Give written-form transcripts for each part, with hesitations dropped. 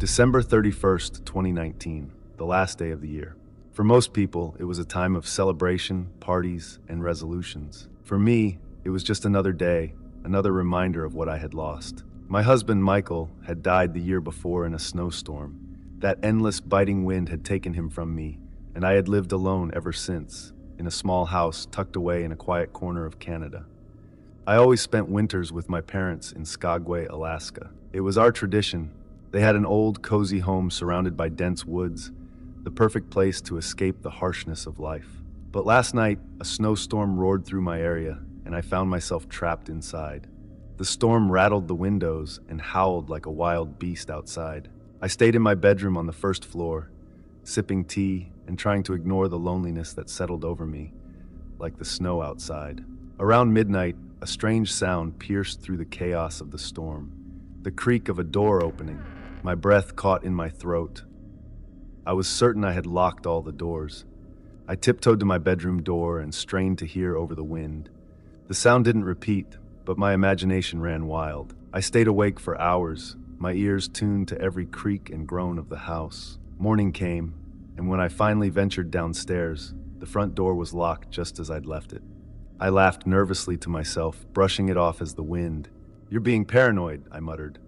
December 31st, 2019, the last day of the year. For most people, it was a time of celebration, parties, and resolutions. For me, it was just another day, another reminder of what I had lost. My husband, Michael, had died the year before in a snowstorm. That endless, biting wind had taken him from me, and I had lived alone ever since, in a small house tucked away in a quiet corner of Canada. I always spent winters with my parents in Skagway, Alaska. It was our tradition. They had an old, cozy home surrounded by dense woods, the perfect place to escape the harshness of life. But last night, a snowstorm roared through my area, and I found myself trapped inside. The storm rattled the windows and howled like a wild beast outside. I stayed in my bedroom on the first floor, sipping tea and trying to ignore the loneliness that settled over me, like the snow outside. Around midnight, a strange sound pierced through the chaos of the storm. The creak of a door opening, my breath caught in my throat. I was certain I had locked all the doors. I tiptoed to my bedroom door and strained to hear over the wind. The sound didn't repeat, but my imagination ran wild. I stayed awake for hours, my ears tuned to every creak and groan of the house. Morning came, and when I finally ventured downstairs, the front door was locked just as I'd left it. I laughed nervously to myself, brushing it off as the wind. "You're being paranoid," I muttered.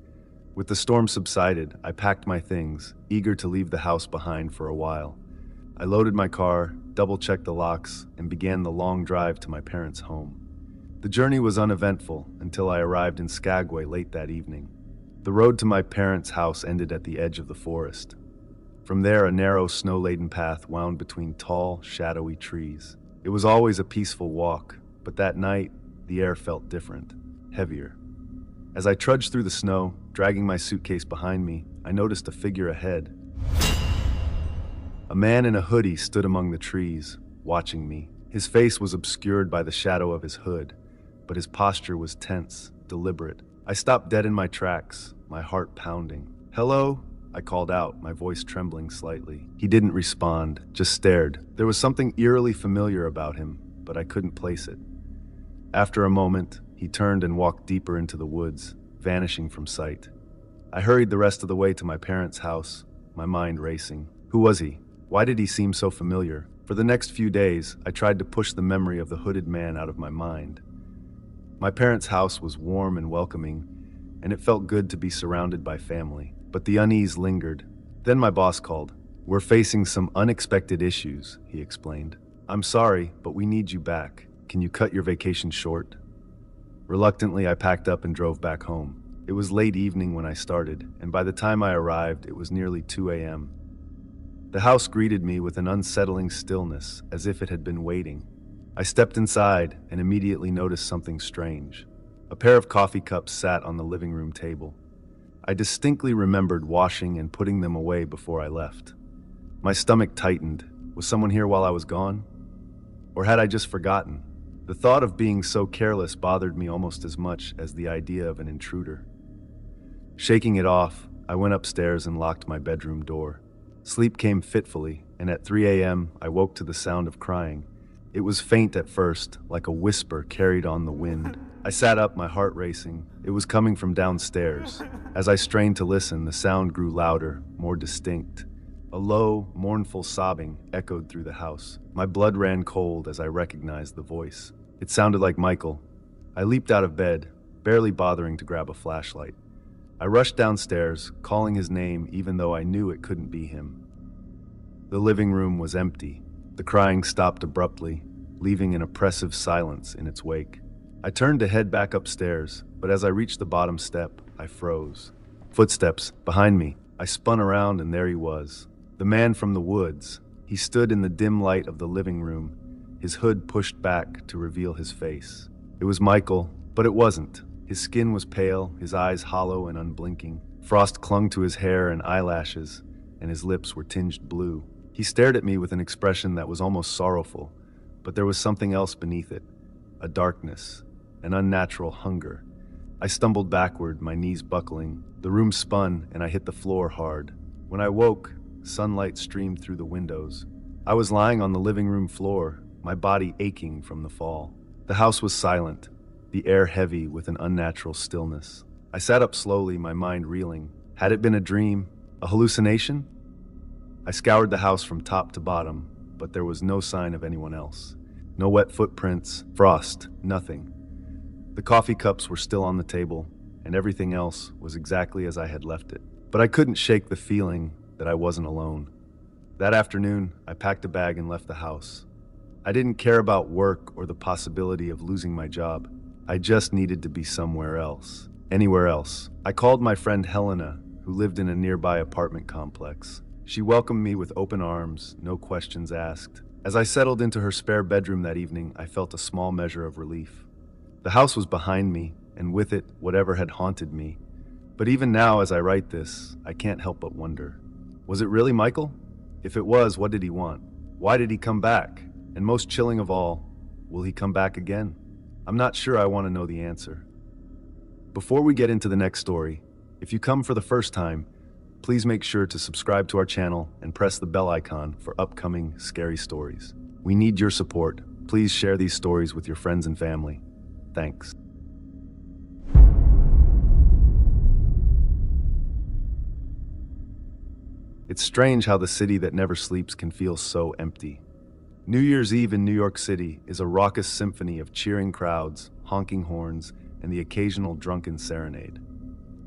With the storm subsided, I packed my things, eager to leave the house behind for a while. I loaded my car, double-checked the locks, and began the long drive to my parents' home. The journey was uneventful until I arrived in Skagway late that evening. The road to my parents' house ended at the edge of the forest. From there, a narrow, snow-laden path wound between tall, shadowy trees. It was always a peaceful walk, but that night, the air felt different, heavier. As I trudged through the snow, dragging my suitcase behind me, I noticed a figure ahead. A man in a hoodie stood among the trees, watching me. His face was obscured by the shadow of his hood, but his posture was tense, deliberate. I stopped dead in my tracks, my heart pounding. "Hello?" I called out, my voice trembling slightly. He didn't respond, just stared. There was something eerily familiar about him, but I couldn't place it. After a moment, he turned and walked deeper into the woods, vanishing from sight. I hurried the rest of the way to my parents' house, my mind racing. Who was he? Why did he seem so familiar? For the next few days, I tried to push the memory of the hooded man out of my mind. My parents' house was warm and welcoming, and it felt good to be surrounded by family. But the unease lingered. Then my boss called. "We're facing some unexpected issues," he explained. "I'm sorry, but we need you back. Can you cut your vacation short?" Reluctantly, I packed up and drove back home. It was late evening when I started, and by the time I arrived, it was nearly 2 a.m. The house greeted me with an unsettling stillness, as if it had been waiting. I stepped inside and immediately noticed something strange. A pair of coffee cups sat on the living room table. I distinctly remembered washing and putting them away before I left. My stomach tightened. Was someone here while I was gone? Or had I just forgotten? The thought of being so careless bothered me almost as much as the idea of an intruder. Shaking it off, I went upstairs and locked my bedroom door. Sleep came fitfully, and at 3 a.m. I woke to the sound of crying. It was faint at first, like a whisper carried on the wind. I sat up, my heart racing. It was coming from downstairs. As I strained to listen, the sound grew louder, more distinct. A low, mournful sobbing echoed through the house. My blood ran cold as I recognized the voice. It sounded like Michael. I leaped out of bed, barely bothering to grab a flashlight. I rushed downstairs, calling his name even though I knew it couldn't be him. The living room was empty. The crying stopped abruptly, leaving an oppressive silence in its wake. I turned to head back upstairs, but as I reached the bottom step, I froze. Footsteps behind me. I spun around and there he was. The man from the woods. He stood in the dim light of the living room, his hood pushed back to reveal his face. It was Michael, but it wasn't. His skin was pale, his eyes hollow and unblinking. Frost clung to his hair and eyelashes, and his lips were tinged blue. He stared at me with an expression that was almost sorrowful, but there was something else beneath it. A darkness, an unnatural hunger. I stumbled backward, my knees buckling. The room spun, and I hit the floor hard. When I woke, sunlight streamed through the windows. I was lying on the living room floor, my body aching from the fall. The house was silent, the air heavy with an unnatural stillness. I sat up slowly, my mind reeling. Had it been a dream? A hallucination? I scoured the house from top to bottom, but there was no sign of anyone else. No wet footprints, frost, nothing. The coffee cups were still on the table, and everything else was exactly as I had left it. But I couldn't shake the feeling that I wasn't alone. That afternoon, I packed a bag and left the house. I didn't care about work or the possibility of losing my job. I just needed to be somewhere else. Anywhere else. I called my friend Helena, who lived in a nearby apartment complex. She welcomed me with open arms, no questions asked. As I settled into her spare bedroom that evening, I felt a small measure of relief. The house was behind me, and with it, whatever had haunted me. But even now, as I write this, I can't help but wonder. Was it really Michael? If it was, what did he want? Why did he come back? And most chilling of all, will he come back again? I'm not sure I want to know the answer. Before we get into the next story, if you come for the first time, please make sure to subscribe to our channel and press the bell icon for upcoming scary stories. We need your support. Please share these stories with your friends and family. Thanks. It's strange how the city that never sleeps can feel so empty. New Year's Eve in New York City is a raucous symphony of cheering crowds, honking horns, and the occasional drunken serenade.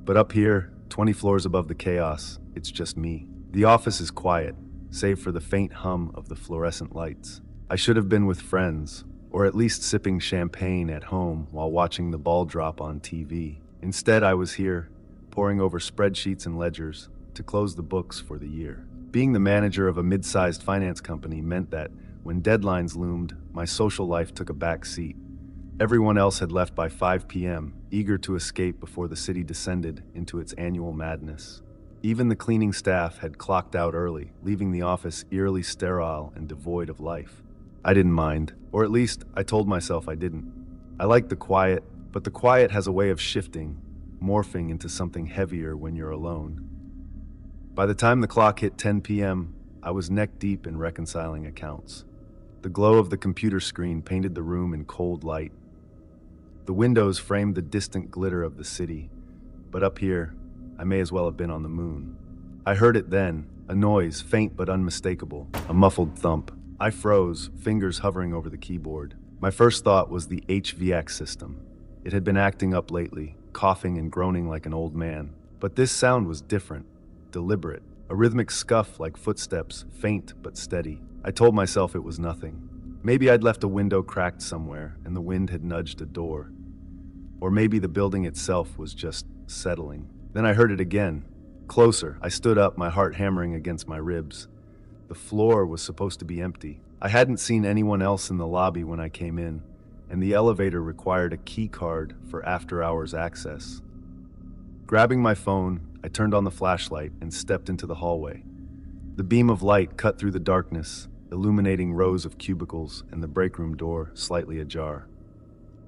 But up here, 20 floors above the chaos, it's just me. The office is quiet, save for the faint hum of the fluorescent lights. I should have been with friends, or at least sipping champagne at home while watching the ball drop on TV. Instead, I was here, poring over spreadsheets and ledgers to close the books for the year. Being the manager of a mid-sized finance company meant that when deadlines loomed, my social life took a back seat. Everyone else had left by 5 p.m., eager to escape before the city descended into its annual madness. Even the cleaning staff had clocked out early, leaving the office eerily sterile and devoid of life. I didn't mind, or at least I told myself I didn't. I liked the quiet, but the quiet has a way of shifting, morphing into something heavier when you're alone. By the time the clock hit 10 p.m., I was neck-deep in reconciling accounts. The glow of the computer screen painted the room in cold light. The windows framed the distant glitter of the city, but up here, I may as well have been on the moon. I heard it then, a noise, faint but unmistakable, a muffled thump. I froze, fingers hovering over the keyboard. My first thought was the HVAC system. It had been acting up lately, coughing and groaning like an old man. But this sound was different, deliberate, a rhythmic scuff like footsteps, faint but steady. I told myself it was nothing. Maybe I'd left a window cracked somewhere and the wind had nudged a door. Or maybe the building itself was just settling. Then I heard it again. Closer. I stood up, my heart hammering against my ribs. The floor was supposed to be empty. I hadn't seen anyone else in the lobby when I came in, and the elevator required a key card for after-hours access. Grabbing my phone, I turned on the flashlight and stepped into the hallway. The beam of light cut through the darkness, illuminating rows of cubicles and the break room door slightly ajar.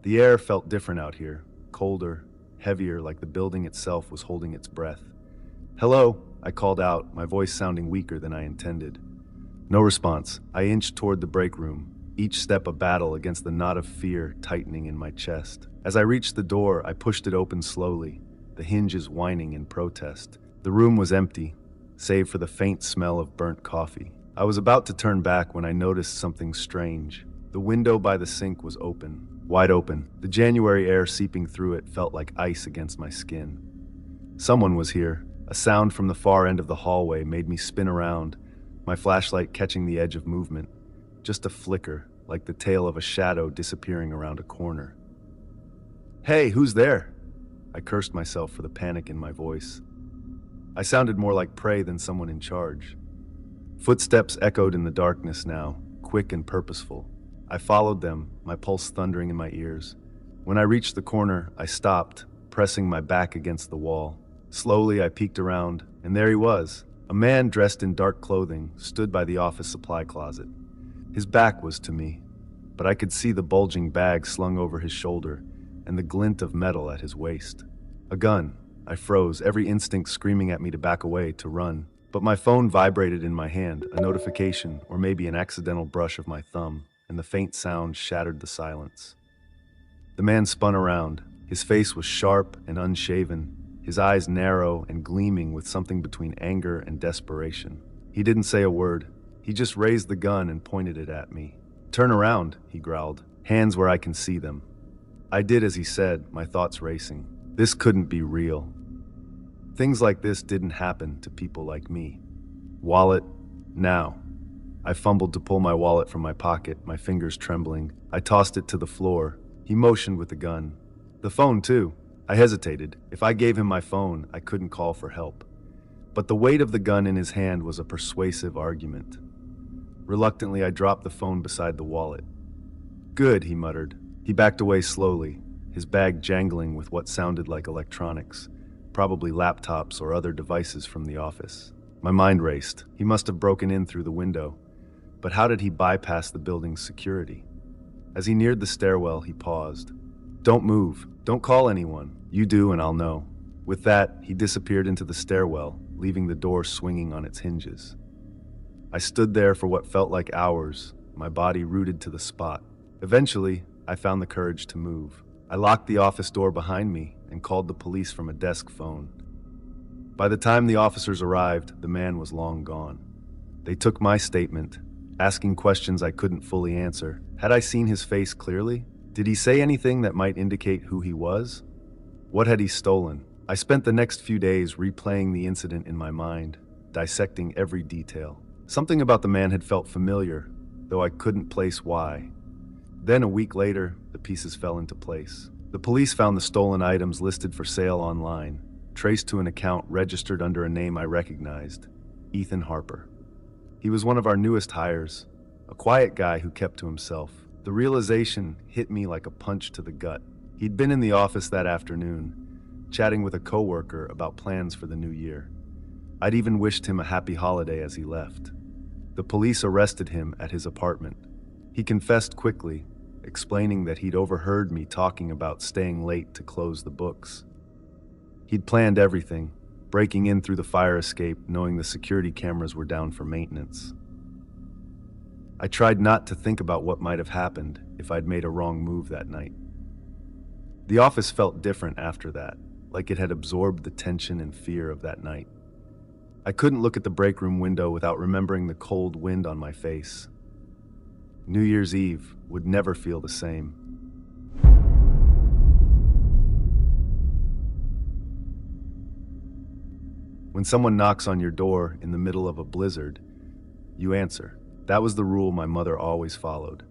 The air felt different out here, colder, heavier, like the building itself was holding its breath. "Hello," I called out, my voice sounding weaker than I intended. No response. I inched toward the break room, each step a battle against the knot of fear tightening in my chest. As I reached the door, I pushed it open slowly, the hinges whining in protest. The room was empty, save for the faint smell of burnt coffee. I was about to turn back when I noticed something strange. The window by the sink was open, wide open. The January air seeping through it felt like ice against my skin. Someone was here. A sound from the far end of the hallway made me spin around, my flashlight catching the edge of movement. Just a flicker, like the tail of a shadow disappearing around a corner. "Hey, who's there?" I cursed myself for the panic in my voice. I sounded more like prey than someone in charge. Footsteps echoed in the darkness now, quick and purposeful. I followed them, my pulse thundering in my ears. When I reached the corner, I stopped, pressing my back against the wall. Slowly, I peeked around, and there he was. A man dressed in dark clothing stood by the office supply closet. His back was to me, but I could see the bulging bag slung over his shoulder and the glint of metal at his waist. A gun. I froze, every instinct screaming at me to back away, to run. But my phone vibrated in my hand, a notification, or maybe an accidental brush of my thumb, and the faint sound shattered the silence. The man spun around. His face was sharp and unshaven, his eyes narrow and gleaming with something between anger and desperation. He didn't say a word. He just raised the gun and pointed it at me. "Turn around," he growled, "hands where I can see them." I did as he said, my thoughts racing. This couldn't be real. Things like this didn't happen to people like me. Wallet, now. I fumbled to pull my wallet from my pocket, my fingers trembling. I tossed it to the floor. He motioned with the gun. The phone, too. I hesitated. If I gave him my phone, I couldn't call for help. But the weight of the gun in his hand was a persuasive argument. Reluctantly, I dropped the phone beside the wallet. "Good," he muttered. He backed away slowly, his bag jangling with what sounded like electronics, probably laptops or other devices from the office. My mind raced. He must have broken in through the window. But how did he bypass the building's security? As he neared the stairwell, he paused. "Don't move. Don't call anyone. You do and I'll know." With that, he disappeared into the stairwell, leaving the door swinging on its hinges. I stood there for what felt like hours, my body rooted to the spot. Eventually, I found the courage to move. I locked the office door behind me and called the police from a desk phone. By the time the officers arrived, the man was long gone. They took my statement, asking questions I couldn't fully answer. Had I seen his face clearly? Did he say anything that might indicate who he was? What had he stolen? I spent the next few days replaying the incident in my mind, dissecting every detail. Something about the man had felt familiar, though I couldn't place why. Then a week later, the pieces fell into place. The police found the stolen items listed for sale online, traced to an account registered under a name I recognized, Ethan Harper. He was one of our newest hires, a quiet guy who kept to himself. The realization hit me like a punch to the gut. He'd been in the office that afternoon, chatting with a coworker about plans for the new year. I'd even wished him a happy holiday as he left. The police arrested him at his apartment. He confessed quickly, explaining that he'd overheard me talking about staying late to close the books. He'd planned everything, breaking in through the fire escape, knowing the security cameras were down for maintenance. I tried not to think about what might have happened if I'd made a wrong move that night. The office felt different after that, like it had absorbed the tension and fear of that night. I couldn't look at the break room window without remembering the cold wind on my face. New Year's Eve would never feel the same. When someone knocks on your door in the middle of a blizzard, you answer. That was the rule my mother always followed.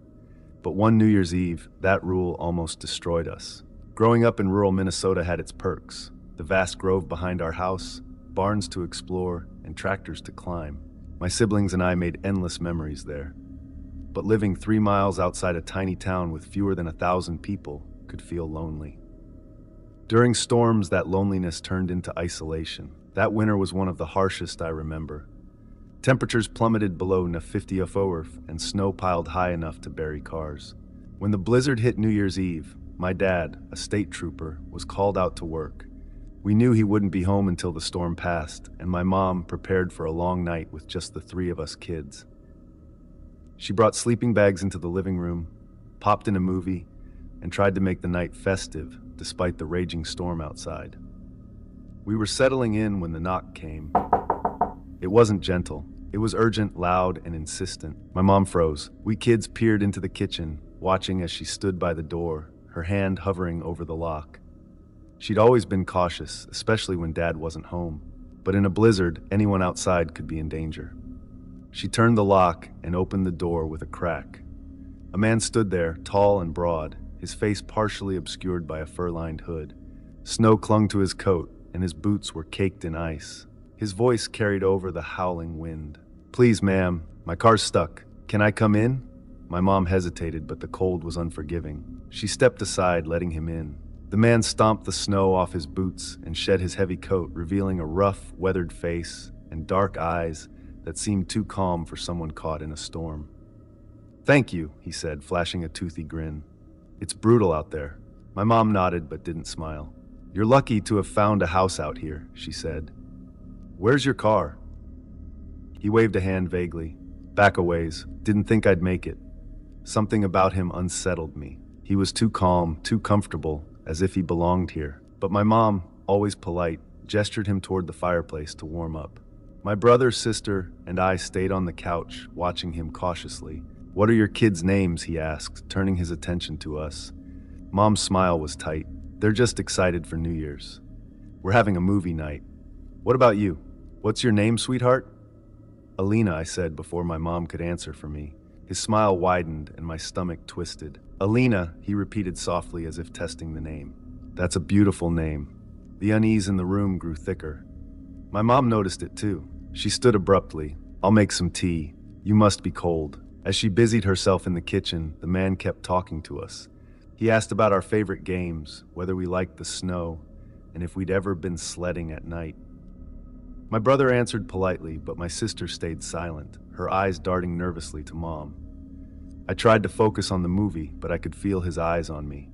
But one New Year's Eve, that rule almost destroyed us. Growing up in rural Minnesota had its perks. The vast grove behind our house, barns to explore, and tractors to climb. My siblings and I made endless memories there. But living 3 miles outside a tiny town with fewer than 1,000 people could feel lonely. During storms, that loneliness turned into isolation. That winter was one of the harshest I remember. Temperatures plummeted below -50°F and snow piled high enough to bury cars. When the blizzard hit New Year's Eve, my dad, a state trooper, was called out to work. We knew he wouldn't be home until the storm passed, and my mom prepared for a long night with just the 3 of us kids. She brought sleeping bags into the living room, popped in a movie, and tried to make the night festive despite the raging storm outside. We were settling in when the knock came. It wasn't gentle. It was urgent, loud, and insistent. My mom froze. We kids peered into the kitchen, watching as she stood by the door, her hand hovering over the lock. She'd always been cautious, especially when Dad wasn't home. But in a blizzard, anyone outside could be in danger. She turned the lock and opened the door with a crack. A man stood there, tall and broad, his face partially obscured by a fur-lined hood. Snow clung to his coat, and his boots were caked in ice. His voice carried over the howling wind. "Please, ma'am, my car's stuck. Can I come in?" My mom hesitated, but the cold was unforgiving. She stepped aside, letting him in. The man stomped the snow off his boots and shed his heavy coat, revealing a rough, weathered face and dark eyes that seemed too calm for someone caught in a storm. "Thank you," he said, flashing a toothy grin. "It's brutal out there." My mom nodded but didn't smile. "You're lucky to have found a house out here," she said. "Where's your car?" He waved a hand vaguely. "Back a ways. Didn't think I'd make it." Something about him unsettled me. He was too calm, too comfortable, as if he belonged here. But my mom, always polite, gestured him toward the fireplace to warm up. My brother, sister, and I stayed on the couch, watching him cautiously. "What are your kids' names?" he asked, turning his attention to us. Mom's smile was tight. "They're just excited for New Year's. We're having a movie night. What about you? What's your name, sweetheart?" "Alina," I said before my mom could answer for me. His smile widened and my stomach twisted. "Alina," he repeated softly as if testing the name. "That's a beautiful name." The unease in the room grew thicker. My mom noticed it too. She stood abruptly. "I'll make some tea. You must be cold." As she busied herself in the kitchen, the man kept talking to us. He asked about our favorite games, whether we liked the snow, and if we'd ever been sledding at night. My brother answered politely, but my sister stayed silent, her eyes darting nervously to Mom. I tried to focus on the movie, but I could feel his eyes on me.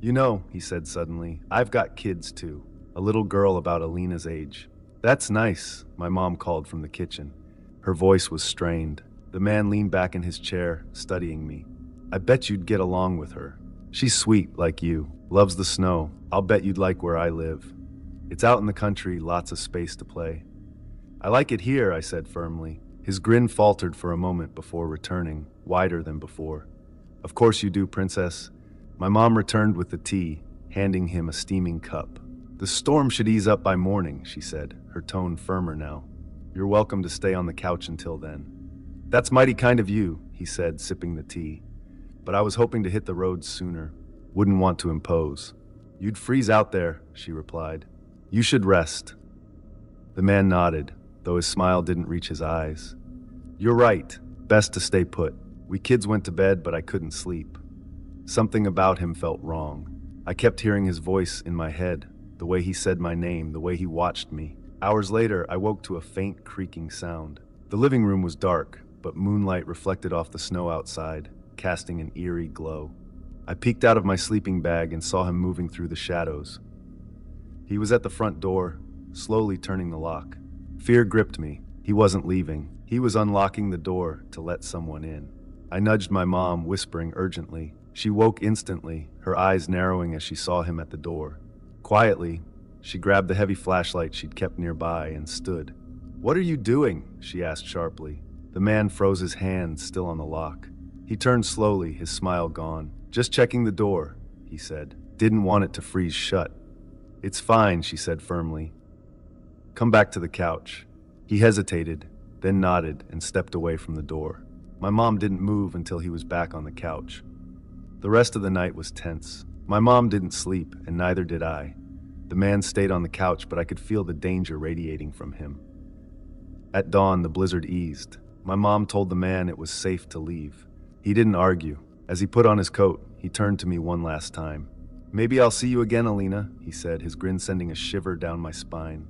"You know," he said suddenly, "I've got kids too. A little girl about Alina's age." "That's nice," my mom called from the kitchen. Her voice was strained. The man leaned back in his chair, studying me. "I bet you'd get along with her. She's sweet, like you. Loves the snow. I'll bet you'd like where I live. It's out in the country, lots of space to play." "I like it here," I said firmly. His grin faltered for a moment before returning, wider than before. "Of course you do, princess." My mom returned with the tea, handing him a steaming cup. "The storm should ease up by morning," she said, her tone firmer now. "You're welcome to stay on the couch until then." "That's mighty kind of you," he said, sipping the tea. "But I was hoping to hit the roads sooner. Wouldn't want to impose." "You'd freeze out there," she replied. "You should rest." The man nodded, though his smile didn't reach his eyes. "You're right. Best to stay put. We kids went to bed, but I couldn't sleep. Something about him felt wrong. I kept hearing his voice in my head, the way he said my name, the way he watched me. Hours later, I woke to a faint creaking sound. The living room was dark, but moonlight reflected off the snow outside, casting an eerie glow. I peeked out of my sleeping bag and saw him moving through the shadows. He was at the front door, slowly turning the lock. Fear gripped me. He wasn't leaving. He was unlocking the door to let someone in. I nudged my mom, whispering urgently. She woke instantly, her eyes narrowing as she saw him at the door. Quietly, she grabbed the heavy flashlight she'd kept nearby and stood. "What are you doing?" she asked sharply. The man froze his hand, still on the lock. He turned slowly, his smile gone. "Just checking the door," he said. "Didn't want it to freeze shut." "It's fine," she said firmly. "Come back to the couch." He hesitated, then nodded and stepped away from the door. My mom didn't move until he was back on the couch. The rest of the night was tense. My mom didn't sleep, and neither did I. The man stayed on the couch, but I could feel the danger radiating from him. At dawn, the blizzard eased. My mom told the man it was safe to leave. He didn't argue. As he put on his coat, he turned to me one last time. "Maybe I'll see you again, Alina," he said, his grin sending a shiver down my spine.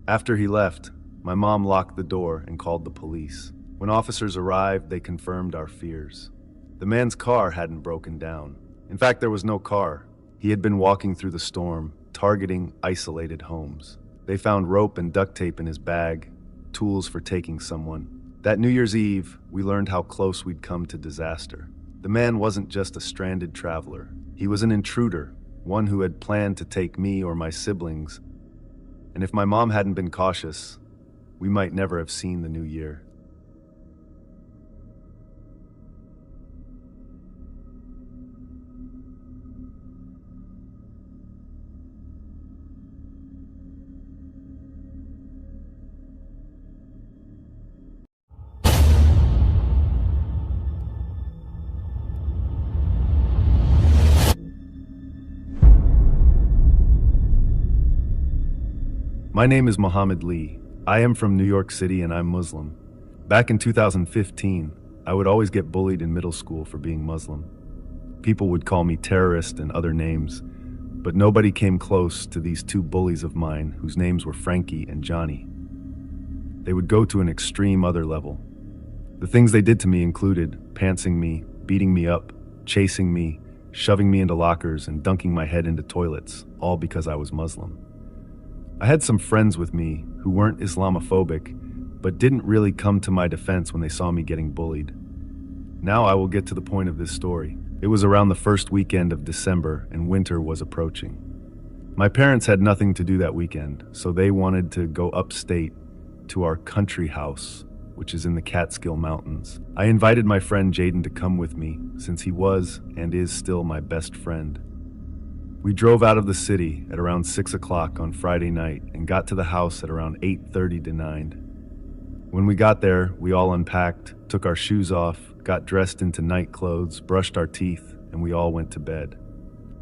After he left, my mom locked the door and called the police. When officers arrived, they confirmed our fears. The man's car hadn't broken down. In fact, there was no car. He had been walking through the storm, targeting isolated homes. They found rope and duct tape in his bag, tools for taking someone. That New Year's Eve, we learned how close we'd come to disaster. The man wasn't just a stranded traveler. He was an intruder, one who had planned to take me or my siblings. And if my mom hadn't been cautious, we might never have seen the new year. My name is Muhammad Lee. I am from New York City and I'm Muslim. Back in 2015, I would always get bullied in middle school for being Muslim. People would call me terrorist and other names, but nobody came close to these two bullies of mine whose names were Frankie and Johnny. They would go to an extreme other level. The things they did to me included pantsing me, beating me up, chasing me, shoving me into lockers, and dunking my head into toilets, all because I was Muslim. I had some friends with me who weren't Islamophobic, but didn't really come to my defense when they saw me getting bullied. Now I will get to the point of this story. It was around the first weekend of December and winter was approaching. My parents had nothing to do that weekend, so they wanted to go upstate to our country house, which is in the Catskill Mountains. I invited my friend Jaden to come with me, since he was and is still my best friend. We drove out of the city at around 6 o'clock on Friday night and got to the house at around 8:30 to 9. When we got there, we all unpacked, took our shoes off, got dressed into night clothes, brushed our teeth, and we all went to bed.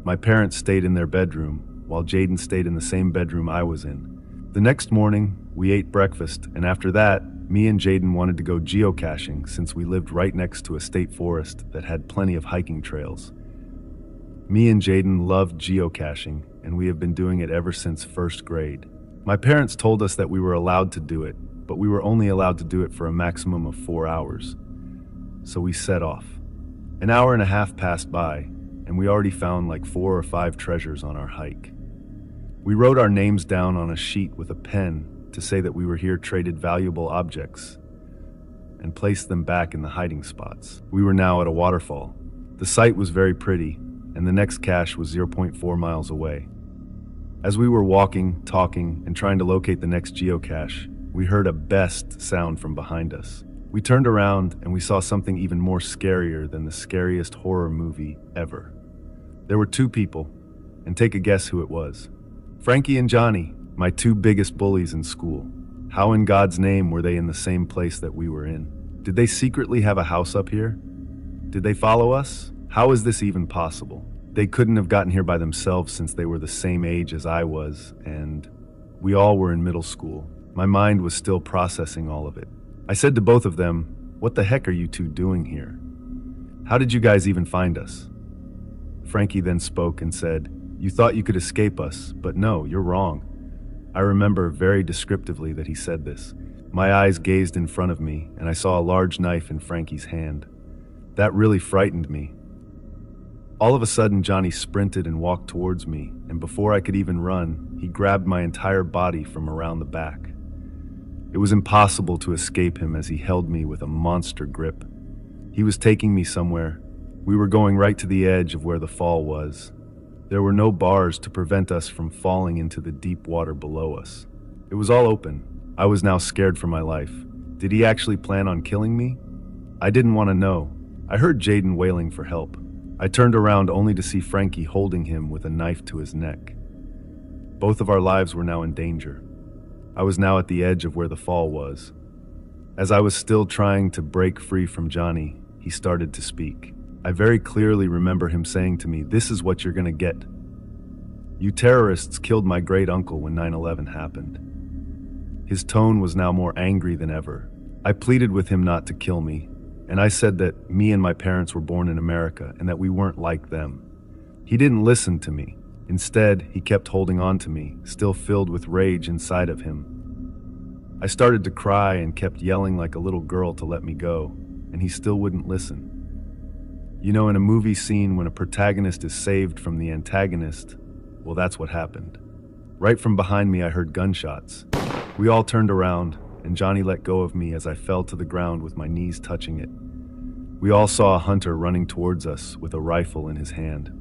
My parents stayed in their bedroom, while Jaden stayed in the same bedroom I was in. The next morning, we ate breakfast, and after that, me and Jaden wanted to go geocaching since we lived right next to a state forest that had plenty of hiking trails. Me and Jaden loved geocaching, and we have been doing it ever since first grade. My parents told us that we were allowed to do it, but we were only allowed to do it for a maximum of 4 hours. So we set off. An hour and a half passed by, and we already found like 4 or 5 treasures on our hike. We wrote our names down on a sheet with a pen to say that we were here traded valuable objects and placed them back in the hiding spots. We were now at a waterfall. The site was very pretty, and the next cache was 0.4 miles away. As we were walking, talking, and trying to locate the next geocache, we heard a best sound from behind us. We turned around and we saw something even more scarier than the scariest horror movie ever. There were 2 people, and take a guess who it was. Frankie and Johnny, my 2 biggest bullies in school. How in God's name were they in the same place that we were in? Did they secretly have a house up here? Did they follow us? How is this even possible? They couldn't have gotten here by themselves since they were the same age as I was, and we all were in middle school. My mind was still processing all of it. I said to both of them, "What the heck are you 2 doing here? How did you guys even find us?" Frankie then spoke and said, "You thought you could escape us, but no, you're wrong." I remember very descriptively that he said this. My eyes gazed in front of me, and I saw a large knife in Frankie's hand. That really frightened me. All of a sudden, Johnny sprinted and walked towards me, and before I could even run, he grabbed my entire body from around the back. It was impossible to escape him as he held me with a monster grip. He was taking me somewhere. We were going right to the edge of where the fall was. There were no bars to prevent us from falling into the deep water below us. It was all open. I was now scared for my life. Did he actually plan on killing me? I didn't want to know. I heard Jaden wailing for help. I turned around only to see Frankie holding him with a knife to his neck. Both of our lives were now in danger. I was now at the edge of where the fall was. As I was still trying to break free from Johnny, he started to speak. I very clearly remember him saying to me, "This is what you're gonna get. You terrorists killed my great uncle when 9/11 happened." His tone was now more angry than ever. I pleaded with him not to kill me, and I said that me and my parents were born in America and that we weren't like them. He didn't listen to me. Instead, he kept holding on to me, still filled with rage inside of him. I started to cry and kept yelling like a little girl to let me go, and he still wouldn't listen. You know, in a movie scene when a protagonist is saved from the antagonist, well, that's what happened. Right from behind me, I heard gunshots. We all turned around, and Johnny let go of me as I fell to the ground with my knees touching it. We all saw a hunter running towards us with a rifle in his hand.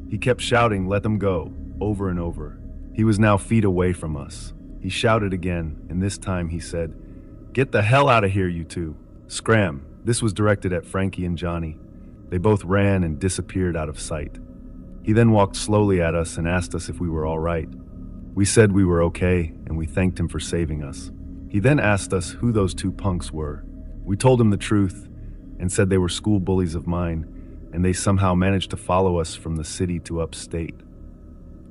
He kept shouting, "Let them go," over and over. He was now feet away from us. He shouted again, and this time he said, "Get the hell out of here, you 2. Scram." This was directed at Frankie and Johnny. They both ran and disappeared out of sight. He then walked slowly at us and asked us if we were all right. We said we were okay, and we thanked him for saving us. He then asked us who those 2 punks were. We told him the truth and said they were school bullies of mine, and they somehow managed to follow us from the city to upstate.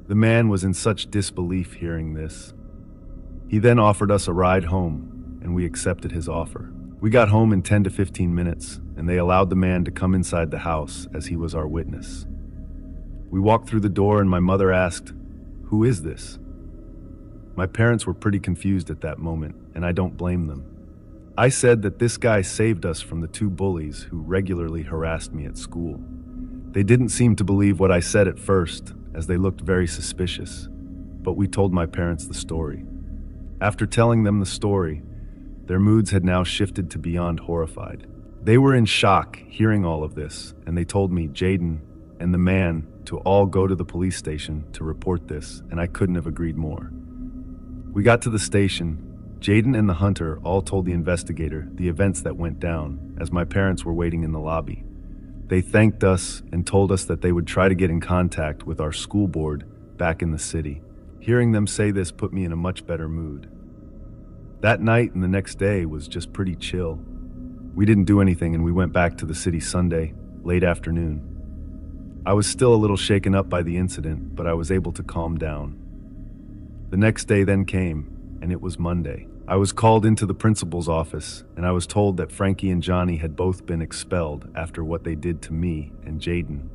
The man was in such disbelief hearing this. He then offered us a ride home, and we accepted his offer. We got home in 10 to 15 minutes, and they allowed the man to come inside the house as he was our witness. We walked through the door, and my mother asked, "Who is this?" My parents were pretty confused at that moment, and I don't blame them. I said that this guy saved us from the 2 bullies who regularly harassed me at school. They didn't seem to believe what I said at first, as they looked very suspicious, but we told my parents the story. After telling them the story, their moods had now shifted to beyond horrified. They were in shock hearing all of this, and they told me, "Jaden, and the man to all go to the police station to report this, and I couldn't have agreed more. We got to the station. Jaden and the hunter all told the investigator the events that went down as my parents were waiting in the lobby. They thanked us and told us that they would try to get in contact with our school board back in the city. Hearing them say this put me in a much better mood. That night and the next day was just pretty chill. We didn't do anything and we went back to the city Sunday, late afternoon. I was still a little shaken up by the incident, but I was able to calm down. The next day then came, and it was Monday. I was called into the principal's office, and I was told that Frankie and Johnny had both been expelled after what they did to me and Jaden.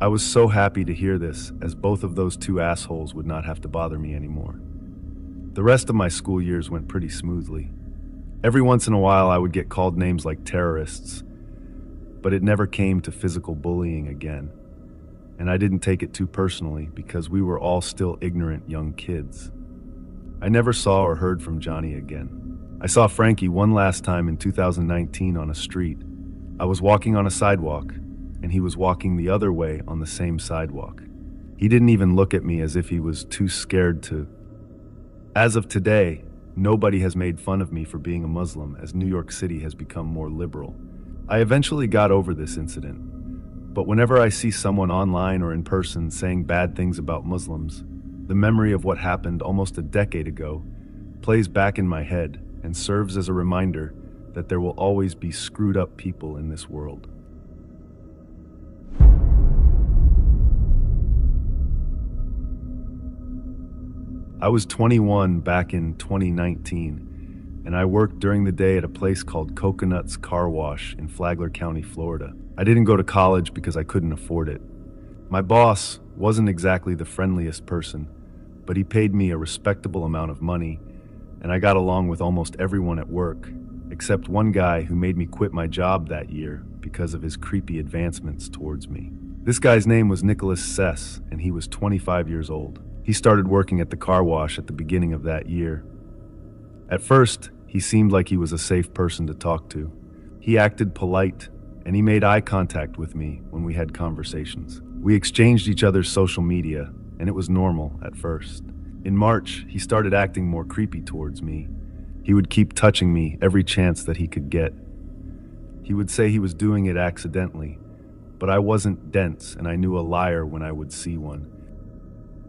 I was so happy to hear this, as both of those two assholes would not have to bother me anymore. The rest of my school years went pretty smoothly. Every once in a while I would get called names like terrorists, but it never came to physical bullying again. And I didn't take it too personally because we were all still ignorant young kids. I never saw or heard from Johnny again. I saw Frankie one last time in 2019 on a street. I was walking on a sidewalk, and he was walking the other way on the same sidewalk. He didn't even look at me as if he was too scared to. As of today, nobody has made fun of me for being a Muslim as New York City has become more liberal. I eventually got over this incident, but whenever I see someone online or in person saying bad things about Muslims, the memory of what happened almost a decade ago plays back in my head and serves as a reminder that there will always be screwed up people in this world. I was 21 back in 2019, and I worked during the day at a place called Coconut's Car Wash in Flagler County, Florida. I didn't go to college because I couldn't afford it. My boss wasn't exactly the friendliest person, but he paid me a respectable amount of money, and I got along with almost everyone at work, except one guy who made me quit my job that year because of his creepy advancements towards me. This guy's name was Nicholas Sess, and he was 25 years old. He started working at the car wash at the beginning of that year. At first, he seemed like he was a safe person to talk to. He acted polite, and he made eye contact with me when we had conversations. We exchanged each other's social media, and it was normal at first. In March, he started acting more creepy towards me. He would keep touching me every chance that he could get. He would say he was doing it accidentally, but I wasn't dense, and I knew a liar when I would see one.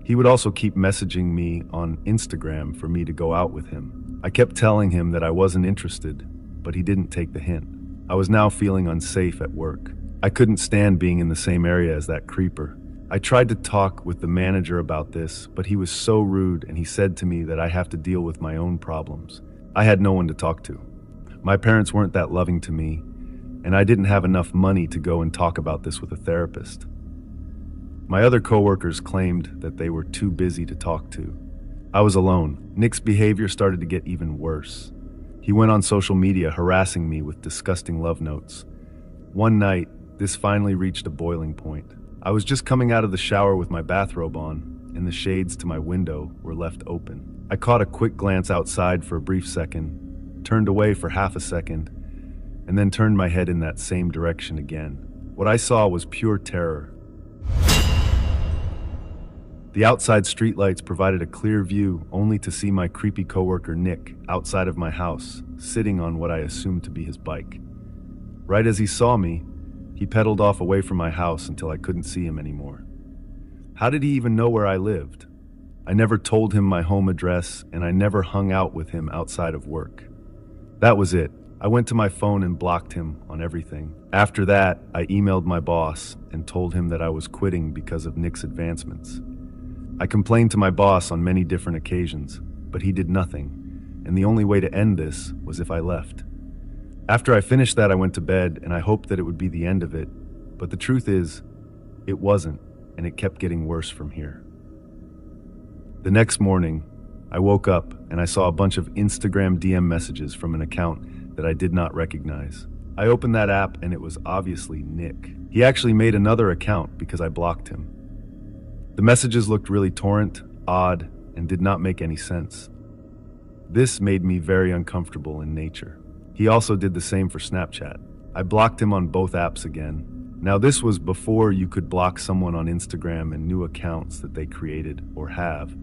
He would also keep messaging me on Instagram for me to go out with him. I kept telling him that I wasn't interested, but he didn't take the hint. I was now feeling unsafe at work. I couldn't stand being in the same area as that creeper. I tried to talk with the manager about this, but he was so rude and he said to me that I have to deal with my own problems. I had no one to talk to. My parents weren't that loving to me, and I didn't have enough money to go and talk about this with a therapist. My other coworkers claimed that they were too busy to talk to. I was alone. Nick's behavior started to get even worse. He went on social media harassing me with disgusting love notes. One night, this finally reached a boiling point. I was just coming out of the shower with my bathrobe on, and the shades to my window were left open. I caught a quick glance outside for a brief second, turned away for half a second, and then turned my head in that same direction again. What I saw was pure terror. The outside streetlights provided a clear view only to see my creepy coworker Nick outside of my house, sitting on what I assumed to be his bike. Right as he saw me, he pedaled off away from my house until I couldn't see him anymore. How did he even know where I lived? I never told him my home address, and I never hung out with him outside of work. That was it. I went to my phone and blocked him on everything. After that, I emailed my boss and told him that I was quitting because of Nick's advancements. I complained to my boss on many different occasions, but he did nothing, and the only way to end this was if I left. After I finished that, I went to bed, and I hoped that it would be the end of it, but the truth is, it wasn't, and it kept getting worse from here. The next morning, I woke up and I saw a bunch of Instagram DM messages from an account that I did not recognize. I opened that app, and it was obviously Nick. He actually made another account because I blocked him. The messages looked really torrent, odd, and did not make any sense. This made me very uncomfortable in nature. He also did the same for Snapchat. I blocked him on both apps again. Now, this was before you could block someone on Instagram and new accounts that they created or have.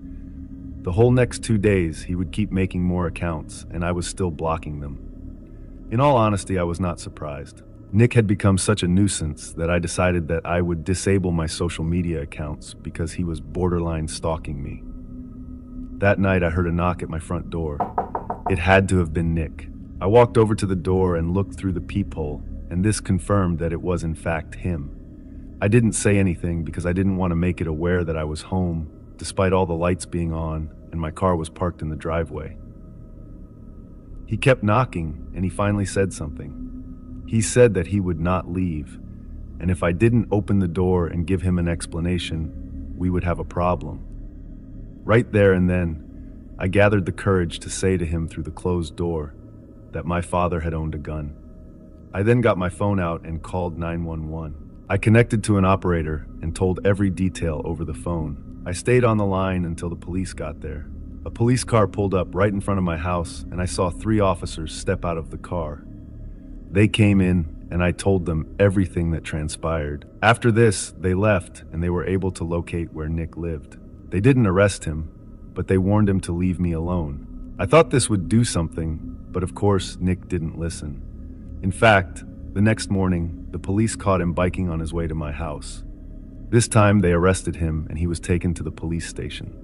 The whole next 2 days, he would keep making more accounts, and I was still blocking them. In all honesty, I was not surprised. Nick had become such a nuisance that I decided that I would disable my social media accounts because he was borderline stalking me. That night, I heard a knock at my front door. It had to have been Nick. I walked over to the door and looked through the peephole, and this confirmed that it was in fact him. I didn't say anything because I didn't want to make it aware that I was home, despite all the lights being on and my car was parked in the driveway. He kept knocking, and he finally said something. He said that he would not leave, and if I didn't open the door and give him an explanation, we would have a problem. Right there and then, I gathered the courage to say to him through the closed door that my father had owned a gun. I then got my phone out and called 911. I connected to an operator and told every detail over the phone. I stayed on the line until the police got there. A police car pulled up right in front of my house, and I saw 3 officers step out of the car. They came in, and I told them everything that transpired. After this, they left, and they were able to locate where Nick lived. They didn't arrest him, but they warned him to leave me alone. I thought this would do something, but of course, Nick didn't listen. In fact, the next morning, the police caught him biking on his way to my house. This time, they arrested him, and he was taken to the police station.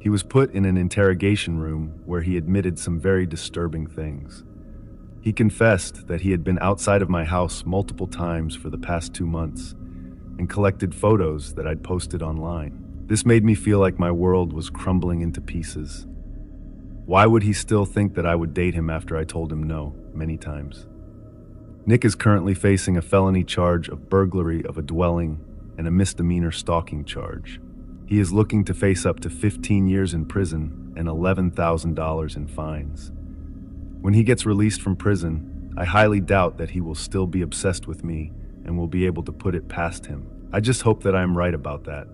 He was put in an interrogation room where he admitted some very disturbing things. He confessed that he had been outside of my house multiple times for the past 2 months and collected photos that I'd posted online. This made me feel like my world was crumbling into pieces. Why would he still think that I would date him after I told him no many times? Nick is currently facing a felony charge of burglary of a dwelling and a misdemeanor stalking charge. He is looking to face up to 15 years in prison and $11,000 in fines. When he gets released from prison, I highly doubt that he will still be obsessed with me and will be able to put it past him. I just hope that I am right about that.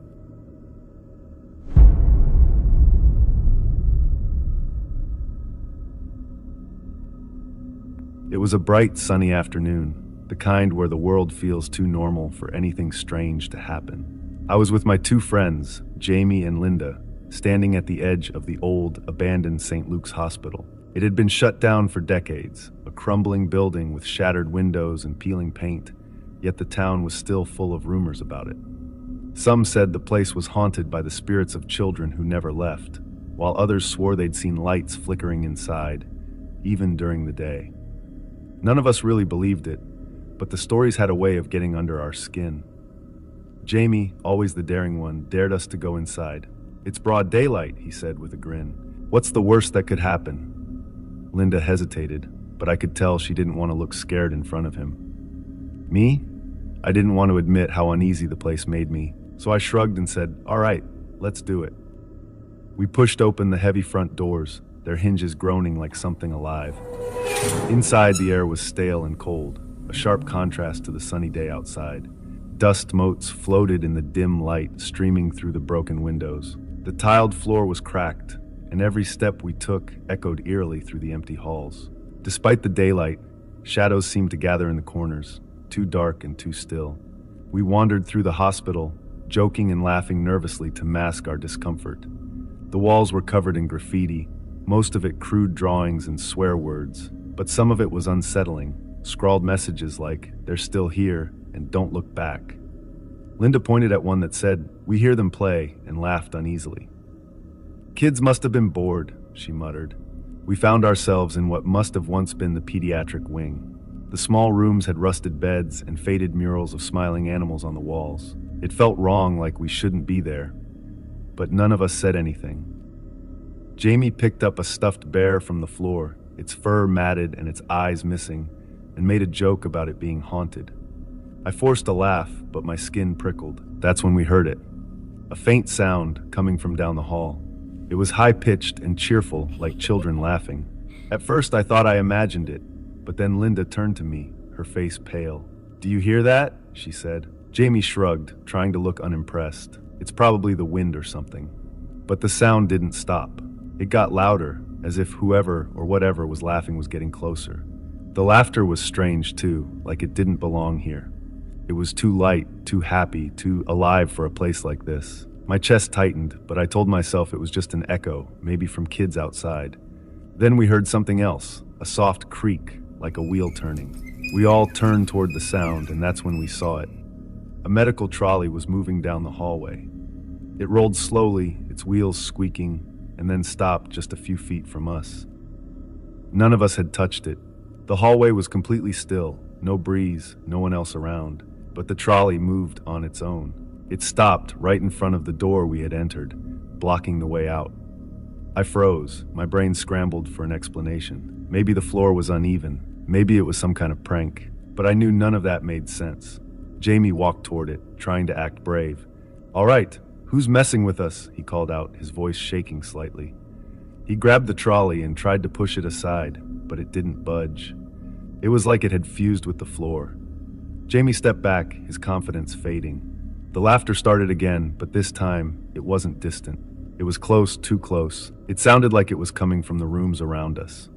It was a bright, sunny afternoon, the kind where the world feels too normal for anything strange to happen. I was with my 2 friends, Jamie and Linda, standing at the edge of the old, abandoned St. Luke's Hospital. It had been shut down for decades, a crumbling building with shattered windows and peeling paint, yet the town was still full of rumors about it. Some said the place was haunted by the spirits of children who never left, while others swore they'd seen lights flickering inside, even during the day. None of us really believed it, but the stories had a way of getting under our skin. Jamie, always the daring one, dared us to go inside. "It's broad daylight," he said with a grin. "What's the worst that could happen?" Linda hesitated, but I could tell she didn't want to look scared in front of him. Me? I didn't want to admit how uneasy the place made me, so I shrugged and said, "All right, let's do it." We pushed open the heavy front doors, their hinges groaning like something alive. Inside, the air was stale and cold, a sharp contrast to the sunny day outside. Dust motes floated in the dim light streaming through the broken windows. The tiled floor was cracked, and every step we took echoed eerily through the empty halls. Despite the daylight, shadows seemed to gather in the corners, too dark and too still. We wandered through the hospital, joking and laughing nervously to mask our discomfort. The walls were covered in graffiti, most of it crude drawings and swear words, but some of it was unsettling, scrawled messages like, "They're still here," and "Don't look back." Linda pointed at one that said, "We hear them play," and laughed uneasily. "Kids must have been bored," she muttered. We found ourselves in what must have once been the pediatric wing. The small rooms had rusted beds and faded murals of smiling animals on the walls. It felt wrong, like we shouldn't be there, but none of us said anything. Jamie picked up a stuffed bear from the floor, its fur matted and its eyes missing, and made a joke about it being haunted. I forced a laugh, but my skin prickled. That's when we heard it. A faint sound coming from down the hall. It was high-pitched and cheerful, like children laughing. At first I thought I imagined it, but then Linda turned to me, her face pale. "Do you hear that?" she said. Jamie shrugged, trying to look unimpressed. "It's probably the wind or something." But the sound didn't stop. It got louder, as if whoever or whatever was laughing was getting closer. The laughter was strange too, like it didn't belong here. It was too light, too happy, too alive for a place like this. My chest tightened, but I told myself it was just an echo, maybe from kids outside. Then we heard something else, a soft creak, like a wheel turning. We all turned toward the sound, and that's when we saw it. A medical trolley was moving down the hallway. It rolled slowly, its wheels squeaking, and then stopped just a few feet from us. None of us had touched it. The hallway was completely still, no breeze, no one else around, but the trolley moved on its own. It stopped right in front of the door we had entered, blocking the way out. I froze. My brain scrambled for an explanation. Maybe the floor was uneven. Maybe it was some kind of prank. But I knew none of that made sense. Jamie walked toward it, trying to act brave. "All right, who's messing with us?" he called out, his voice shaking slightly. He grabbed the trolley and tried to push it aside, but it didn't budge. It was like it had fused with the floor. Jamie stepped back, his confidence fading. The laughter started again, but this time, it wasn't distant. It was close, too close. It sounded like it was coming from the rooms around us.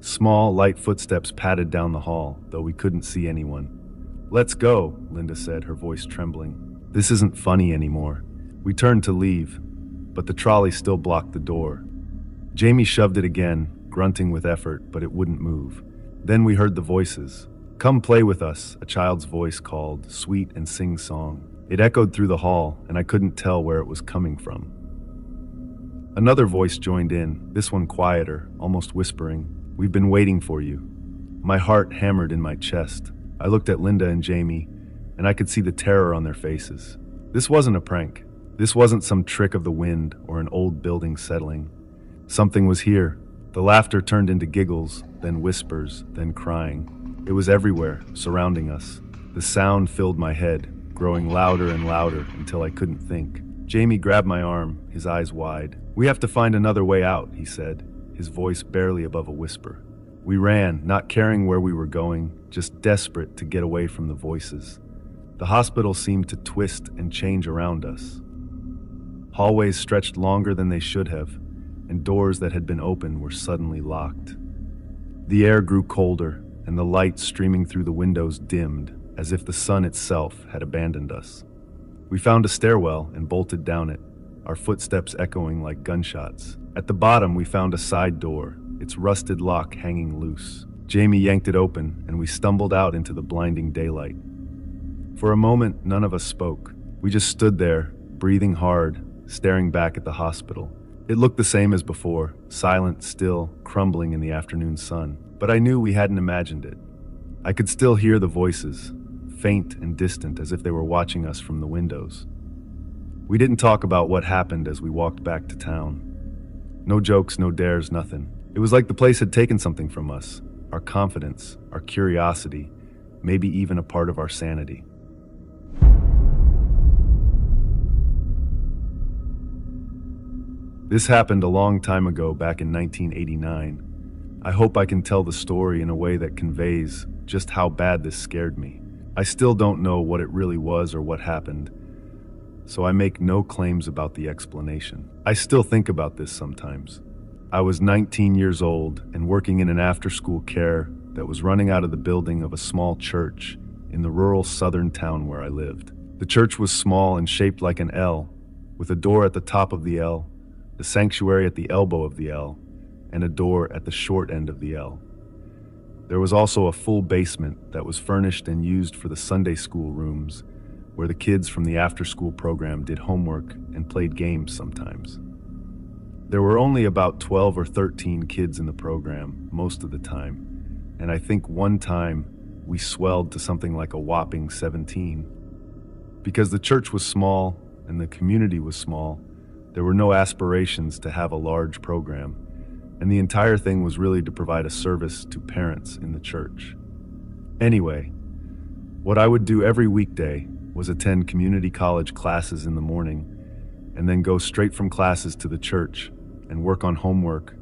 Small, light footsteps padded down the hall, though we couldn't see anyone. "Let's go," Linda said, her voice trembling. "This isn't funny anymore." We turned to leave, but the trolley still blocked the door. Jamie shoved it again, grunting with effort, but it wouldn't move. Then we heard the voices. "Come play with us," a child's voice called, sweet and sing-song. It echoed through the hall, and I couldn't tell where it was coming from. Another voice joined in, this one quieter, almost whispering, "We've been waiting for you." My heart hammered in my chest. I looked at Linda and Jamie, and I could see the terror on their faces. This wasn't a prank. This wasn't some trick of the wind or an old building settling. Something was here. The laughter turned into giggles, then whispers, then crying. It was everywhere, surrounding us. The sound filled my head, growing louder and louder until I couldn't think. Jamie grabbed my arm, his eyes wide. "We have to find another way out," he said, his voice barely above a whisper. We ran, not caring where we were going, just desperate to get away from the voices. The hospital seemed to twist and change around us. Hallways stretched longer than they should have, and doors that had been open were suddenly locked. The air grew colder, and the light streaming through the windows dimmed, as if the sun itself had abandoned us. We found a stairwell and bolted down it, our footsteps echoing like gunshots. At the bottom, we found a side door, its rusted lock hanging loose. Jamie yanked it open, and we stumbled out into the blinding daylight. For a moment, none of us spoke. We just stood there, breathing hard, staring back at the hospital. It looked the same as before, silent, still, crumbling in the afternoon sun. But I knew we hadn't imagined it. I could still hear the voices, faint and distant as if they were watching us from the windows. We didn't talk about what happened as we walked back to town. No jokes, no dares, nothing. It was like the place had taken something from us, our confidence, our curiosity, maybe even a part of our sanity. This happened a long time ago, back in 1989. I hope I can tell the story in a way that conveys just how bad this scared me. I still don't know what it really was or what happened, so I make no claims about the explanation. I still think about this sometimes. I was 19 years old and working in an after-school care that was running out of the building of a small church in the rural southern town where I lived. The church was small and shaped like an L, with a door at the top of the L, the sanctuary at the elbow of the L, and a door at the short end of the L. There was also a full basement that was furnished and used for the Sunday school rooms, where the kids from the after-school program did homework and played games sometimes. There were only about 12 or 13 kids in the program most of the time, and I think one time we swelled to something like a whopping 17. Because the church was small and the community was small, there were no aspirations to have a large program, and the entire thing was really to provide a service to parents in the church. Anyway, what I would do every weekday was attend community college classes in the morning, and then go straight from classes to the church and work on homework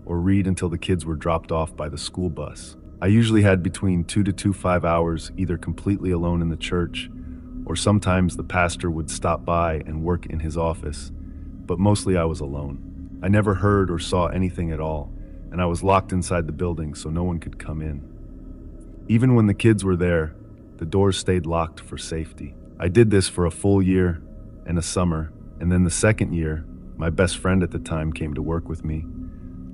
or read until the kids were dropped off by the school bus. I usually had between 2 to 5 hours either completely alone in the church, or sometimes the pastor would stop by and work in his office, but mostly I was alone. I never heard or saw anything at all, and I was locked inside the building so no one could come in. Even when the kids were there, the doors stayed locked for safety. I did this for a full year and a summer, and then the second year, my best friend at the time came to work with me.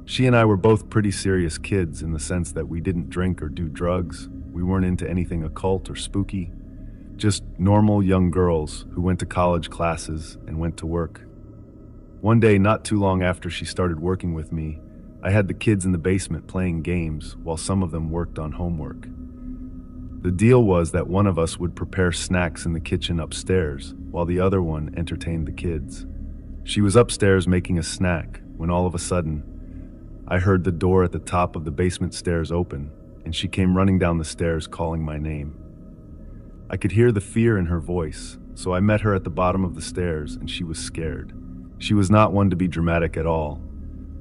She and I were both pretty serious kids in the sense that we didn't drink or do drugs. We weren't into anything occult or spooky, just normal young girls who went to college classes and went to work. One day, not too long after she started working with me, I had the kids in the basement playing games while some of them worked on homework. The deal was that one of us would prepare snacks in the kitchen upstairs while the other one entertained the kids. She was upstairs making a snack when all of a sudden, I heard the door at the top of the basement stairs open, and she came running down the stairs calling my name. I could hear the fear in her voice, so I met her at the bottom of the stairs, and she was scared. She was not one to be dramatic at all,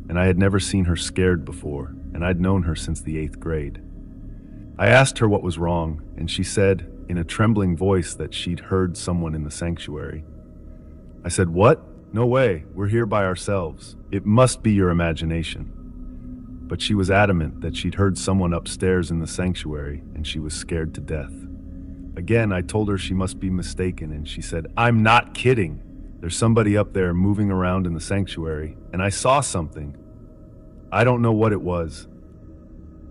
and I had never seen her scared before, and I'd known her since the 8th grade. I asked her what was wrong, and she said, in a trembling voice, that she'd heard someone in the sanctuary. I said, "What? No way, we're here by ourselves. It must be your imagination." But she was adamant that she'd heard someone upstairs in the sanctuary, and she was scared to death. Again, I told her she must be mistaken, and she said, "I'm not kidding. There's somebody up there moving around in the sanctuary, and I saw something. I don't know what it was."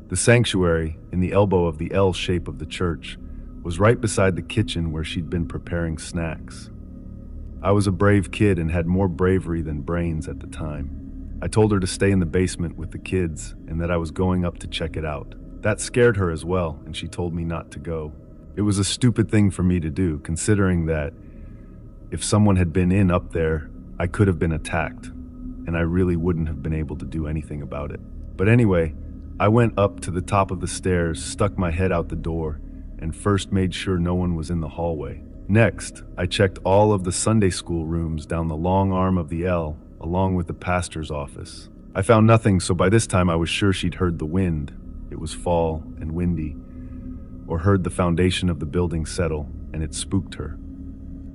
The sanctuary, in the elbow of the L shape of the church, was right beside the kitchen where she'd been preparing snacks. I was a brave kid and had more bravery than brains at the time. I told her to stay in the basement with the kids and that I was going up to check it out. That scared her as well, and she told me not to go. It was a stupid thing for me to do, considering that if someone had been in up there, I could have been attacked, and I really wouldn't have been able to do anything about it. But anyway, I went up to the top of the stairs, stuck my head out the door, and first made sure no one was in the hallway. Next, I checked all of the Sunday school rooms down the long arm of the L, along with the pastor's office. I found nothing, so by this time I was sure she'd heard the wind, it was fall and windy, or heard the foundation of the building settle, and it spooked her.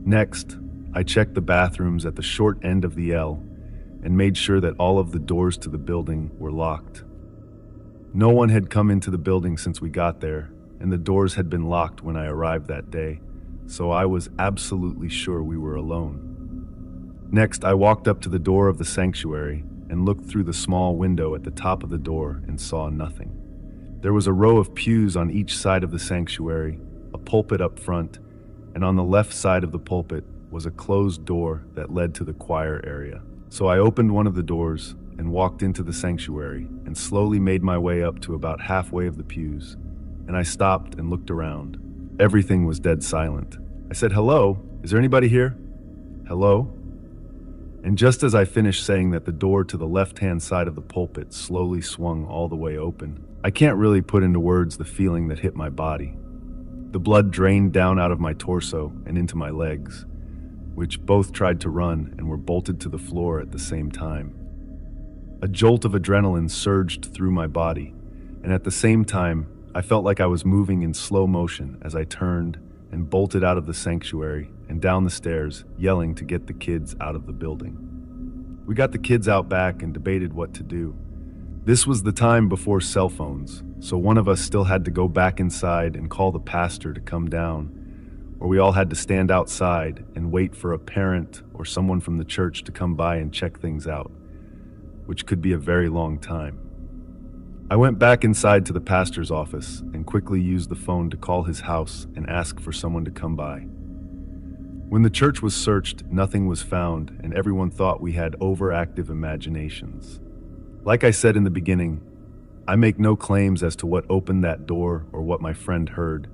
Next, I checked the bathrooms at the short end of the L and made sure that all of the doors to the building were locked. No one had come into the building since we got there, and the doors had been locked when I arrived that day, so I was absolutely sure we were alone. Next, I walked up to the door of the sanctuary and looked through the small window at the top of the door and saw nothing. There was a row of pews on each side of the sanctuary, a pulpit up front, and on the left side of the pulpit was a closed door that led to the choir area. So I opened one of the doors and walked into the sanctuary and slowly made my way up to about halfway of the pews, and I stopped and looked around. Everything was dead silent. I said, "Hello, is there anybody here? Hello?" And just as I finished saying that, the door to the left-hand side of the pulpit slowly swung all the way open. I can't really put into words the feeling that hit my body. The blood drained down out of my torso and into my legs, which both tried to run and were bolted to the floor at the same time. A jolt of adrenaline surged through my body, and at the same time, I felt like I was moving in slow motion as I turned and bolted out of the sanctuary and down the stairs, yelling to get the kids out of the building. We got the kids out back and debated what to do. This was the time before cell phones, so one of us still had to go back inside and call the pastor to come down, or we all had to stand outside and wait for a parent or someone from the church to come by and check things out, which could be a very long time. I went back inside to the pastor's office and quickly used the phone to call his house and ask for someone to come by. When the church was searched, nothing was found, and everyone thought we had overactive imaginations. Like I said in the beginning, I make no claims as to what opened that door or what my friend heard,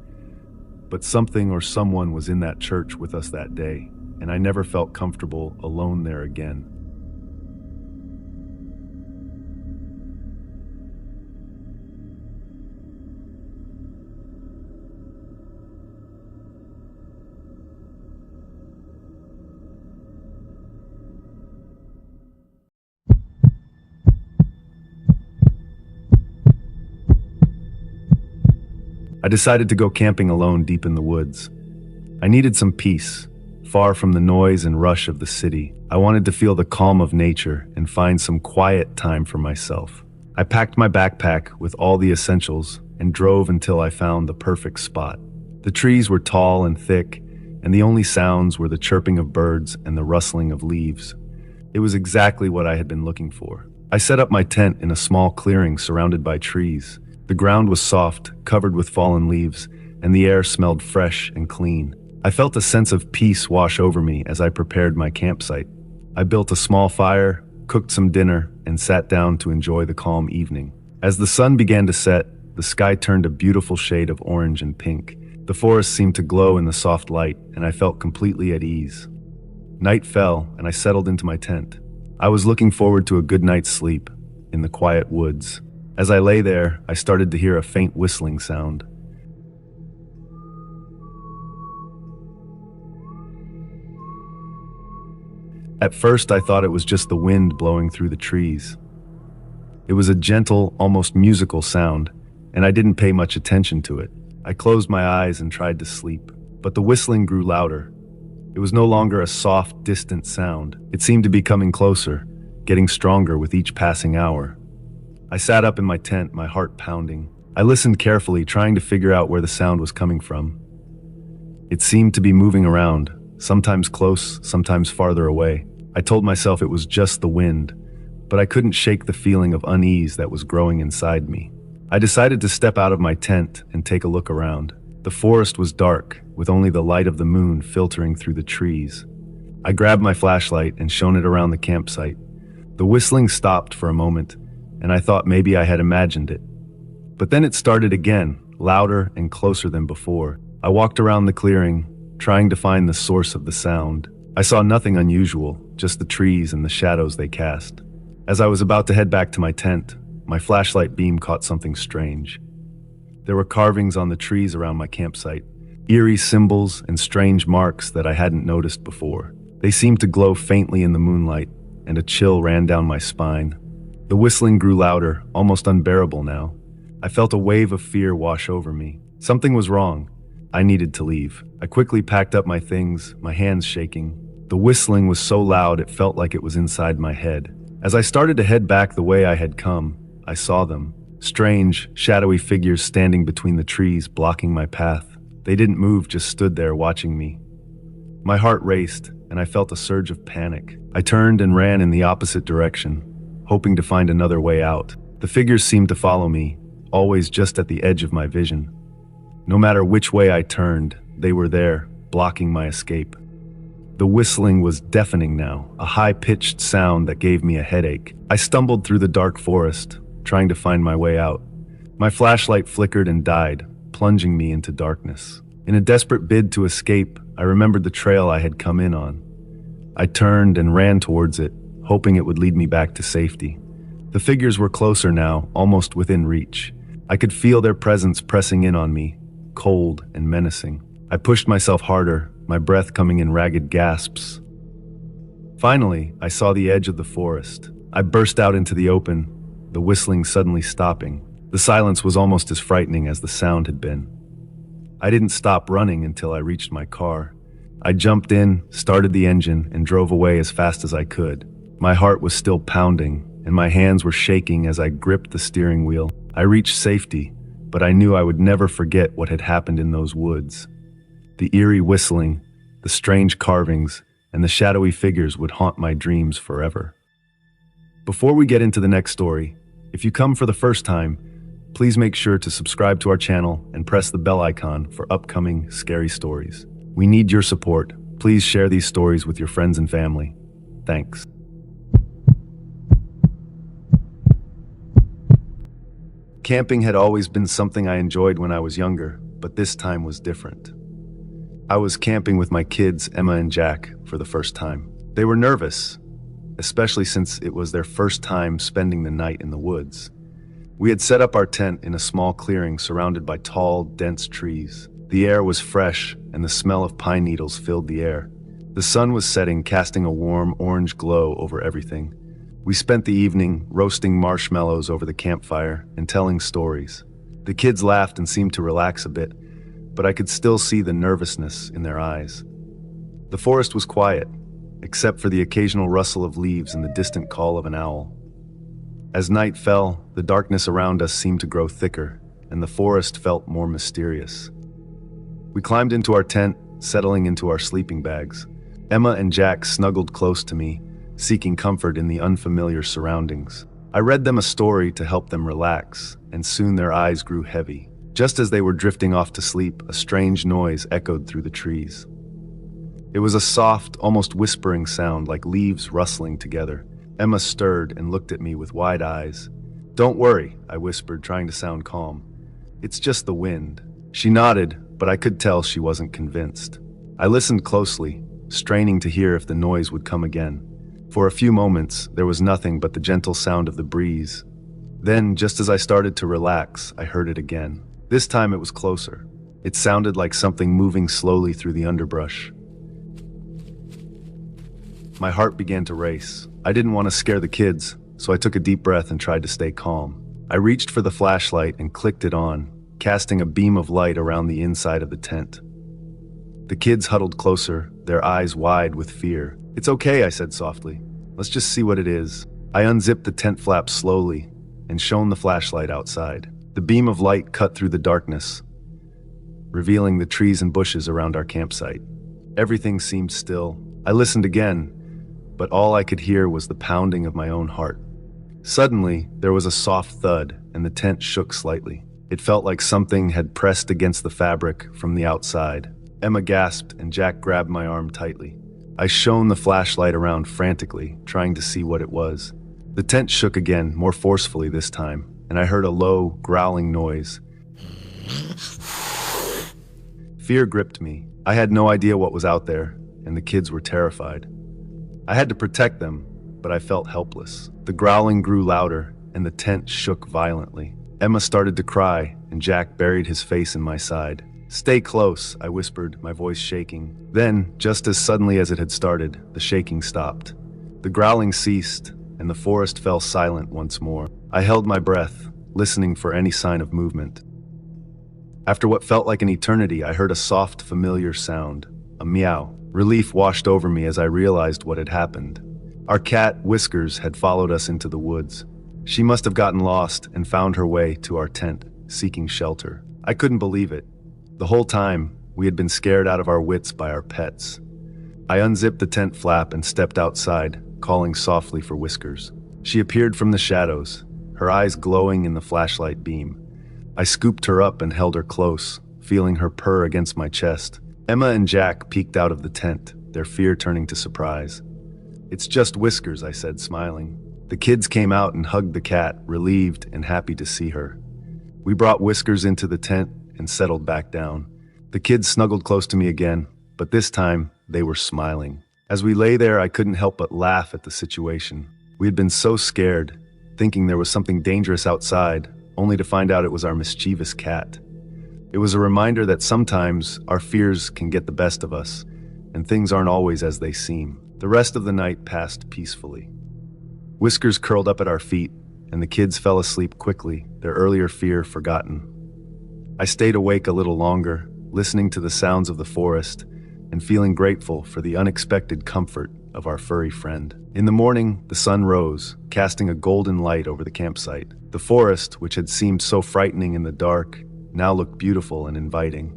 but something or someone was in that church with us that day, and I never felt comfortable alone there again. I decided to go camping alone deep in the woods. I needed some peace, far from the noise and rush of the city. I wanted to feel the calm of nature and find some quiet time for myself. I packed my backpack with all the essentials and drove until I found the perfect spot. The trees were tall and thick, and the only sounds were the chirping of birds and the rustling of leaves. It was exactly what I had been looking for. I set up my tent in a small clearing surrounded by trees. The ground was soft, covered with fallen leaves, and the air smelled fresh and clean. I felt a sense of peace wash over me as I prepared my campsite. I built a small fire, cooked some dinner, and sat down to enjoy the calm evening. As the sun began to set, the sky turned a beautiful shade of orange and pink. The forest seemed to glow in the soft light, and I felt completely at ease. Night fell, and I settled into my tent. I was looking forward to a good night's sleep in the quiet woods. As I lay there, I started to hear a faint whistling sound. At first, I thought it was just the wind blowing through the trees. It was a gentle, almost musical sound, and I didn't pay much attention to it. I closed my eyes and tried to sleep, but the whistling grew louder. It was no longer a soft, distant sound. It seemed to be coming closer, getting stronger with each passing hour. I sat up in my tent, my heart pounding. I listened carefully, trying to figure out where the sound was coming from. It seemed to be moving around, sometimes close, sometimes farther away. I told myself it was just the wind, but I couldn't shake the feeling of unease that was growing inside me. I decided to step out of my tent and take a look around. The forest was dark, with only the light of the moon filtering through the trees. I grabbed my flashlight and shone it around the campsite. The whistling stopped for a moment, and I thought maybe I had imagined it. But then it started again, louder and closer than before. I walked around the clearing, trying to find the source of the sound. I saw nothing unusual, just the trees and the shadows they cast. As I was about to head back to my tent, my flashlight beam caught something strange. There were carvings on the trees around my campsite, eerie symbols and strange marks that I hadn't noticed before. They seemed to glow faintly in the moonlight, and a chill ran down my spine. The whistling grew louder, almost unbearable now. I felt a wave of fear wash over me. Something was wrong. I needed to leave. I quickly packed up my things, my hands shaking. The whistling was so loud it felt like it was inside my head. As I started to head back the way I had come, I saw them. Strange, shadowy figures standing between the trees, blocking my path. They didn't move, just stood there watching me. My heart raced, and I felt a surge of panic. I turned and ran in the opposite direction, hoping to find another way out. The figures seemed to follow me, always just at the edge of my vision. No matter which way I turned, they were there, blocking my escape. The whistling was deafening now, a high-pitched sound that gave me a headache. I stumbled through the dark forest, trying to find my way out. My flashlight flickered and died, plunging me into darkness. In a desperate bid to escape, I remembered the trail I had come in on. I turned and ran towards it, hoping it would lead me back to safety. The figures were closer now, almost within reach. I could feel their presence pressing in on me, cold and menacing. I pushed myself harder, my breath coming in ragged gasps. Finally, I saw the edge of the forest. I burst out into the open, the whistling suddenly stopping. The silence was almost as frightening as the sound had been. I didn't stop running until I reached my car. I jumped in, started the engine, and drove away as fast as I could. My heart was still pounding, and my hands were shaking as I gripped the steering wheel. I reached safety, but I knew I would never forget what had happened in those woods. The eerie whistling, the strange carvings, and the shadowy figures would haunt my dreams forever. Before we get into the next story, if you come for the first time, please make sure to subscribe to our channel and press the bell icon for upcoming scary stories. We need your support. Please share these stories with your friends and family. Thanks. Camping had always been something I enjoyed when I was younger, but this time was different. I was camping with my kids, Emma and Jack, for the first time. They were nervous, especially since it was their first time spending the night in the woods. We had set up our tent in a small clearing surrounded by tall, dense trees. The air was fresh, and the smell of pine needles filled the air. The sun was setting, casting a warm orange glow over everything. We spent the evening roasting marshmallows over the campfire and telling stories. The kids laughed and seemed to relax a bit, but I could still see the nervousness in their eyes. The forest was quiet, except for the occasional rustle of leaves and the distant call of an owl. As night fell, the darkness around us seemed to grow thicker, and the forest felt more mysterious. We climbed into our tent, settling into our sleeping bags. Emma and Jack snuggled close to me, seeking comfort in the unfamiliar surroundings. I read them a story to help them relax, and soon their eyes grew heavy. Just as they were drifting off to sleep, a strange noise echoed through the trees. It was a soft, almost whispering sound, like leaves rustling together. Emma stirred and looked at me with wide eyes. "Don't worry," I whispered, trying to sound calm. "It's just the wind." She nodded, but I could tell she wasn't convinced. I listened closely, straining to hear if the noise would come again. For a few moments, there was nothing but the gentle sound of the breeze. Then, just as I started to relax, I heard it again. This time it was closer. It sounded like something moving slowly through the underbrush. My heart began to race. I didn't want to scare the kids, so I took a deep breath and tried to stay calm. I reached for the flashlight and clicked it on, casting a beam of light around the inside of the tent. The kids huddled closer, their eyes wide with fear. "It's okay," I said softly. "Let's just see what it is." I unzipped the tent flap slowly and shone the flashlight outside. The beam of light cut through the darkness, revealing the trees and bushes around our campsite. Everything seemed still. I listened again, but all I could hear was the pounding of my own heart. Suddenly, there was a soft thud, and the tent shook slightly. It felt like something had pressed against the fabric from the outside. Emma gasped, and Jack grabbed my arm tightly. I shone the flashlight around frantically, trying to see what it was. The tent shook again, more forcefully this time, and I heard a low, growling noise. Fear gripped me. I had no idea what was out there, and the kids were terrified. I had to protect them, but I felt helpless. The growling grew louder, and the tent shook violently. Emma started to cry, and Jack buried his face in my side. "Stay close," I whispered, my voice shaking. Then, just as suddenly as it had started, the shaking stopped. The growling ceased, and the forest fell silent once more. I held my breath, listening for any sign of movement. After what felt like an eternity, I heard a soft, familiar sound, a meow. Relief washed over me as I realized what had happened. Our cat, Whiskers, had followed us into the woods. She must have gotten lost and found her way to our tent, seeking shelter. I couldn't believe it. The whole time, we had been scared out of our wits by our pets. I unzipped the tent flap and stepped outside, calling softly for Whiskers. She appeared from the shadows, her eyes glowing in the flashlight beam. I scooped her up and held her close, feeling her purr against my chest. Emma and Jack peeked out of the tent, their fear turning to surprise. "It's just Whiskers," I said, smiling. The kids came out and hugged the cat, relieved and happy to see her. We brought Whiskers into the tent and settled back down. The kids snuggled close to me again, but this time they were smiling. As we lay there, I couldn't help but laugh at the situation. We had been so scared, thinking there was something dangerous outside, only to find out it was our mischievous cat. It was a reminder that sometimes our fears can get the best of us, and things aren't always as they seem. The rest of the night passed peacefully. Whiskers curled up at our feet, and the kids fell asleep quickly, their earlier fear forgotten. I stayed awake a little longer, listening to the sounds of the forest and feeling grateful for the unexpected comfort of our furry friend. In the morning, the sun rose, casting a golden light over the campsite. The forest, which had seemed so frightening in the dark, now looked beautiful and inviting.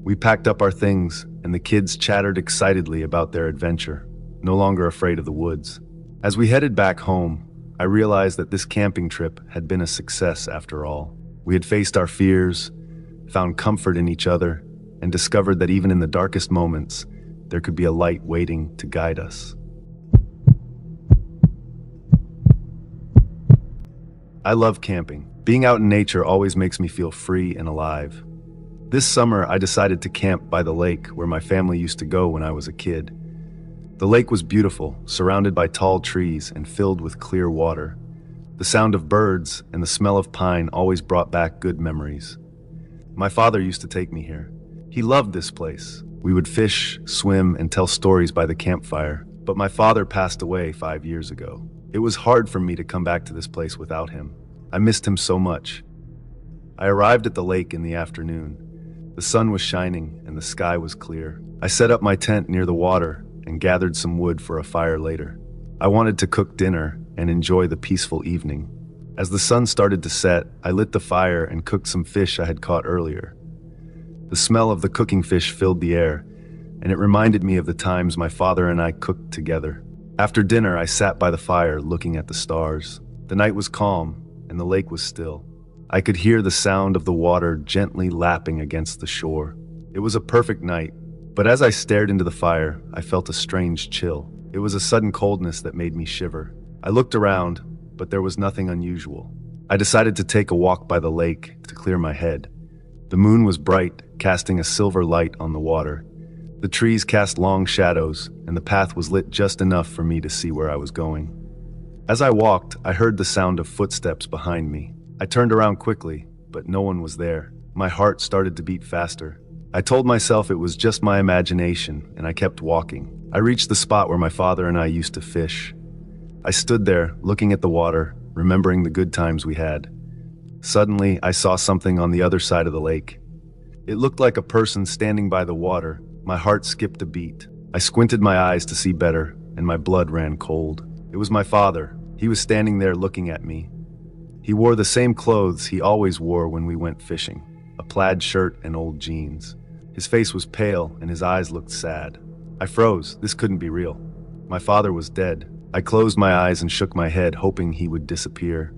We packed up our things, and the kids chattered excitedly about their adventure, no longer afraid of the woods. As we headed back home, I realized that this camping trip had been a success after all. We had faced our fears, found comfort in each other, and discovered that even in the darkest moments, there could be a light waiting to guide us. I love camping. Being out in nature always makes me feel free and alive. This summer, I decided to camp by the lake where my family used to go when I was a kid. The lake was beautiful, surrounded by tall trees and filled with clear water. The sound of birds and the smell of pine always brought back good memories. My father used to take me here. He loved this place. We would fish, swim, and tell stories by the campfire. But my father passed away 5 years ago. It was hard for me to come back to this place without him. I missed him so much. I arrived at the lake in the afternoon. The sun was shining and the sky was clear. I set up my tent near the water and gathered some wood for a fire later. I wanted to cook dinner and enjoy the peaceful evening. As the sun started to set, I lit the fire and cooked some fish I had caught earlier. The The smell of the cooking fish filled the air, and it reminded me of the times my father and I cooked together. After dinner, I sat by the fire looking at the stars. The night was calm, and the lake was still. I could hear the sound of the water gently lapping against the shore. It was a perfect night, but as I stared into the fire, I felt a strange chill. It was a sudden coldness that made me shiver. I looked around, but there was nothing unusual. I decided to take a walk by the lake to clear my head. The moon was bright, casting a silver light on the water. The trees cast long shadows, and the path was lit just enough for me to see where I was going. As I walked, I heard the sound of footsteps behind me. I turned around quickly, but no one was there. My heart started to beat faster. I told myself it was just my imagination, and I kept walking. I reached the spot where my father and I used to fish. I stood there, looking at the water, remembering the good times we had. Suddenly, I saw something on the other side of the lake. It looked like a person standing by the water. My heart skipped a beat. I squinted my eyes to see better, and my blood ran cold. It was my father. He was standing there looking at me. He wore the same clothes he always wore when we went fishing, a plaid shirt and old jeans. His face was pale, and his eyes looked sad. I froze. This couldn't be real. My father was dead. I closed my eyes and shook my head, hoping he would disappear.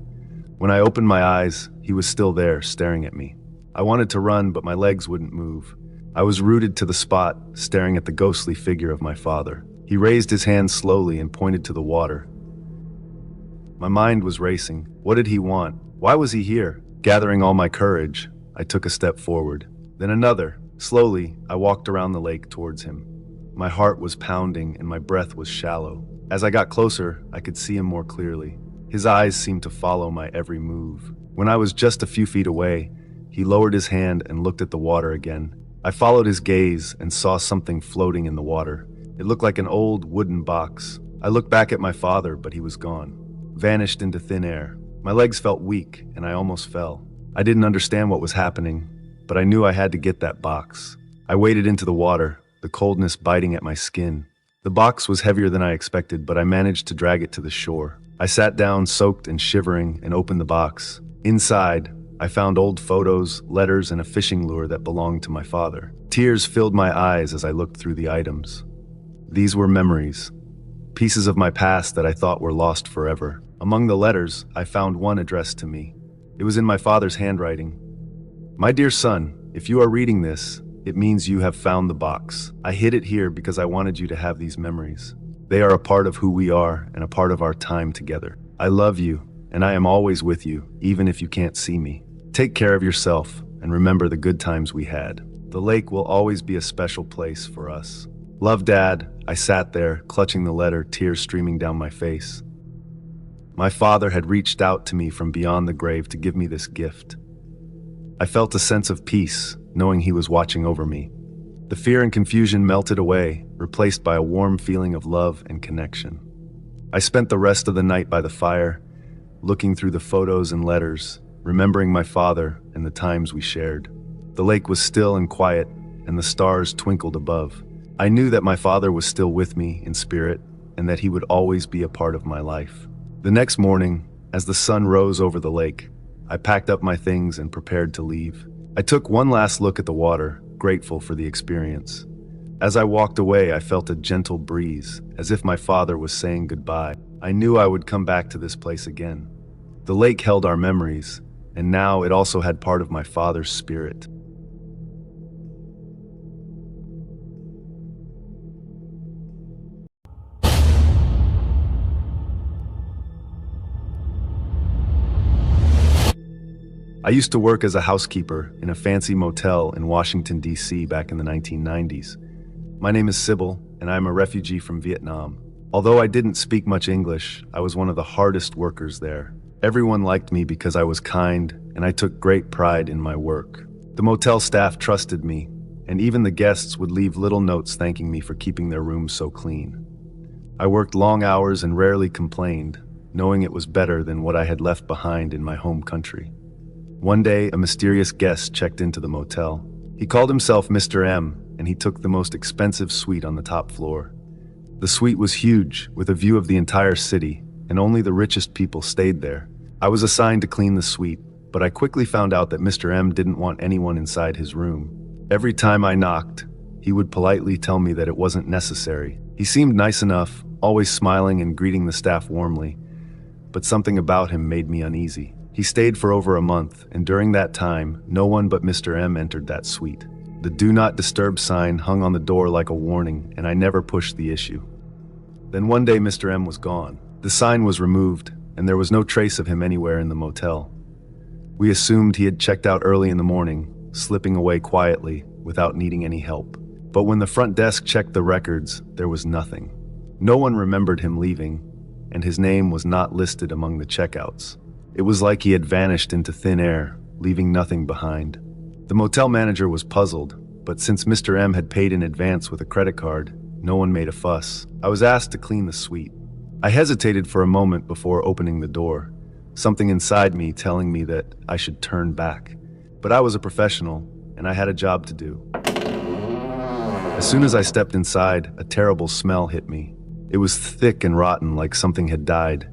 When I opened my eyes, he was still there, staring at me. I wanted to run, but my legs wouldn't move. I was rooted to the spot, staring at the ghostly figure of my father. He raised his hand slowly and pointed to the water. My mind was racing. What did he want? Why was he here? Gathering all my courage, I took a step forward. Then another. Slowly, I walked around the lake towards him. My heart was pounding and my breath was shallow. As I got closer, I could see him more clearly. His eyes seemed to follow my every move. When I was just a few feet away, he lowered his hand and looked at the water again. I followed his gaze and saw something floating in the water. It looked like an old wooden box. I looked back at my father, but he was gone, vanished into thin air. My legs felt weak, and I almost fell. I didn't understand what was happening, but I knew I had to get that box. I waded into the water, the coldness biting at my skin. The box was heavier than I expected, but I managed to drag it to the shore. I sat down, soaked and shivering, and opened the box. Inside, I found old photos, letters, and a fishing lure that belonged to my father. Tears filled my eyes as I looked through the items. These were memories, pieces of my past that I thought were lost forever. Among the letters, I found one addressed to me. It was in my father's handwriting. "My dear son, if you are reading this, it means you have found the box. I hid it here because I wanted you to have these memories. They are a part of who we are and a part of our time together. I love you, and I am always with you, even if you can't see me. Take care of yourself, and remember the good times we had. The lake will always be a special place for us. Love, Dad." I sat there, clutching the letter, tears streaming down my face. My father had reached out to me from beyond the grave to give me this gift. I felt a sense of peace, knowing he was watching over me. The fear and confusion melted away, replaced by a warm feeling of love and connection. I spent the rest of the night by the fire, looking through the photos and letters, remembering my father and the times we shared. The lake was still and quiet, and the stars twinkled above. I knew that my father was still with me in spirit, and that he would always be a part of my life. The next morning, as the sun rose over the lake, I packed up my things and prepared to leave. I took one last look at the water, grateful for the experience. As I walked away, I felt a gentle breeze, as if my father was saying goodbye. I knew I would come back to this place again. The lake held our memories, and now it also had part of my father's spirit. I used to work as a housekeeper in a fancy motel in Washington, D.C. back in the 1990s. My name is Sybil, and I am a refugee from Vietnam. Although I didn't speak much English, I was one of the hardest workers there. Everyone liked me because I was kind, and I took great pride in my work. The motel staff trusted me, and even the guests would leave little notes thanking me for keeping their rooms so clean. I worked long hours and rarely complained, knowing it was better than what I had left behind in my home country. One day, a mysterious guest checked into the motel. He called himself Mr. M, and he took the most expensive suite on the top floor. The suite was huge, with a view of the entire city, and only the richest people stayed there. I was assigned to clean the suite, but I quickly found out that Mr. M didn't want anyone inside his room. Every time I knocked, he would politely tell me that it wasn't necessary. He seemed nice enough, always smiling and greeting the staff warmly, but something about him made me uneasy. He stayed for over a month, and during that time, no one but Mr. M entered that suite. The "Do Not Disturb" sign hung on the door like a warning, and I never pushed the issue. Then one day Mr. M was gone. The sign was removed, and there was no trace of him anywhere in the motel. We assumed he had checked out early in the morning, slipping away quietly, without needing any help. But when the front desk checked the records, there was nothing. No one remembered him leaving, and his name was not listed among the checkouts. It was like he had vanished into thin air, leaving nothing behind. The motel manager was puzzled, but since Mr. M had paid in advance with a credit card, no one made a fuss. I was asked to clean the suite. I hesitated for a moment before opening the door, something inside me telling me that I should turn back. But I was a professional, and I had a job to do. As soon as I stepped inside, a terrible smell hit me. It was thick and rotten, like something had died.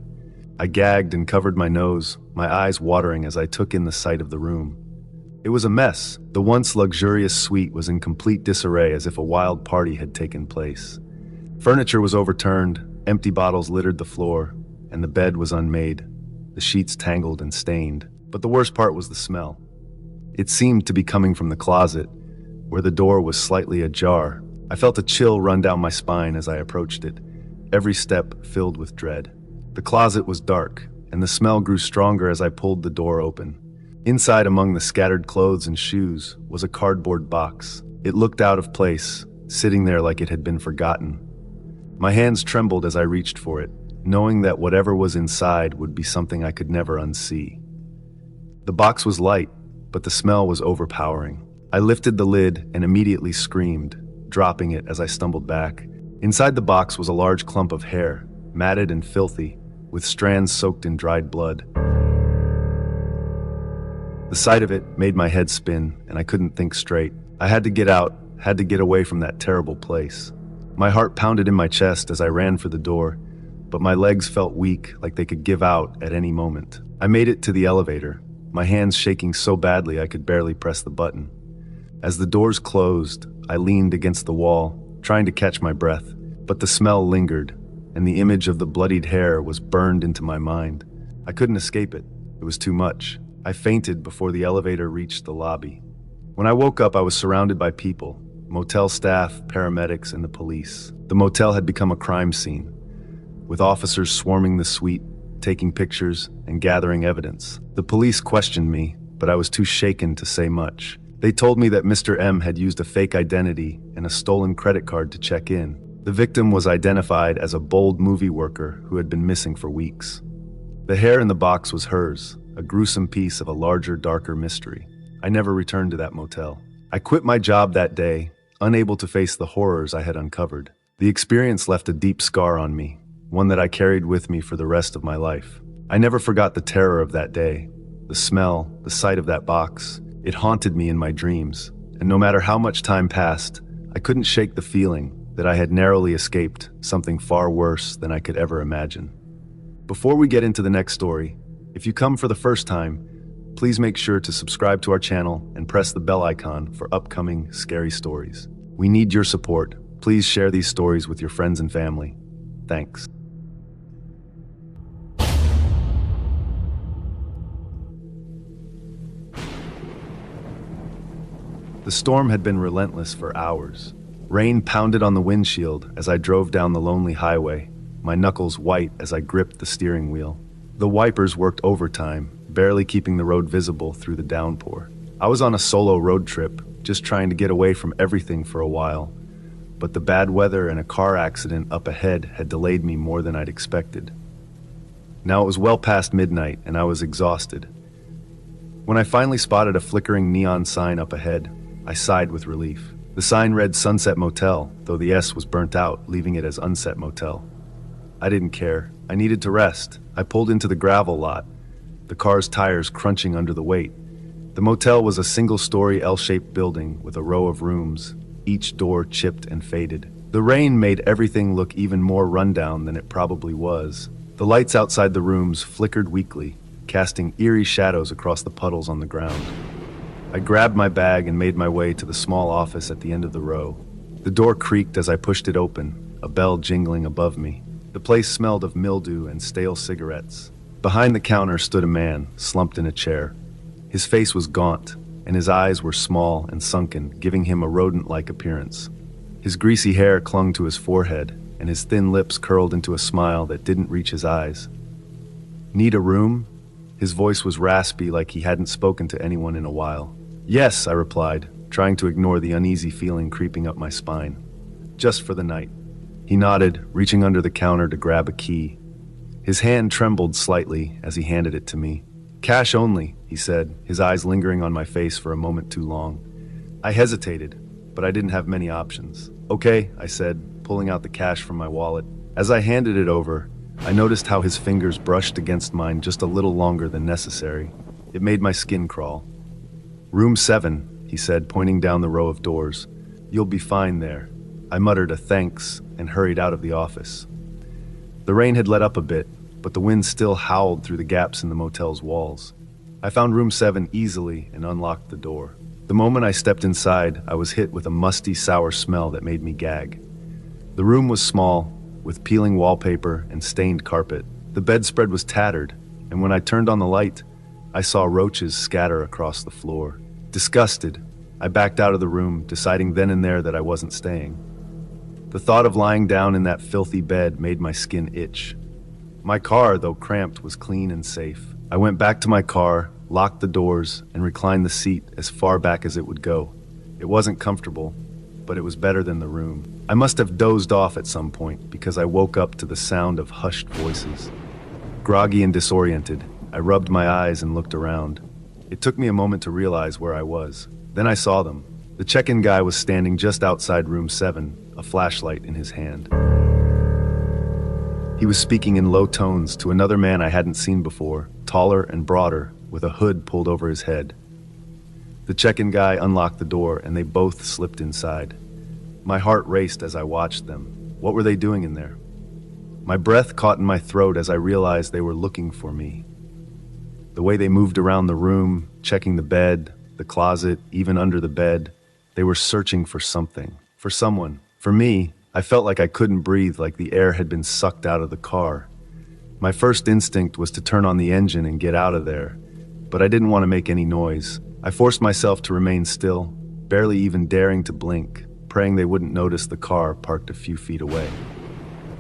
I gagged and covered my nose, my eyes watering as I took in the sight of the room. It was a mess. The once luxurious suite was in complete disarray, as if a wild party had taken place. Furniture was overturned, empty bottles littered the floor, and the bed was unmade, the sheets tangled and stained. But the worst part was the smell. It seemed to be coming from the closet, where the door was slightly ajar. I felt a chill run down my spine as I approached it, every step filled with dread. The closet was dark, and the smell grew stronger as I pulled the door open. Inside, among the scattered clothes and shoes, was a cardboard box. It looked out of place, sitting there like it had been forgotten. My hands trembled as I reached for it, knowing that whatever was inside would be something I could never unsee. The box was light, but the smell was overpowering. I lifted the lid and immediately screamed, dropping it as I stumbled back. Inside the box was a large clump of hair, matted and filthy, with strands soaked in dried blood. The sight of it made my head spin, and I couldn't think straight. I had to get out, had to get away from that terrible place. My heart pounded in my chest as I ran for the door, but my legs felt weak, like they could give out at any moment. I made it to the elevator, my hands shaking so badly I could barely press the button. As the doors closed, I leaned against the wall, trying to catch my breath, but the smell lingered, and the image of the bloodied hair was burned into my mind. I couldn't escape it. It was too much. I fainted before the elevator reached the lobby. When I woke up, I was surrounded by people, motel staff, paramedics, and the police. The motel had become a crime scene, with officers swarming the suite, taking pictures, and gathering evidence. The police questioned me, but I was too shaken to say much. They told me that Mr. M had used a fake identity and a stolen credit card to check in. The victim was identified as a bold movie worker who had been missing for weeks. The hair in the box was hers, a gruesome piece of a larger, darker mystery. I never returned to that motel. I quit my job that day, unable to face the horrors I had uncovered. The experience left a deep scar on me, one that I carried with me for the rest of my life. I never forgot the terror of that day, the smell, the sight of that box. It haunted me in my dreams, and no matter how much time passed, I couldn't shake the feeling that I had narrowly escaped something far worse than I could ever imagine. Before we get into the next story, if you come for the first time, please make sure to subscribe to our channel and press the bell icon for upcoming scary stories. We need your support. Please share these stories with your friends and family. Thanks. The storm had been relentless for hours. Rain pounded on the windshield as I drove down the lonely highway, my knuckles white as I gripped the steering wheel. The wipers worked overtime, barely keeping the road visible through the downpour. I was on a solo road trip, just trying to get away from everything for a while, but the bad weather and a car accident up ahead had delayed me more than I'd expected. Now it was well past midnight, and I was exhausted. When I finally spotted a flickering neon sign up ahead, I sighed with relief. The sign read Sunset Motel, though the S was burnt out, leaving it as Unset Motel. I didn't care. I needed to rest. I pulled into the gravel lot, the car's tires crunching under the weight. The motel was a single-story L-shaped building with a row of rooms, each door chipped and faded. The rain made everything look even more rundown than it probably was. The lights outside the rooms flickered weakly, casting eerie shadows across the puddles on the ground. I grabbed my bag and made my way to the small office at the end of the row. The door creaked as I pushed it open, a bell jingling above me. The place smelled of mildew and stale cigarettes. Behind the counter stood a man, slumped in a chair. His face was gaunt, and his eyes were small and sunken, giving him a rodent-like appearance. His greasy hair clung to his forehead, and his thin lips curled into a smile that didn't reach his eyes. "Need a room?" His voice was raspy, like he hadn't spoken to anyone in a while. "Yes," I replied, trying to ignore the uneasy feeling creeping up my spine. "Just for the night." He nodded, reaching under the counter to grab a key. His hand trembled slightly as he handed it to me. "Cash only," he said, his eyes lingering on my face for a moment too long. I hesitated, but I didn't have many options. "Okay," I said, pulling out the cash from my wallet. As I handed it over, I noticed how his fingers brushed against mine just a little longer than necessary. It made my skin crawl. "Room 7, he said, pointing down the row of doors. "You'll be fine there." I muttered a thanks and hurried out of the office. The rain had let up a bit, but the wind still howled through the gaps in the motel's walls. I found room 7 easily and unlocked the door. The moment I stepped inside, I was hit with a musty, sour smell that made me gag. The room was small, with peeling wallpaper and stained carpet. The bedspread was tattered, and when I turned on the light, I saw roaches scatter across the floor. Disgusted, I backed out of the room, deciding then and there that I wasn't staying. The thought of lying down in that filthy bed made my skin itch. My car, though cramped, was clean and safe. I went back to my car, locked the doors, and reclined the seat as far back as it would go. It wasn't comfortable, but it was better than the room. I must have dozed off at some point because I woke up to the sound of hushed voices. Groggy and disoriented, I rubbed my eyes and looked around. It took me a moment to realize where I was. Then I saw them. The check-in guy was standing just outside room 7, a flashlight in his hand. He was speaking in low tones to another man I hadn't seen before, taller and broader, with a hood pulled over his head. The check-in guy unlocked the door and they both slipped inside. My heart raced as I watched them. What were they doing in there? My breath caught in my throat as I realized they were looking for me. The way they moved around the room, checking the bed, the closet, even under the bed, they were searching for something, for someone. For me, I felt like I couldn't breathe, like the air had been sucked out of the car. My first instinct was to turn on the engine and get out of there, but I didn't want to make any noise. I forced myself to remain still, barely even daring to blink, praying they wouldn't notice the car parked a few feet away.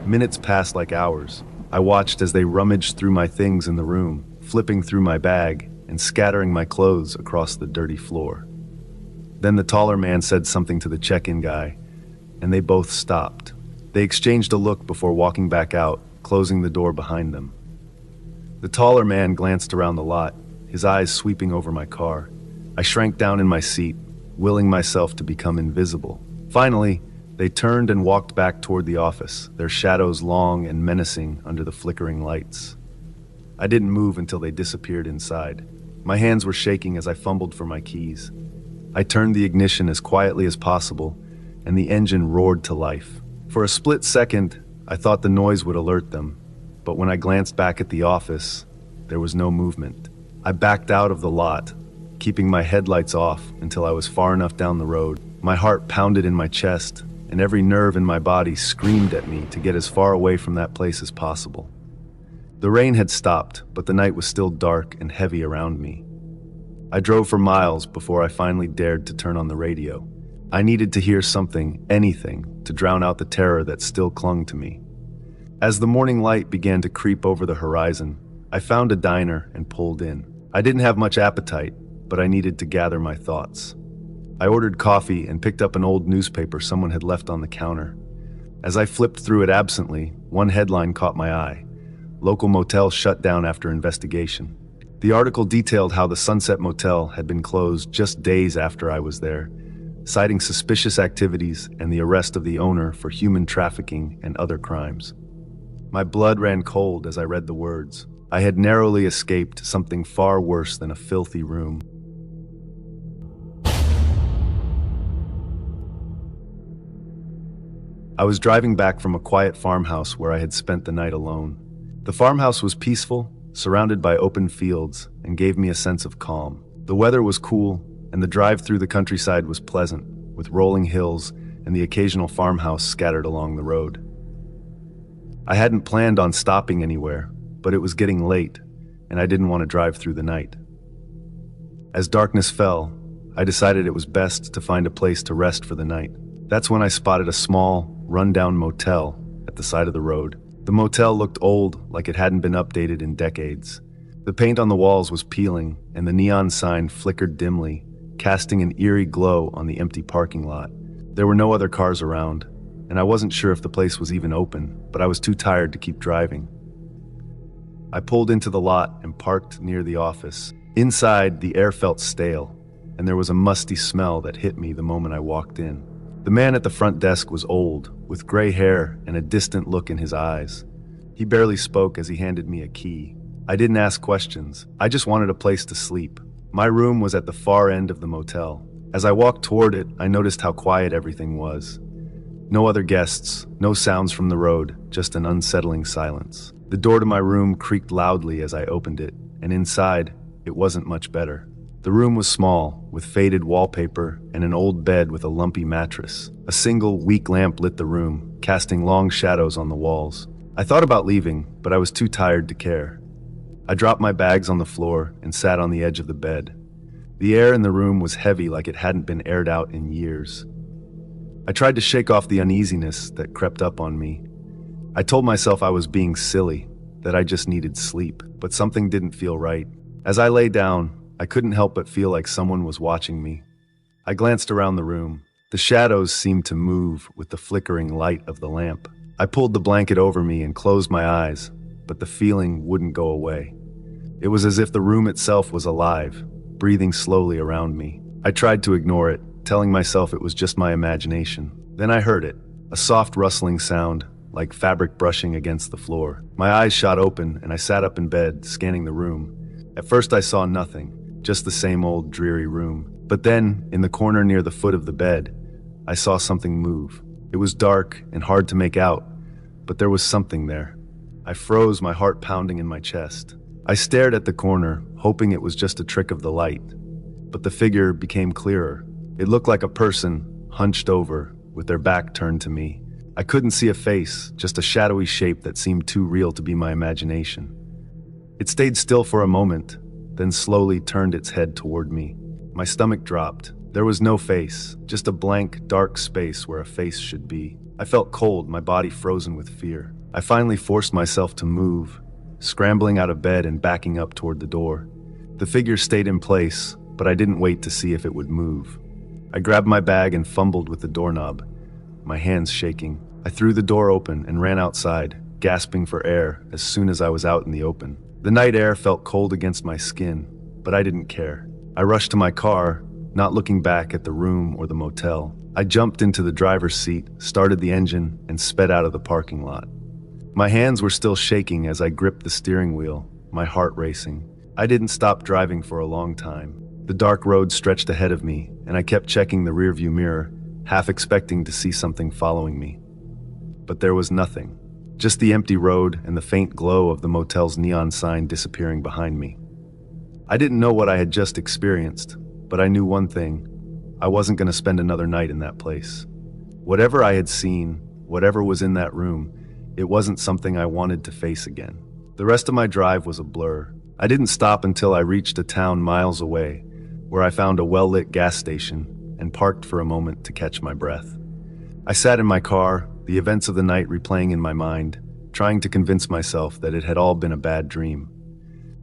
Minutes passed like hours. I watched as they rummaged through my things in the room, flipping through my bag and scattering my clothes across the dirty floor. Then the taller man said something to the check-in guy, and they both stopped. They exchanged a look before walking back out, closing the door behind them. The taller man glanced around the lot, his eyes sweeping over my car. I shrank down in my seat, willing myself to become invisible. Finally, they turned and walked back toward the office, their shadows long and menacing under the flickering lights. I didn't move until they disappeared inside. My hands were shaking as I fumbled for my keys. I turned the ignition as quietly as possible, and the engine roared to life. For a split second, I thought the noise would alert them, but when I glanced back at the office, there was no movement. I backed out of the lot, keeping my headlights off until I was far enough down the road. My heart pounded in my chest, and every nerve in my body screamed at me to get as far away from that place as possible. The rain had stopped, but the night was still dark and heavy around me. I drove for miles before I finally dared to turn on the radio. I needed to hear something, anything, to drown out the terror that still clung to me. As the morning light began to creep over the horizon, I found a diner and pulled in. I didn't have much appetite, but I needed to gather my thoughts. I ordered coffee and picked up an old newspaper someone had left on the counter. As I flipped through it absently, one headline caught my eye: "Local motel shut down after investigation." The article detailed how the Sunset Motel had been closed just days after I was there, citing suspicious activities and the arrest of the owner for human trafficking and other crimes. My blood ran cold as I read the words. I had narrowly escaped something far worse than a filthy room. I was driving back from a quiet farmhouse where I had spent the night alone. The farmhouse was peaceful, surrounded by open fields, and gave me a sense of calm. The weather was cool, and the drive through the countryside was pleasant, with rolling hills and the occasional farmhouse scattered along the road. I hadn't planned on stopping anywhere, but it was getting late, and I didn't want to drive through the night. As darkness fell, I decided it was best to find a place to rest for the night. That's when I spotted a small, run-down motel at the side of the road. The motel looked old, like it hadn't been updated in decades. The paint on the walls was peeling, and the neon sign flickered dimly, casting an eerie glow on the empty parking lot. There were no other cars around, and I wasn't sure if the place was even open, but I was too tired to keep driving. I pulled into the lot and parked near the office. Inside, the air felt stale, and there was a musty smell that hit me the moment I walked in. The man at the front desk was old, with gray hair and a distant look in his eyes. He barely spoke as he handed me a key. I didn't ask questions. I just wanted a place to sleep. My room was at the far end of the motel. As I walked toward it, I noticed how quiet everything was. No other guests, no sounds from the road, just an unsettling silence. The door to my room creaked loudly as I opened it, and inside, it wasn't much better. The room was small, with faded wallpaper and an old bed with a lumpy mattress. A single, weak lamp lit the room, casting long shadows on the walls. I thought about leaving, but I was too tired to care. I dropped my bags on the floor and sat on the edge of the bed. The air in the room was heavy, like it hadn't been aired out in years. I tried to shake off the uneasiness that crept up on me. I told myself I was being silly, that I just needed sleep, but something didn't feel right. As I lay down, I couldn't help but feel like someone was watching me. I glanced around the room. The shadows seemed to move with the flickering light of the lamp. I pulled the blanket over me and closed my eyes, but the feeling wouldn't go away. It was as if the room itself was alive, breathing slowly around me. I tried to ignore it, telling myself it was just my imagination. Then I heard it, a soft rustling sound, like fabric brushing against the floor. My eyes shot open and I sat up in bed, scanning the room. At first I saw nothing, just the same old dreary room. But then, in the corner near the foot of the bed, I saw something move. It was dark and hard to make out, but there was something there. I froze, my heart pounding in my chest. I stared at the corner, hoping it was just a trick of the light. But the figure became clearer. It looked like a person, hunched over, with their back turned to me. I couldn't see a face, just a shadowy shape that seemed too real to be my imagination. It stayed still for a moment, then slowly turned its head toward me. My stomach dropped. There was no face, just a blank, dark space where a face should be. I felt cold, my body frozen with fear. I finally forced myself to move, scrambling out of bed and backing up toward the door. The figure stayed in place, but I didn't wait to see if it would move. I grabbed my bag and fumbled with the doorknob, my hands shaking. I threw the door open and ran outside, gasping for air as soon as I was out in the open. The night air felt cold against my skin, but I didn't care. I rushed to my car, not looking back at the room or the motel. I jumped into the driver's seat, started the engine, and sped out of the parking lot. My hands were still shaking as I gripped the steering wheel, my heart racing. I didn't stop driving for a long time. The dark road stretched ahead of me, and I kept checking the rearview mirror, half expecting to see something following me. But there was nothing. Just the empty road and the faint glow of the motel's neon sign disappearing behind me. I didn't know what I had just experienced, but I knew one thing. I wasn't going to spend another night in that place. Whatever I had seen, whatever was in that room, it wasn't something I wanted to face again. The rest of my drive was a blur. I didn't stop until I reached a town miles away, where I found a well-lit gas station and parked for a moment to catch my breath. I sat in my car, the events of the night replaying in my mind, trying to convince myself that it had all been a bad dream.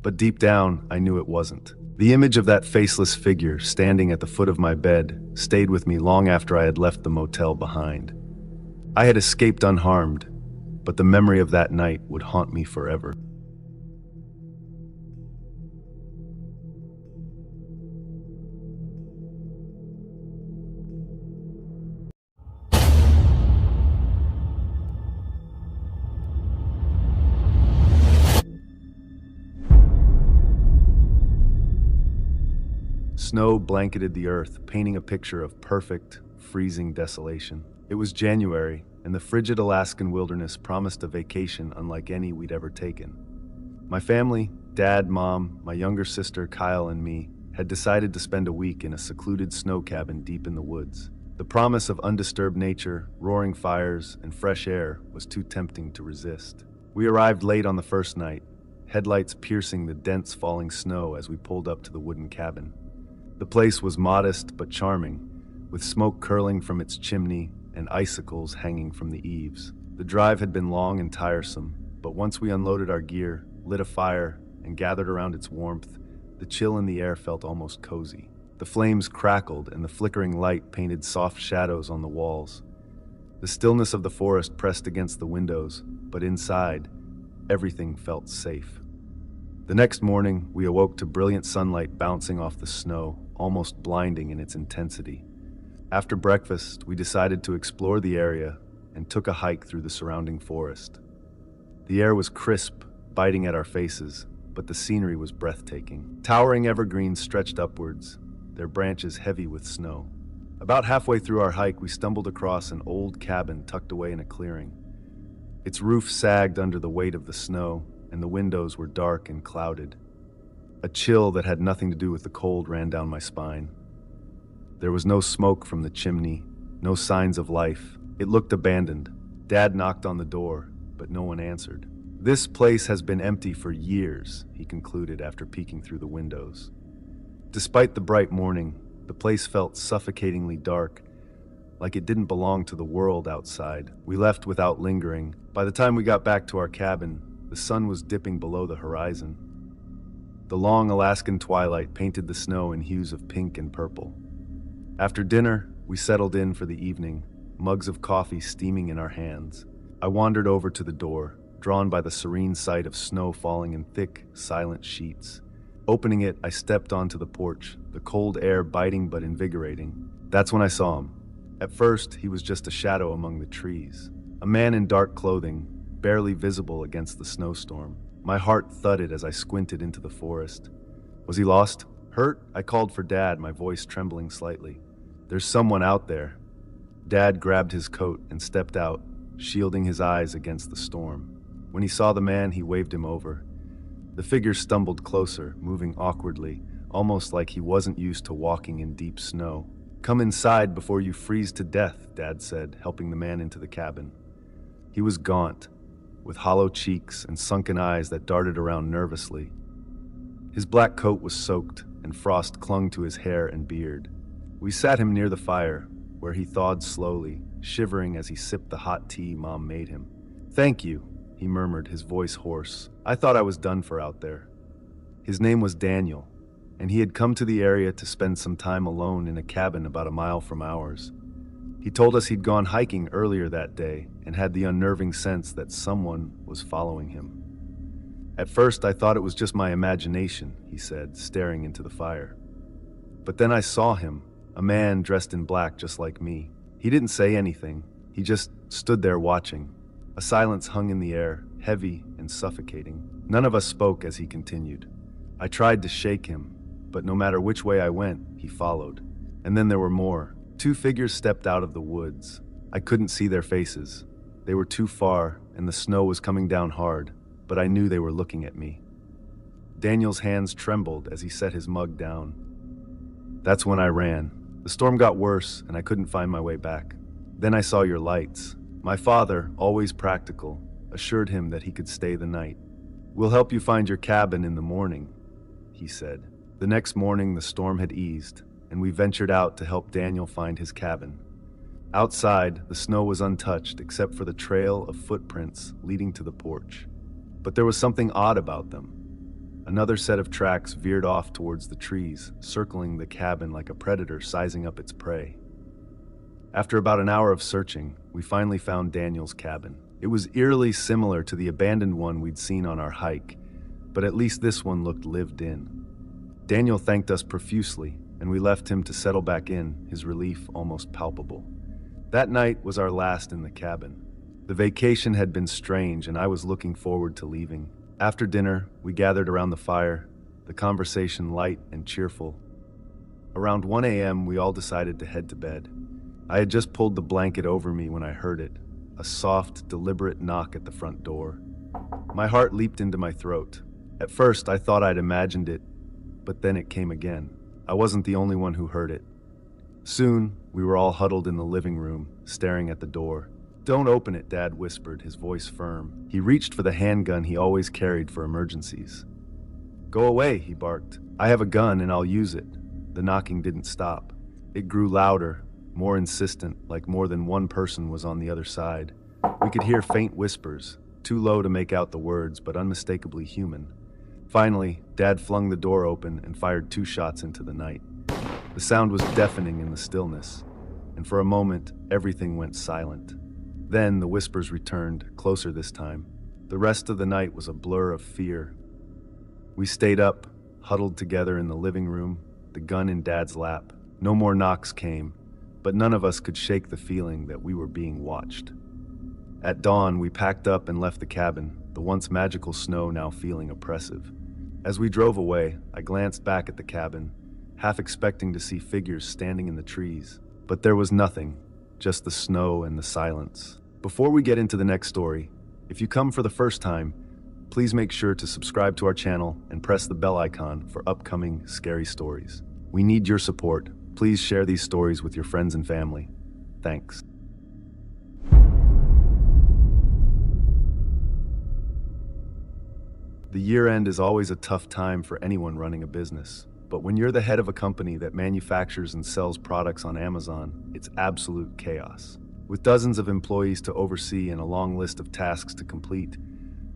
But deep down, I knew it wasn't. The image of that faceless figure standing at the foot of my bed stayed with me long after I had left the motel behind. I had escaped unharmed, but the memory of that night would haunt me forever. Snow blanketed the earth, painting a picture of perfect, freezing desolation. It was January, and the frigid Alaskan wilderness promised a vacation unlike any we'd ever taken. My family, Dad, Mom, my younger sister Kyle, and me, had decided to spend a week in a secluded snow cabin deep in the woods. The promise of undisturbed nature, roaring fires, and fresh air was too tempting to resist. We arrived late on the first night, headlights piercing the dense falling snow as we pulled up to the wooden cabin. The place was modest but charming, with smoke curling from its chimney and icicles hanging from the eaves. The drive had been long and tiresome, but once we unloaded our gear, lit a fire, and gathered around its warmth, the chill in the air felt almost cozy. The flames crackled and the flickering light painted soft shadows on the walls. The stillness of the forest pressed against the windows, but inside, everything felt safe. The next morning, we awoke to brilliant sunlight bouncing off the snow, almost blinding in its intensity. After breakfast, we decided to explore the area and took a hike through the surrounding forest. The air was crisp, biting at our faces, but the scenery was breathtaking. Towering evergreens stretched upwards, their branches heavy with snow. About halfway through our hike, we stumbled across an old cabin tucked away in a clearing. Its roof sagged under the weight of the snow, and the windows were dark and clouded. A chill that had nothing to do with the cold ran down my spine. There was no smoke from the chimney, no signs of life. It looked abandoned. Dad knocked on the door, but no one answered. "This place has been empty for years," he concluded after peeking through the windows. Despite the bright morning, the place felt suffocatingly dark, like it didn't belong to the world outside. We left without lingering. By the time we got back to our cabin, the sun was dipping below the horizon. The long Alaskan twilight painted the snow in hues of pink and purple. After dinner, we settled in for the evening, mugs of coffee steaming in our hands. I wandered over to the door, drawn by the serene sight of snow falling in thick, silent sheets. Opening it, I stepped onto the porch, the cold air biting but invigorating. That's when I saw him. At first, he was just a shadow among the trees. A man in dark clothing, barely visible against the snowstorm. My heart thudded as I squinted into the forest. Was he lost? Hurt? I called for Dad, my voice trembling slightly. "There's someone out there." Dad grabbed his coat and stepped out, shielding his eyes against the storm. When he saw the man, he waved him over. The figure stumbled closer, moving awkwardly, almost like he wasn't used to walking in deep snow. "Come inside before you freeze to death," Dad said, helping the man into the cabin. He was gaunt, with hollow cheeks and sunken eyes that darted around nervously. His black coat was soaked, and frost clung to his hair and beard. We sat him near the fire, where he thawed slowly, shivering as he sipped the hot tea Mom made him. "Thank you," he murmured, his voice hoarse. "I thought I was done for out there." His name was Daniel, and he had come to the area to spend some time alone in a cabin about a mile from ours. He told us he'd gone hiking earlier that day and had the unnerving sense that someone was following him. "At first, I thought it was just my imagination," he said, staring into the fire. "But then I saw him, a man dressed in black just like me. He didn't say anything. He just stood there watching." A silence hung in the air, heavy and suffocating. None of us spoke as he continued. I tried to shake him, but no matter which way I went, he followed. And then there were more. 2 figures stepped out of the woods. I couldn't see their faces. They were too far, and the snow was coming down hard, but I knew they were looking at me. Daniel's hands trembled as he set his mug down. That's when I ran. The storm got worse, and I couldn't find my way back. Then I saw your lights. My father, always practical, assured him that he could stay the night. "We'll help you find your cabin in the morning," he said. The next morning, the storm had eased, and we ventured out to help Daniel find his cabin. Outside, the snow was untouched except for the trail of footprints leading to the porch. But there was something odd about them. Another set of tracks veered off towards the trees, circling the cabin like a predator sizing up its prey. After about an hour of searching, we finally found Daniel's cabin. It was eerily similar to the abandoned one we'd seen on our hike, but at least this one looked lived in. Daniel thanked us profusely, and we left him to settle back in, his relief almost palpable. That night was our last in the cabin. The vacation had been strange, and I was looking forward to leaving. After dinner, we gathered around the fire, the conversation light and cheerful. Around 1 a.m., we all decided to head to bed. I had just pulled the blanket over me when I heard it, a soft, deliberate knock at the front door. My heart leaped into my throat. At first, I thought I'd imagined it, but then it came again. I wasn't the only one who heard it. Soon, we were all huddled in the living room, staring at the door. "Don't open it," Dad whispered, his voice firm. He reached for the handgun he always carried for emergencies. "Go away," he barked. "I have a gun and I'll use it." The knocking didn't stop. It grew louder, more insistent, like more than one person was on the other side. We could hear faint whispers, too low to make out the words, but unmistakably human. Finally, Dad flung the door open and fired 2 shots into the night. The sound was deafening in the stillness, and for a moment, everything went silent. Then the whispers returned, closer this time. The rest of the night was a blur of fear. We stayed up, huddled together in the living room, the gun in Dad's lap. No more knocks came, but none of us could shake the feeling that we were being watched. At dawn, we packed up and left the cabin, the once magical snow now feeling oppressive. As we drove away, I glanced back at the cabin, half expecting to see figures standing in the trees. But there was nothing, just the snow and the silence. Before we get into the next story, if you come for the first time, please make sure to subscribe to our channel and press the bell icon for upcoming scary stories. We need your support. Please share these stories with your friends and family. Thanks. The year-end is always a tough time for anyone running a business. But when you're the head of a company that manufactures and sells products on Amazon, it's absolute chaos. With dozens of employees to oversee and a long list of tasks to complete,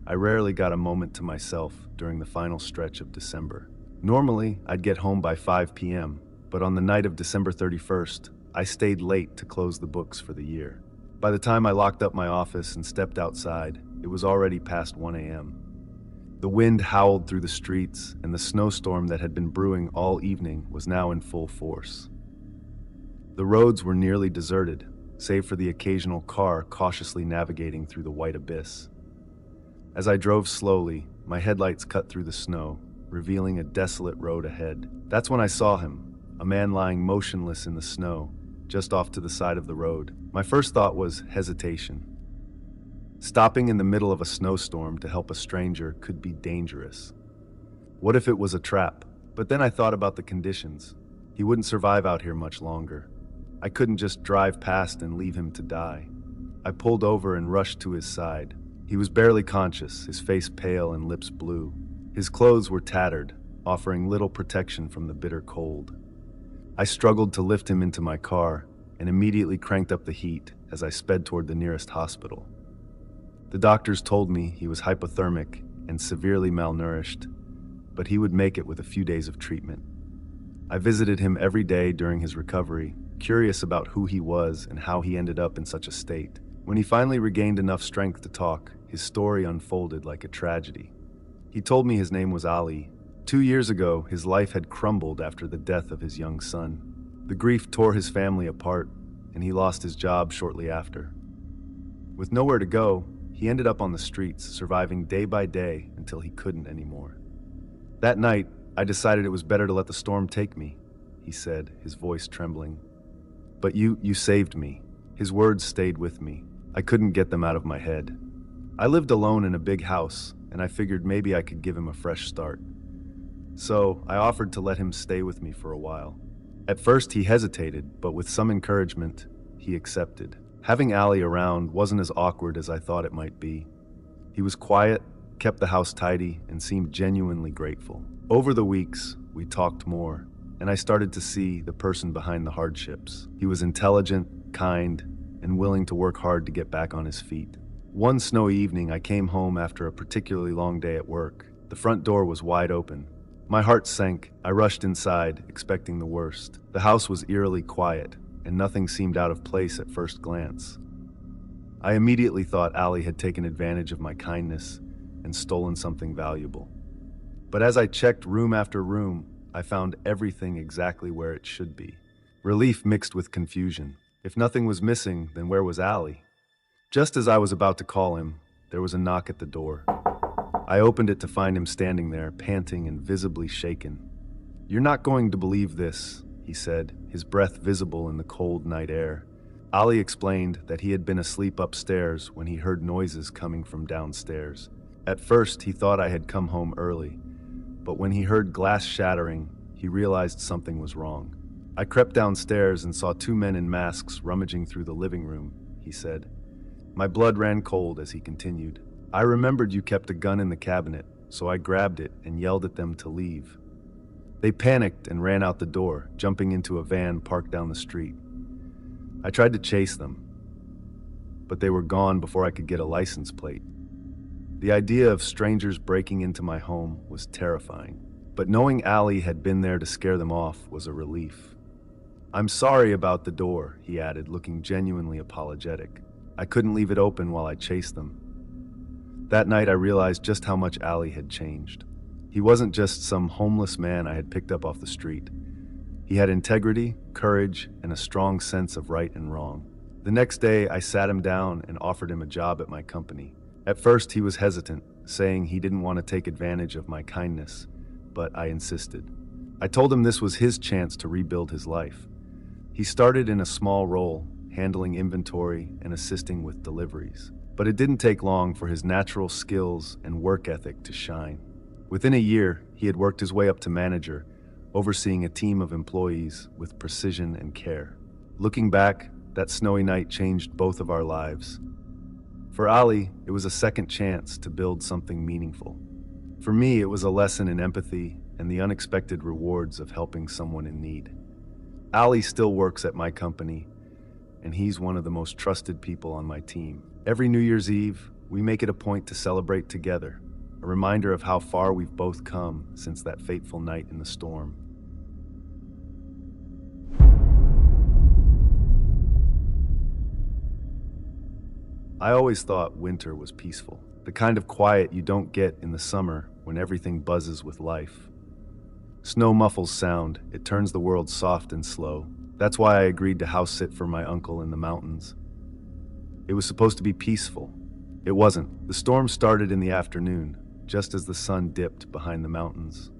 I rarely got a moment to myself during the final stretch of December. Normally, I'd get home by 5 p.m., but on the night of December 31st, I stayed late to close the books for the year. By the time I locked up my office and stepped outside, it was already past 1 a.m. The wind howled through the streets, and the snowstorm that had been brewing all evening was now in full force. The roads were nearly deserted, save for the occasional car cautiously navigating through the white abyss. As I drove slowly, my headlights cut through the snow, revealing a desolate road ahead. That's when I saw him, a man lying motionless in the snow, just off to the side of the road. My first thought was hesitation. Stopping in the middle of a snowstorm to help a stranger could be dangerous. What if it was a trap? But then I thought about the conditions. He wouldn't survive out here much longer. I couldn't just drive past and leave him to die. I pulled over and rushed to his side. He was barely conscious, his face pale and lips blue. His clothes were tattered, offering little protection from the bitter cold. I struggled to lift him into my car and immediately cranked up the heat as I sped toward the nearest hospital. The doctors told me he was hypothermic and severely malnourished, but he would make it with a few days of treatment. I visited him every day during his recovery, curious about who he was and how he ended up in such a state. When he finally regained enough strength to talk, his story unfolded like a tragedy. He told me his name was Ali. 2 years ago, his life had crumbled after the death of his young son. The grief tore his family apart, and he lost his job shortly after. With nowhere to go, he ended up on the streets, surviving day by day until he couldn't anymore. That night, I decided it was better to let the storm take me, he said, his voice trembling. But you saved me. His words stayed with me. I couldn't get them out of my head. I lived alone in a big house, and I figured maybe I could give him a fresh start. So I offered to let him stay with me for a while. At first he hesitated, but with some encouragement, he accepted. Having Ali around wasn't as awkward as I thought it might be. He was quiet, kept the house tidy, and seemed genuinely grateful. Over the weeks, we talked more, and I started to see the person behind the hardships. He was intelligent, kind, and willing to work hard to get back on his feet. One snowy evening, I came home after a particularly long day at work. The front door was wide open. My heart sank. I rushed inside, expecting the worst. The house was eerily quiet, and nothing seemed out of place at first glance. I immediately thought Ali had taken advantage of my kindness and stolen something valuable. But as I checked room after room, I found everything exactly where it should be. Relief mixed with confusion. If nothing was missing, then where was Ali? Just as I was about to call him, there was a knock at the door. I opened it to find him standing there, panting and visibly shaken. "You're not going to believe this," he said, his breath visible in the cold night air. Ali explained that he had been asleep upstairs when he heard noises coming from downstairs. At first, he thought I had come home early, but when he heard glass shattering he realized something was wrong. I crept downstairs and saw two men in masks rummaging through the living room, he said. My blood ran cold as he continued. I remembered you kept a gun in the cabinet, so I grabbed it and yelled at them to leave. They panicked and ran out the door, jumping into a van parked down the street. I tried to chase them, but they were gone before I could get a license plate. The idea of strangers breaking into my home was terrifying, but knowing Allie had been there to scare them off was a relief. I'm sorry about the door, he added, looking genuinely apologetic. I couldn't leave it open while I chased them. That night I realized just how much Allie had changed. He wasn't just some homeless man I had picked up off the street. He had integrity, courage, and a strong sense of right and wrong. The next day, I sat him down and offered him a job at my company. At first, he was hesitant, saying he didn't want to take advantage of my kindness, but I insisted. I told him this was his chance to rebuild his life. He started in a small role, handling inventory and assisting with deliveries. But it didn't take long for his natural skills and work ethic to shine. Within a year, he had worked his way up to manager, overseeing a team of employees with precision and care. Looking back, that snowy night changed both of our lives. For Ali, it was a second chance to build something meaningful. For me, it was a lesson in empathy and the unexpected rewards of helping someone in need. Ali still works at my company, and he's one of the most trusted people on my team. Every New Year's Eve, we make it a point to celebrate together, a reminder of how far we've both come since that fateful night in the storm. I always thought winter was peaceful, the kind of quiet you don't get in the summer when everything buzzes with life. Snow muffles sound, it turns the world soft and slow. That's why I agreed to house sit for my uncle in the mountains. It was supposed to be peaceful. It wasn't. The storm started in the afternoon, just as the sun dipped behind the mountains.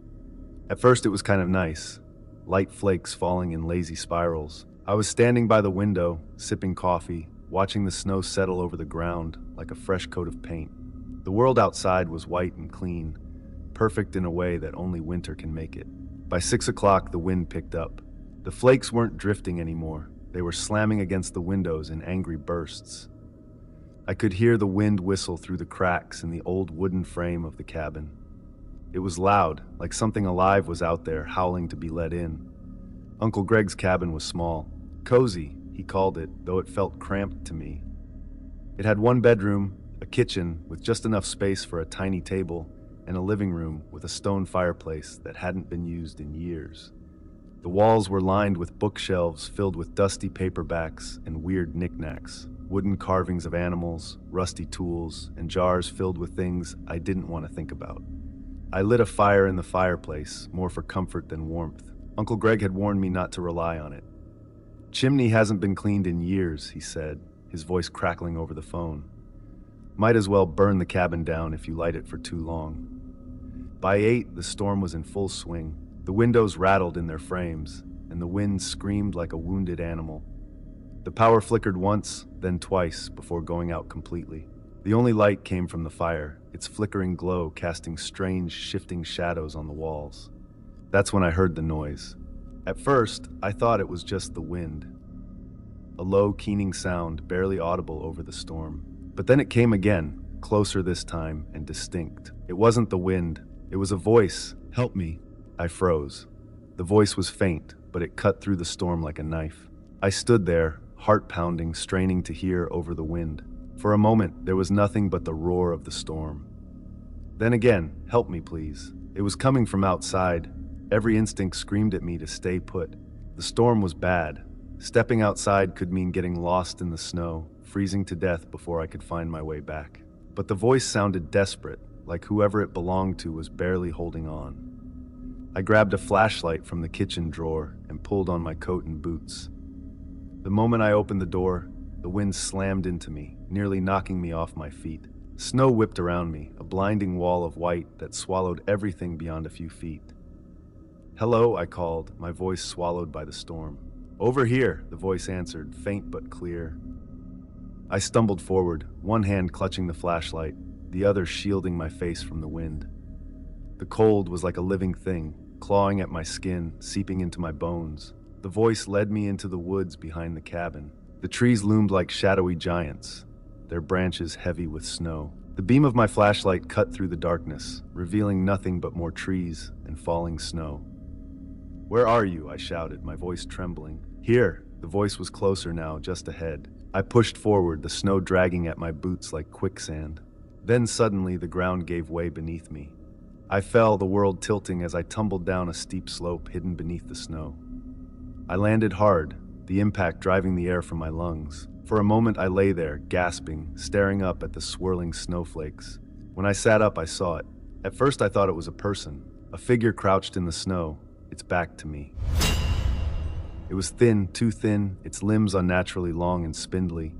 At first it was kind of nice, light flakes falling in lazy spirals. I was standing by the window, sipping coffee, watching the snow settle over the ground like a fresh coat of paint. The world outside was white and clean, perfect in a way that only winter can make it. By 6 o'clock, the wind picked up. The flakes weren't drifting anymore. They were slamming against the windows in angry bursts. I could hear the wind whistle through the cracks in the old wooden frame of the cabin. It was loud, like something alive was out there howling to be let in. Uncle Greg's cabin was small. Cozy, he called it, though it felt cramped to me. It had one bedroom, a kitchen with just enough space for a tiny table, and a living room with a stone fireplace that hadn't been used in years. The walls were lined with bookshelves filled with dusty paperbacks and weird knickknacks, wooden carvings of animals, rusty tools, and jars filled with things I didn't want to think about. I lit a fire in the fireplace, more for comfort than warmth. Uncle Greg had warned me not to rely on it. Chimney hasn't been cleaned in years, he said, his voice crackling over the phone. Might as well burn the cabin down if you light it for too long. By 8, the storm was in full swing. The windows rattled in their frames, and the wind screamed like a wounded animal. The power flickered once, then twice, before going out completely. The only light came from the fire, its flickering glow casting strange, shifting shadows on the walls. That's when I heard the noise. At first, I thought it was just the wind. A low, keening sound, barely audible over the storm. But then it came again, closer this time, and distinct. It wasn't the wind. It was a voice. "Help me." I froze. The voice was faint, but it cut through the storm like a knife. I stood there, heart pounding, straining to hear over the wind. For a moment, there was nothing but the roar of the storm. Then again, "Help me, please." It was coming from outside. Every instinct screamed at me to stay put. The storm was bad. Stepping outside could mean getting lost in the snow, freezing to death before I could find my way back. But the voice sounded desperate, like whoever it belonged to was barely holding on. I grabbed a flashlight from the kitchen drawer and pulled on my coat and boots. The moment I opened the door, the wind slammed into me, nearly knocking me off my feet. Snow whipped around me, a blinding wall of white that swallowed everything beyond a few feet. "Hello," I called, my voice swallowed by the storm. "Over here," the voice answered, faint but clear. I stumbled forward, one hand clutching the flashlight, the other shielding my face from the wind. The cold was like a living thing, clawing at my skin, seeping into my bones. The voice led me into the woods behind the cabin. The trees loomed like shadowy giants, their branches heavy with snow. The beam of my flashlight cut through the darkness, revealing nothing but more trees and falling snow. "Where are you?" I shouted, my voice trembling. "Here." The voice was closer now, just ahead. I pushed forward, the snow dragging at my boots like quicksand. Then suddenly the ground gave way beneath me. I fell, the world tilting as I tumbled down a steep slope hidden beneath the snow. I landed hard, the impact driving the air from my lungs. For a moment I lay there, gasping, staring up at the swirling snowflakes. When I sat up, I saw it. At first I thought it was a person, a figure crouched in the snow, its back to me. It was thin, too thin, its limbs unnaturally long and spindly.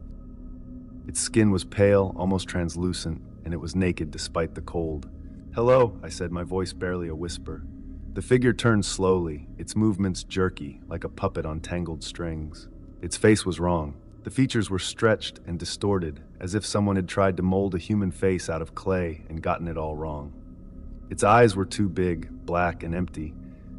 Its skin was pale, almost translucent, and it was naked despite the cold. "Hello," I said, my voice barely a whisper. The figure turned slowly, its movements jerky, like a puppet on tangled strings. Its face was wrong. The features were stretched and distorted, as if someone had tried to mold a human face out of clay and gotten it all wrong. Its eyes were too big, black and empty,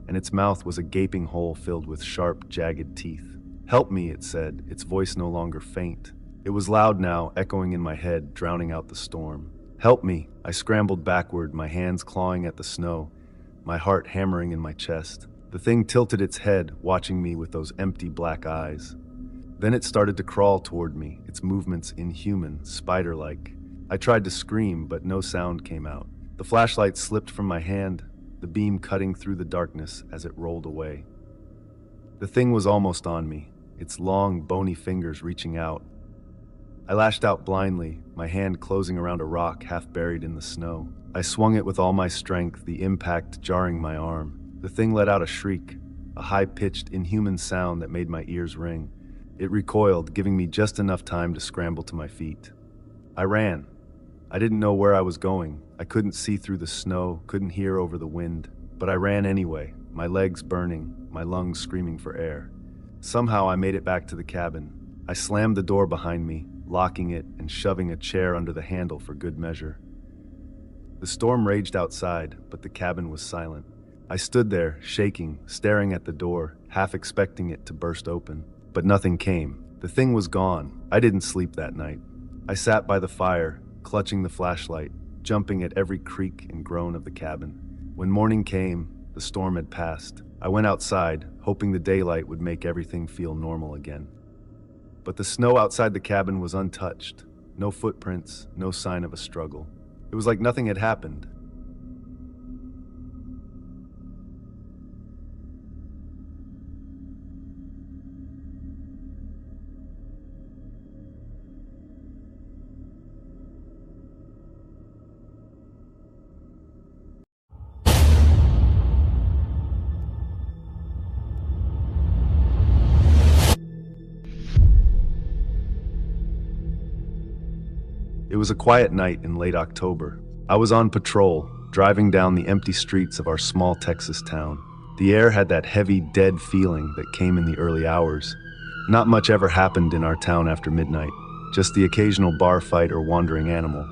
and its mouth was a gaping hole filled with sharp, jagged teeth. "Help me," it said, its voice no longer faint. It was loud now, echoing in my head, drowning out the storm. "Help me." I scrambled backward, my hands clawing at the snow, my heart hammering in my chest. The thing tilted its head, watching me with those empty black eyes. Then it started to crawl toward me, its movements inhuman, spider-like. I tried to scream, but no sound came out. The flashlight slipped from my hand, the beam cutting through the darkness as it rolled away. The thing was almost on me, its long, bony fingers reaching out. I lashed out blindly, my hand closing around a rock half buried in the snow. I swung it with all my strength, the impact jarring my arm. The thing let out a shriek, a high-pitched, inhuman sound that made my ears ring. It recoiled, giving me just enough time to scramble to my feet. I ran. I didn't know where I was going. I couldn't see through the snow, couldn't hear over the wind. But I ran anyway, my legs burning, my lungs screaming for air. Somehow I made it back to the cabin. I slammed the door behind me, locking it and shoving a chair under the handle for good measure. The storm raged outside, but the cabin was silent. I stood there, shaking, staring at the door, half expecting it to burst open. But nothing came. The thing was gone. I didn't sleep that night. I sat by the fire, clutching the flashlight, jumping at every creak and groan of the cabin. When morning came, the storm had passed. I went outside, hoping the daylight would make everything feel normal again. But the snow outside the cabin was untouched. No footprints, no sign of a struggle. It was like nothing had happened. It was a quiet night in late October. I was on patrol, driving down the empty streets of our small Texas town. The air had that heavy, dead feeling that came in the early hours. Not much ever happened in our town after midnight, just the occasional bar fight or wandering animal.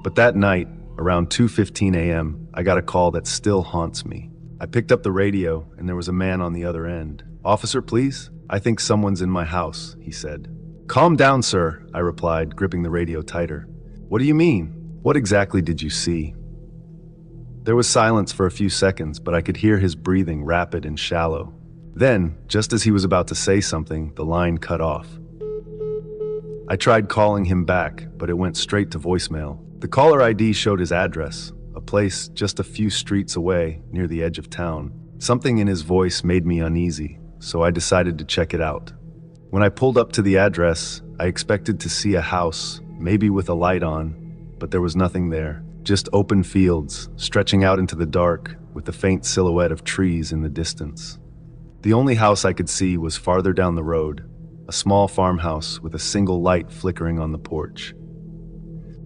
But that night, around 2:15 a.m., I got a call that still haunts me. I picked up the radio, and there was a man on the other end. "Officer, please? I think someone's in my house," he said. "Calm down, sir," I replied, gripping the radio tighter. "What do you mean? What exactly did you see?" There was silence for a few seconds, but I could hear his breathing, rapid and shallow. Then, just as he was about to say something, the line cut off. I tried calling him back, but it went straight to voicemail. The caller ID showed his address, a place just a few streets away, near the edge of town. Something in his voice made me uneasy, so I decided to check it out. When I pulled up to the address, I expected to see a house, maybe with a light on, but there was nothing there. Just open fields, stretching out into the dark, with the faint silhouette of trees in the distance. The only house I could see was farther down the road, a small farmhouse with a single light flickering on the porch.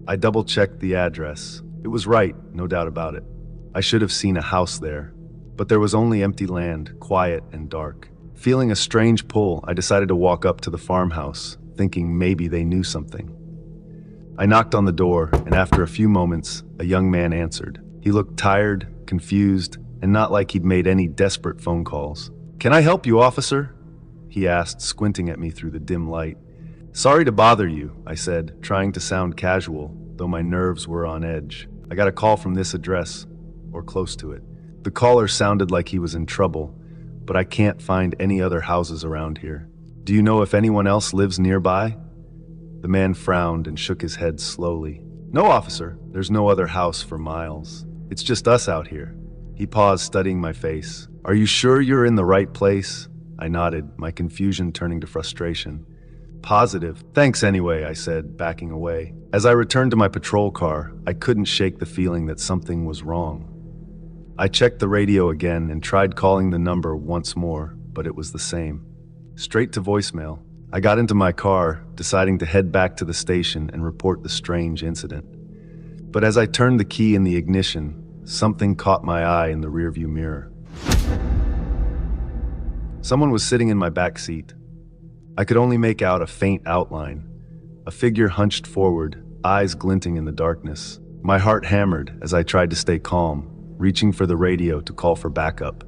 I double-checked the address. It was right, no doubt about it. I should have seen a house there, but there was only empty land, quiet and dark. Feeling a strange pull, I decided to walk up to the farmhouse, thinking maybe they knew something. I knocked on the door, and after a few moments, a young man answered. He looked tired, confused, and not like he'd made any desperate phone calls. "Can I help you, officer?" he asked, squinting at me through the dim light. "Sorry to bother you," I said, trying to sound casual, though my nerves were on edge. "I got a call from this address, or close to it." The caller sounded like he was in trouble, but I can't find any other houses around here. "Do you know if anyone else lives nearby?" The man frowned and shook his head slowly. "No, officer. There's no other house for miles. It's just us out here." He paused, studying my face. "Are you sure you're in the right place?" I nodded, my confusion turning to frustration. "Positive. Thanks anyway," I said, backing away. As I returned to my patrol car, I couldn't shake the feeling that something was wrong. I checked the radio again and tried calling the number once more, but it was the same. Straight to voicemail. I got into my car, deciding to head back to the station and report the strange incident. But as I turned the key in the ignition, something caught my eye in the rearview mirror. Someone was sitting in my back seat. I could only make out a faint outline, a figure hunched forward, eyes glinting in the darkness. My heart hammered as I tried to stay calm, reaching for the radio to call for backup.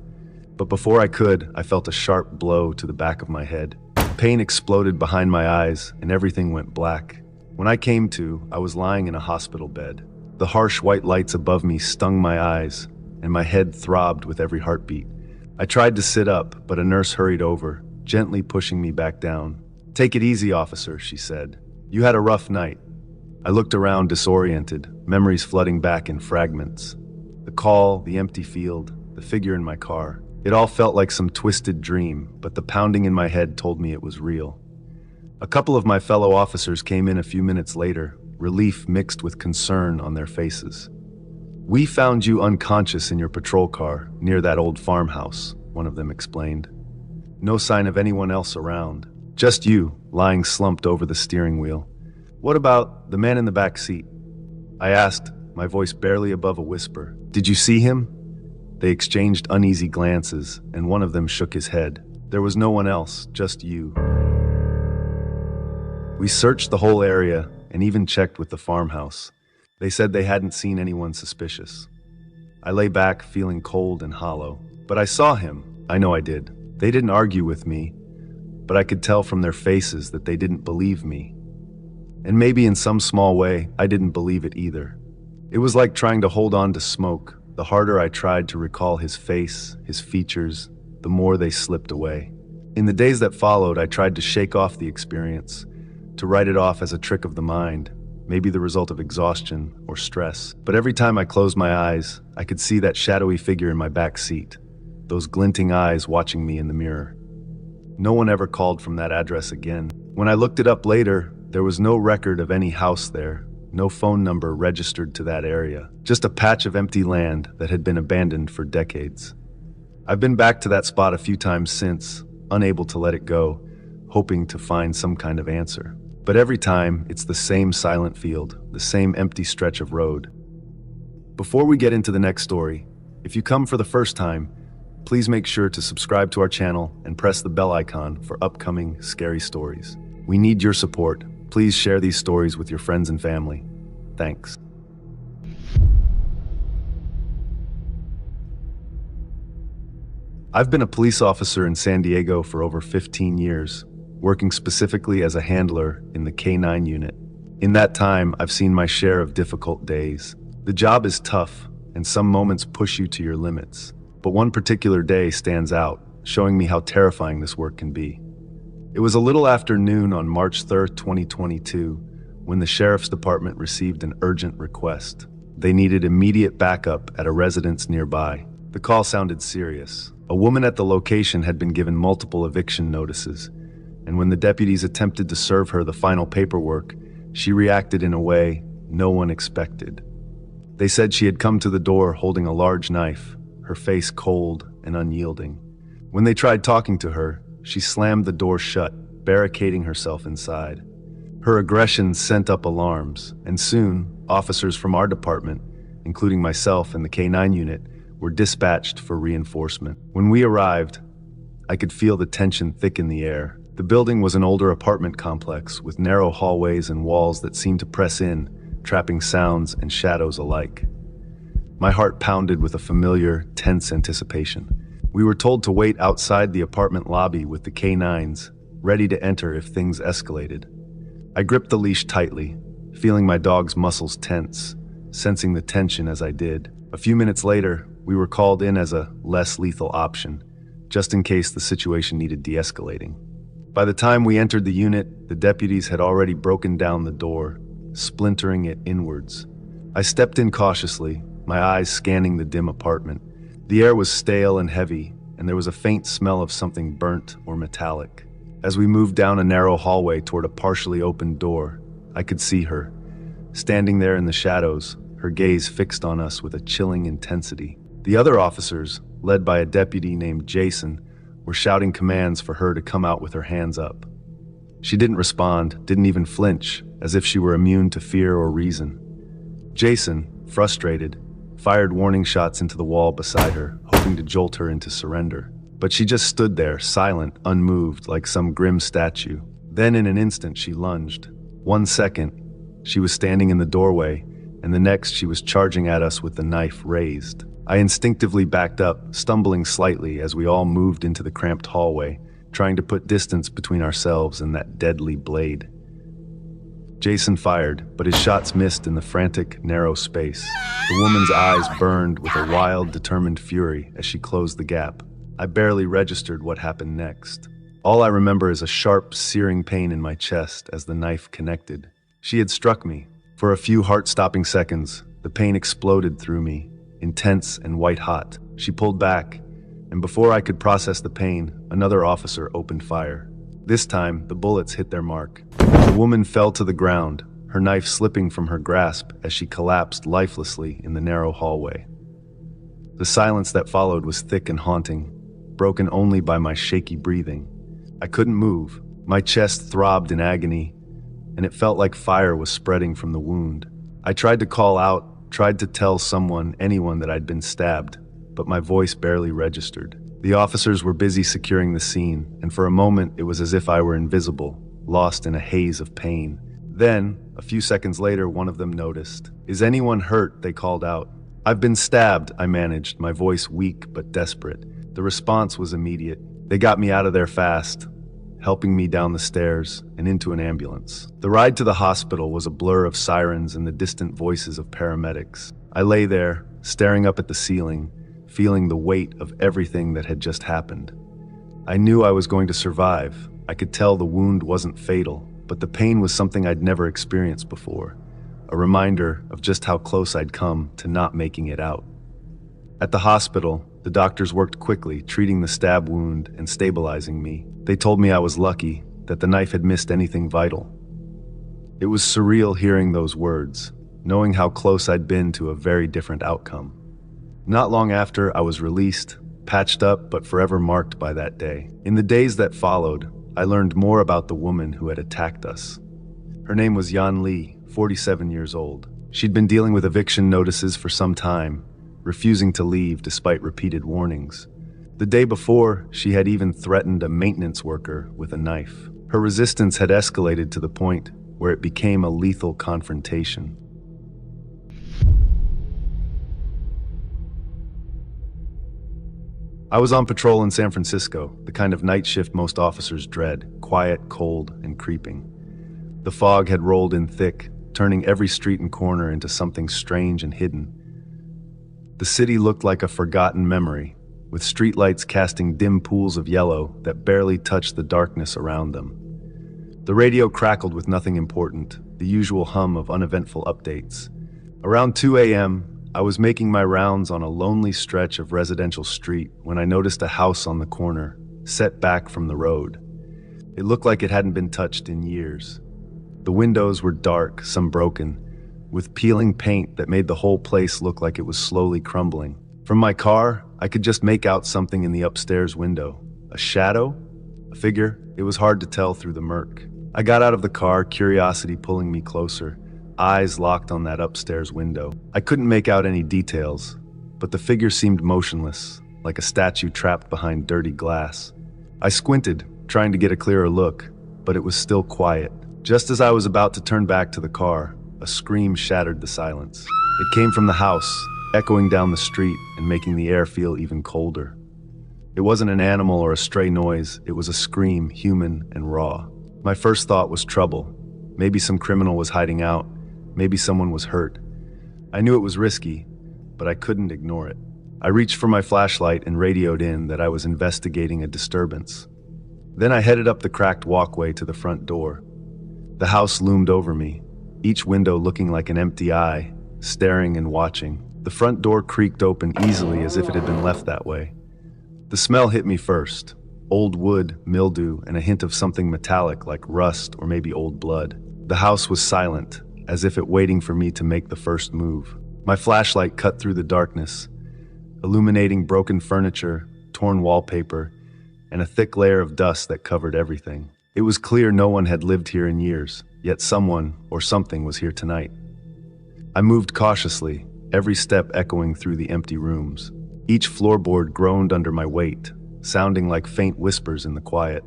But before I could, I felt a sharp blow to the back of my head. Pain exploded behind my eyes, and everything went black. When I came to, I was lying in a hospital bed. The harsh white lights above me stung my eyes, and my head throbbed with every heartbeat. I tried to sit up, but a nurse hurried over, gently pushing me back down. "Take it easy, officer," she said. "You had a rough night." I looked around disoriented, memories flooding back in fragments. The call, the empty field, the figure in my car. It all felt like some twisted dream, but the pounding in my head told me it was real. A couple of my fellow officers came in a few minutes later, relief mixed with concern on their faces. "We found you unconscious in your patrol car near that old farmhouse," one of them explained. "No sign of anyone else around. Just you, lying slumped over the steering wheel. What about the man in the back seat?" I asked, my voice barely above a whisper. "Did you see him?" They exchanged uneasy glances, and one of them shook his head. "There was no one else, just you." We searched the whole area and even checked with the farmhouse. They said they hadn't seen anyone suspicious. I lay back, feeling cold and hollow. But I saw him. I know I did. They didn't argue with me, but I could tell from their faces that they didn't believe me. And maybe in some small way, I didn't believe it either. It was like trying to hold on to smoke. The harder I tried to recall his face, his features, the more they slipped away. In the days that followed, I tried to shake off the experience, to write it off as a trick of the mind, maybe the result of exhaustion or stress. But every time I closed my eyes, I could see that shadowy figure in my back seat, those glinting eyes watching me in the mirror. No one ever called from that address again. When I looked it up later, there was no record of any house there, no phone number registered to that area, just a patch of empty land that had been abandoned for decades. I've been back to that spot a few times since, unable to let it go, hoping to find some kind of answer. But every time, it's the same silent field, the same empty stretch of road. Before we get into the next story, if you come for the first time, please make sure to subscribe to our channel and press the bell icon for upcoming scary stories. We need your support. Please share these stories with your friends and family. Thanks. I've been a police officer in San Diego for over 15 years, working specifically as a handler in the K-9 unit. In that time, I've seen my share of difficult days. The job is tough, and some moments push you to your limits. But one particular day stands out, showing me how terrifying this work can be. It was a little after noon on March 3rd, 2022, when the Sheriff's Department received an urgent request. They needed immediate backup at a residence nearby. The call sounded serious. A woman at the location had been given multiple eviction notices, and when the deputies attempted to serve her the final paperwork, she reacted in a way no one expected. They said she had come to the door holding a large knife, her face cold and unyielding. When they tried talking to her, she slammed the door shut, barricading herself inside. Her aggression sent up alarms, and soon, officers from our department, including myself and the K-9 unit, were dispatched for reinforcement. When we arrived, I could feel the tension thick in the air. The building was an older apartment complex with narrow hallways and walls that seemed to press in, trapping sounds and shadows alike. My heart pounded with a familiar, tense anticipation. We were told to wait outside the apartment lobby with the K9s, ready to enter if things escalated. I gripped the leash tightly, feeling my dog's muscles tense, sensing the tension as I did. A few minutes later, we were called in as a less lethal option, just in case the situation needed de-escalating. By the time we entered the unit, the deputies had already broken down the door, splintering it inwards. I stepped in cautiously, my eyes scanning the dim apartment. The air was stale and heavy, and there was a faint smell of something burnt or metallic. As we moved down a narrow hallway toward a partially opened door, I could see her, standing there in the shadows, her gaze fixed on us with a chilling intensity. The other officers, led by a deputy named Jason, were shouting commands for her to come out with her hands up. She didn't respond, didn't even flinch, as if she were immune to fear or reason. Jason, frustrated, fired warning shots into the wall beside her, hoping to jolt her into surrender. But she just stood there, silent, unmoved, like some grim statue. Then in an instant she lunged. 1 second, she was standing in the doorway, and the next she was charging at us with the knife raised. I instinctively backed up, stumbling slightly as we all moved into the cramped hallway, trying to put distance between ourselves and that deadly blade. Jason fired, but his shots missed in the frantic, narrow space. The woman's eyes burned with a wild, determined fury as she closed the gap. I barely registered what happened next. All I remember is a sharp, searing pain in my chest as the knife connected. She had struck me. For a few heart-stopping seconds, the pain exploded through me, intense and white-hot. She pulled back, and before I could process the pain, another officer opened fire. This time, the bullets hit their mark. The woman fell to the ground, her knife slipping from her grasp as she collapsed lifelessly in the narrow hallway. The silence that followed was thick and haunting, broken only by my shaky breathing. I couldn't move. My chest throbbed in agony, and it felt like fire was spreading from the wound. I tried to call out, tried to tell someone, anyone, that I'd been stabbed, but my voice barely registered. The officers were busy securing the scene, and for a moment it was as if I were invisible, lost in a haze of pain. Then, a few seconds later, one of them noticed. "Is anyone hurt?" they called out. "I've been stabbed," I managed, my voice weak but desperate. The response was immediate. They got me out of there fast, helping me down the stairs and into an ambulance. The ride to the hospital was a blur of sirens and the distant voices of paramedics. I lay there, staring up at the ceiling, feeling the weight of everything that had just happened. I knew I was going to survive. I could tell the wound wasn't fatal, but the pain was something I'd never experienced before, a reminder of just how close I'd come to not making it out. At the hospital, the doctors worked quickly, treating the stab wound and stabilizing me. They told me I was lucky, that the knife had missed anything vital. It was surreal hearing those words, knowing how close I'd been to a very different outcome. Not long after, I was released, patched up but forever marked by that day. In the days that followed, I learned more about the woman who had attacked us. Her name was Yan Li, 47 years old. She'd been dealing with eviction notices for some time, refusing to leave despite repeated warnings. The day before, she had even threatened a maintenance worker with a knife. Her resistance had escalated to the point where it became a lethal confrontation. I was on patrol in San Francisco, the kind of night shift most officers dread, quiet, cold, and creeping. The fog had rolled in thick, turning every street and corner into something strange and hidden. The city looked like a forgotten memory, with streetlights casting dim pools of yellow that barely touched the darkness around them. The radio crackled with nothing important, the usual hum of uneventful updates. Around 2 a.m., I was making my rounds on a lonely stretch of residential street when I noticed a house on the corner, set back from the road. It looked like it hadn't been touched in years. The windows were dark, some broken, with peeling paint that made the whole place look like it was slowly crumbling. From my car, I could just make out something in the upstairs window. A shadow? A figure? It was hard to tell through the murk. I got out of the car, curiosity pulling me closer, eyes locked on that upstairs window. I couldn't make out any details, but the figure seemed motionless, like a statue trapped behind dirty glass. I squinted, trying to get a clearer look, but it was still quiet. Just as I was about to turn back to the car, a scream shattered the silence. It came from the house, echoing down the street and making the air feel even colder. It wasn't an animal or a stray noise, it was a scream, human and raw. My first thought was trouble. Maybe some criminal was hiding out, maybe someone was hurt. I knew it was risky, but I couldn't ignore it. I reached for my flashlight and radioed in that I was investigating a disturbance. Then I headed up the cracked walkway to the front door. The house loomed over me, each window looking like an empty eye, staring and watching. The front door creaked open easily as if it had been left that way. The smell hit me first. Old wood, mildew, and a hint of something metallic like rust or maybe old blood. The house was silent, as if it waiting for me to make the first move. My flashlight cut through the darkness, illuminating broken furniture, torn wallpaper, and a thick layer of dust that covered everything. It was clear no one had lived here in years, yet someone or something was here tonight. I moved cautiously, every step echoing through the empty rooms. Each floorboard groaned under my weight, sounding like faint whispers in the quiet.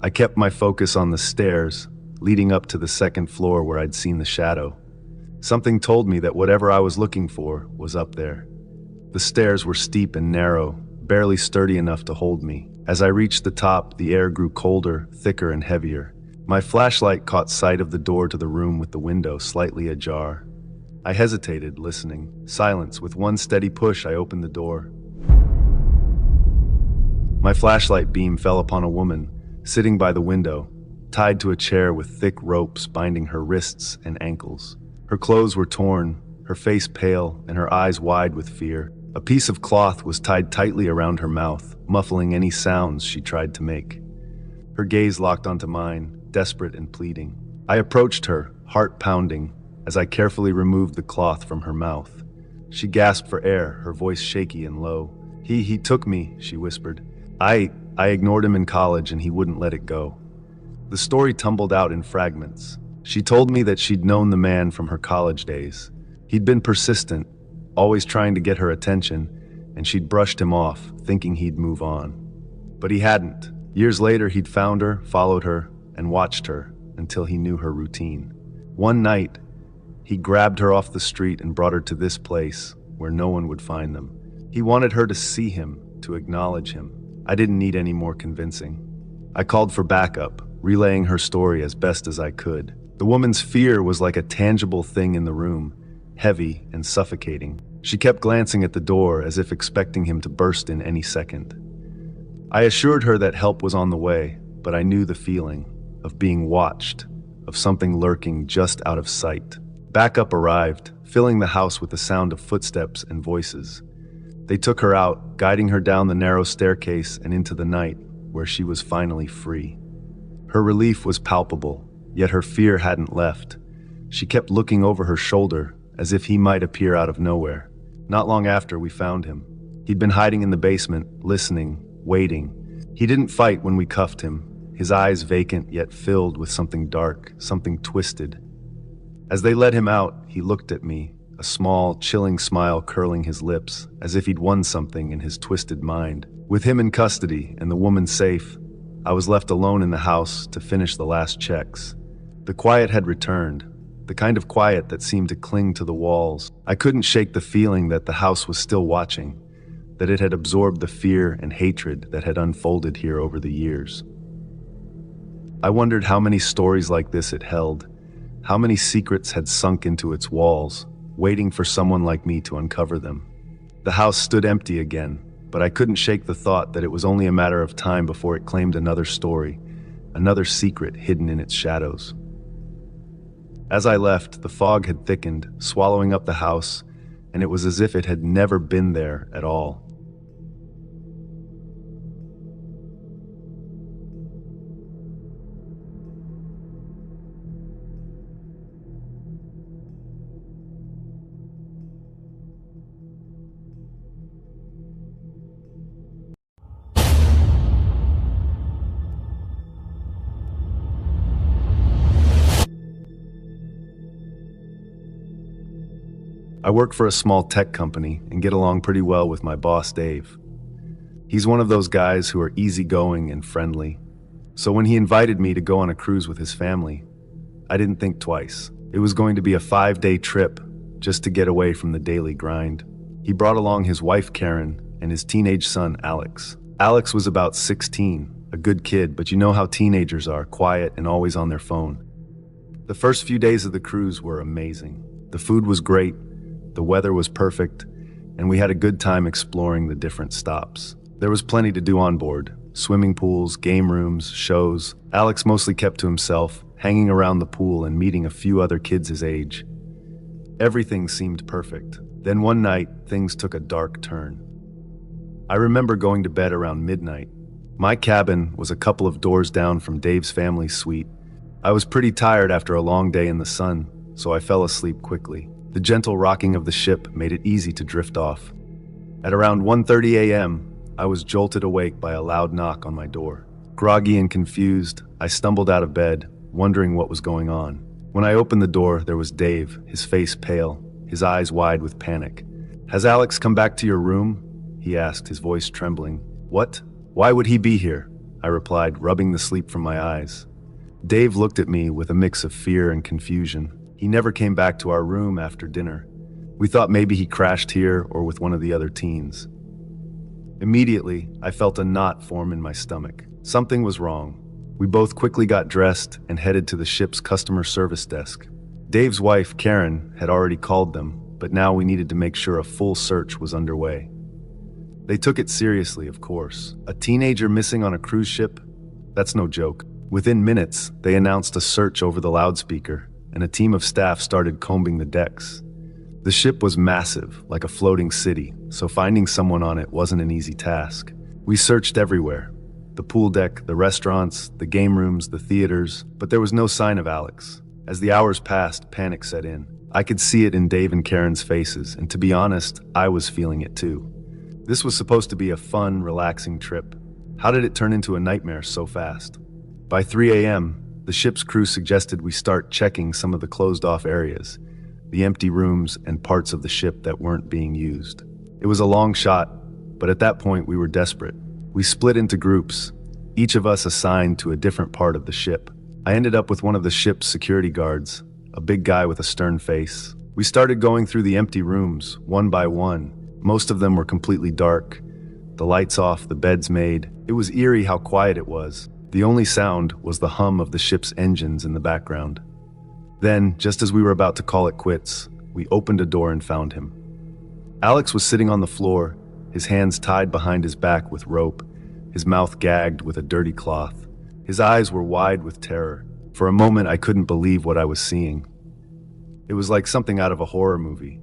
I kept my focus on the stairs, leading up to the second floor where I'd seen the shadow. Something told me that whatever I was looking for was up there. The stairs were steep and narrow, barely sturdy enough to hold me. As I reached the top, the air grew colder, thicker, and heavier. My flashlight caught sight of the door to the room with the window slightly ajar. I hesitated, listening. Silence. With one steady push, I opened the door. My flashlight beam fell upon a woman, sitting by the window, tied to a chair with thick ropes binding her wrists and ankles. Her clothes were torn, her face pale, and her eyes wide with fear. A piece of cloth was tied tightly around her mouth, muffling any sounds she tried to make. Her gaze locked onto mine, desperate and pleading. I approached her, heart pounding, as I carefully removed the cloth from her mouth. She gasped for air, her voice shaky and low. He took me," she whispered. I ignored him in college and he wouldn't let it go." The story tumbled out in fragments. She told me that she'd known the man from her college days. He'd been persistent, always trying to get her attention, and she'd brushed him off, thinking he'd move on. But he hadn't. Years later, he'd found her, followed her, and watched her until he knew her routine. One night, he grabbed her off the street and brought her to this place where no one would find them. He wanted her to see him, to acknowledge him. I didn't need any more convincing. I called for backup, relaying her story as best as I could. The woman's fear was like a tangible thing in the room, heavy and suffocating. She kept glancing at the door as if expecting him to burst in any second. I assured her that help was on the way, but I knew the feeling of being watched, of something lurking just out of sight. Backup arrived, filling the house with the sound of footsteps and voices. They took her out, guiding her down the narrow staircase and into the night, where she was finally free. Her relief was palpable, yet her fear hadn't left. She kept looking over her shoulder, as if he might appear out of nowhere. Not long after, we found him. He'd been hiding in the basement, listening, waiting. He didn't fight when we cuffed him, his eyes vacant yet filled with something dark, something twisted. As they let him out, he looked at me, a small, chilling smile curling his lips, as if he'd won something in his twisted mind. With him in custody and the woman safe, I was left alone in the house to finish the last checks. The quiet had returned, the kind of quiet that seemed to cling to the walls. I couldn't shake the feeling that the house was still watching, that it had absorbed the fear and hatred that had unfolded here over the years. I wondered how many stories like this it held, how many secrets had sunk into its walls, waiting for someone like me to uncover them. The house stood empty again, but I couldn't shake the thought that it was only a matter of time before it claimed another story, another secret hidden in its shadows. As I left, the fog had thickened, swallowing up the house, and it was as if it had never been there at all. I work for a small tech company and get along pretty well with my boss, Dave. He's one of those guys who are easygoing and friendly. So when he invited me to go on a cruise with his family, I didn't think twice. It was going to be a 5-day trip just to get away from the daily grind. He brought along his wife Karen and his teenage son Alex. Alex was about 16, a good kid, but you know how teenagers are, quiet and always on their phone. The first few days of the cruise were amazing. The food was great, the weather was perfect, and we had a good time exploring the different stops. There was plenty to do on board: swimming pools, game rooms, shows. Alex mostly kept to himself, hanging around the pool and meeting a few other kids his age. Everything seemed perfect. Then one night, things took a dark turn. I remember going to bed around midnight. My cabin was a couple of doors down from Dave's family suite. I was pretty tired after a long day in the sun, so I fell asleep quickly. The gentle rocking of the ship made it easy to drift off. At around 1:30 a.m., I was jolted awake by a loud knock on my door. Groggy and confused, I stumbled out of bed, wondering what was going on. When I opened the door, there was Dave, his face pale, his eyes wide with panic. "Has Alex come back to your room?" he asked, his voice trembling. "What? Why would he be here?" I replied, rubbing the sleep from my eyes. Dave looked at me with a mix of fear and confusion. He never came back to our room after dinner. We thought maybe he crashed here or with one of the other teens. Immediately, I felt a knot form in my stomach. Something was wrong. We both quickly got dressed and headed to the ship's customer service desk. Dave's wife, Karen, had already called them, but now we needed to make sure a full search was underway. They took it seriously, of course. A teenager missing on a cruise ship? That's no joke. Within minutes, they announced a search over the loudspeaker, and a team of staff started combing the decks. The ship was massive, like a floating city, so finding someone on it wasn't an easy task. We searched everywhere: the pool deck, the restaurants, the game rooms, the theaters, but there was no sign of Alex. As the hours passed, panic set in. I could see it in Dave and Karen's faces, and to be honest, I was feeling it too. This was supposed to be a fun, relaxing trip. How did it turn into a nightmare so fast? By 3 a.m., the ship's crew suggested we start checking some of the closed-off areas, the empty rooms and parts of the ship that weren't being used. It was a long shot, but at that point we were desperate. We split into groups, each of us assigned to a different part of the ship. I ended up with one of the ship's security guards, a big guy with a stern face. We started going through the empty rooms, one by one. Most of them were completely dark, the lights off, the beds made. It was eerie how quiet it was. The only sound was the hum of the ship's engines in the background. Then, just as we were about to call it quits, we opened a door and found him. Alex was sitting on the floor, his hands tied behind his back with rope, his mouth gagged with a dirty cloth. His eyes were wide with terror. For a moment, I couldn't believe what I was seeing. It was like something out of a horror movie.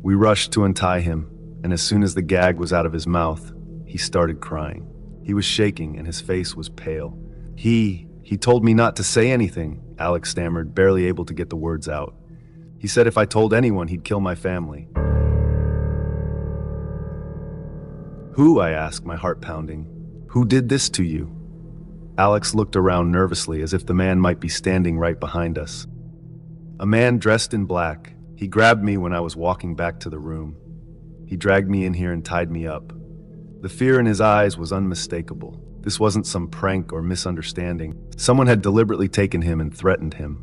We rushed to untie him, and as soon as the gag was out of his mouth, he started crying. He was shaking and his face was pale. He told me not to say anything," Alex stammered, barely able to get the words out. "He said if I told anyone, he'd kill my family." "Who?" I asked, my heart pounding. "Who did this to you?" Alex looked around nervously, as if the man might be standing right behind us. "A man dressed in black. He grabbed me when I was walking back to the room. He dragged me in here and tied me up." The fear in his eyes was unmistakable. This wasn't some prank or misunderstanding. Someone had deliberately taken him and threatened him.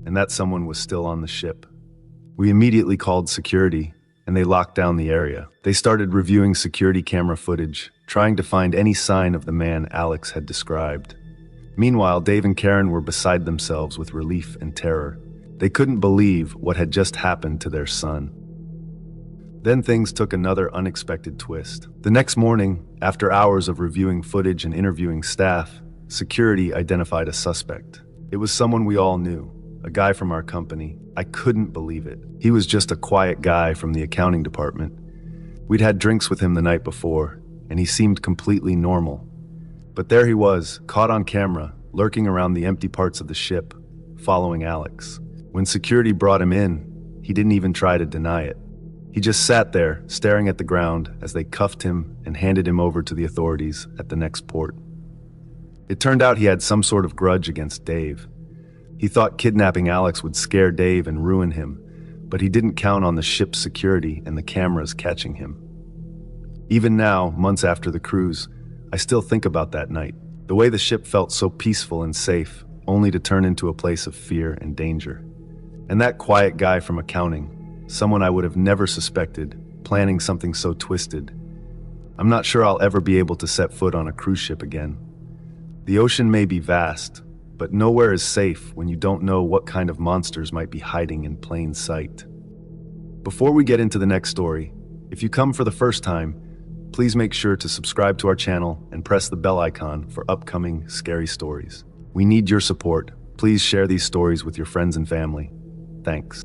And that someone was still on the ship. We immediately called security, and they locked down the area. They started reviewing security camera footage, trying to find any sign of the man Alex had described. Meanwhile, Dave and Karen were beside themselves with relief and terror. They couldn't believe what had just happened to their son. Then things took another unexpected twist. The next morning, after hours of reviewing footage and interviewing staff, security identified a suspect. It was someone we all knew, a guy from our company. I couldn't believe it. He was just a quiet guy from the accounting department. We'd had drinks with him the night before, and he seemed completely normal. But there he was, caught on camera, lurking around the empty parts of the ship, following Alex. When security brought him in, he didn't even try to deny it. He just sat there, staring at the ground as they cuffed him and handed him over to the authorities at the next port. It turned out he had some sort of grudge against Dave. He thought kidnapping Alex would scare Dave and ruin him, but he didn't count on the ship's security and the cameras catching him. Even now, months after the cruise, I still think about that night. The way the ship felt so peaceful and safe, only to turn into a place of fear and danger. And that quiet guy from accounting, someone I would have never suspected, planning something so twisted. I'm not sure I'll ever be able to set foot on a cruise ship again. The ocean may be vast, but nowhere is safe when you don't know what kind of monsters might be hiding in plain sight. Before we get into the next story, if you come for the first time, please make sure to subscribe to our channel and press the bell icon for upcoming scary stories. We need your support. Please share these stories with your friends and family. Thanks.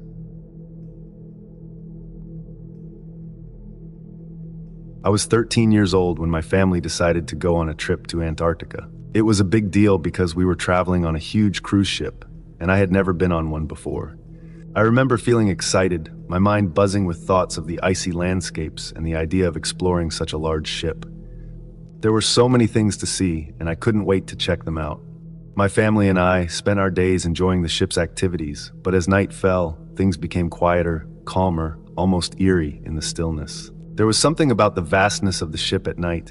I was 13 years old when my family decided to go on a trip to Antarctica. It was a big deal because we were traveling on a huge cruise ship, and I had never been on one before. I remember feeling excited, my mind buzzing with thoughts of the icy landscapes and the idea of exploring such a large ship. There were so many things to see, and I couldn't wait to check them out. My family and I spent our days enjoying the ship's activities, but as night fell, things became quieter, calmer, almost eerie in the stillness. There was something about the vastness of the ship at night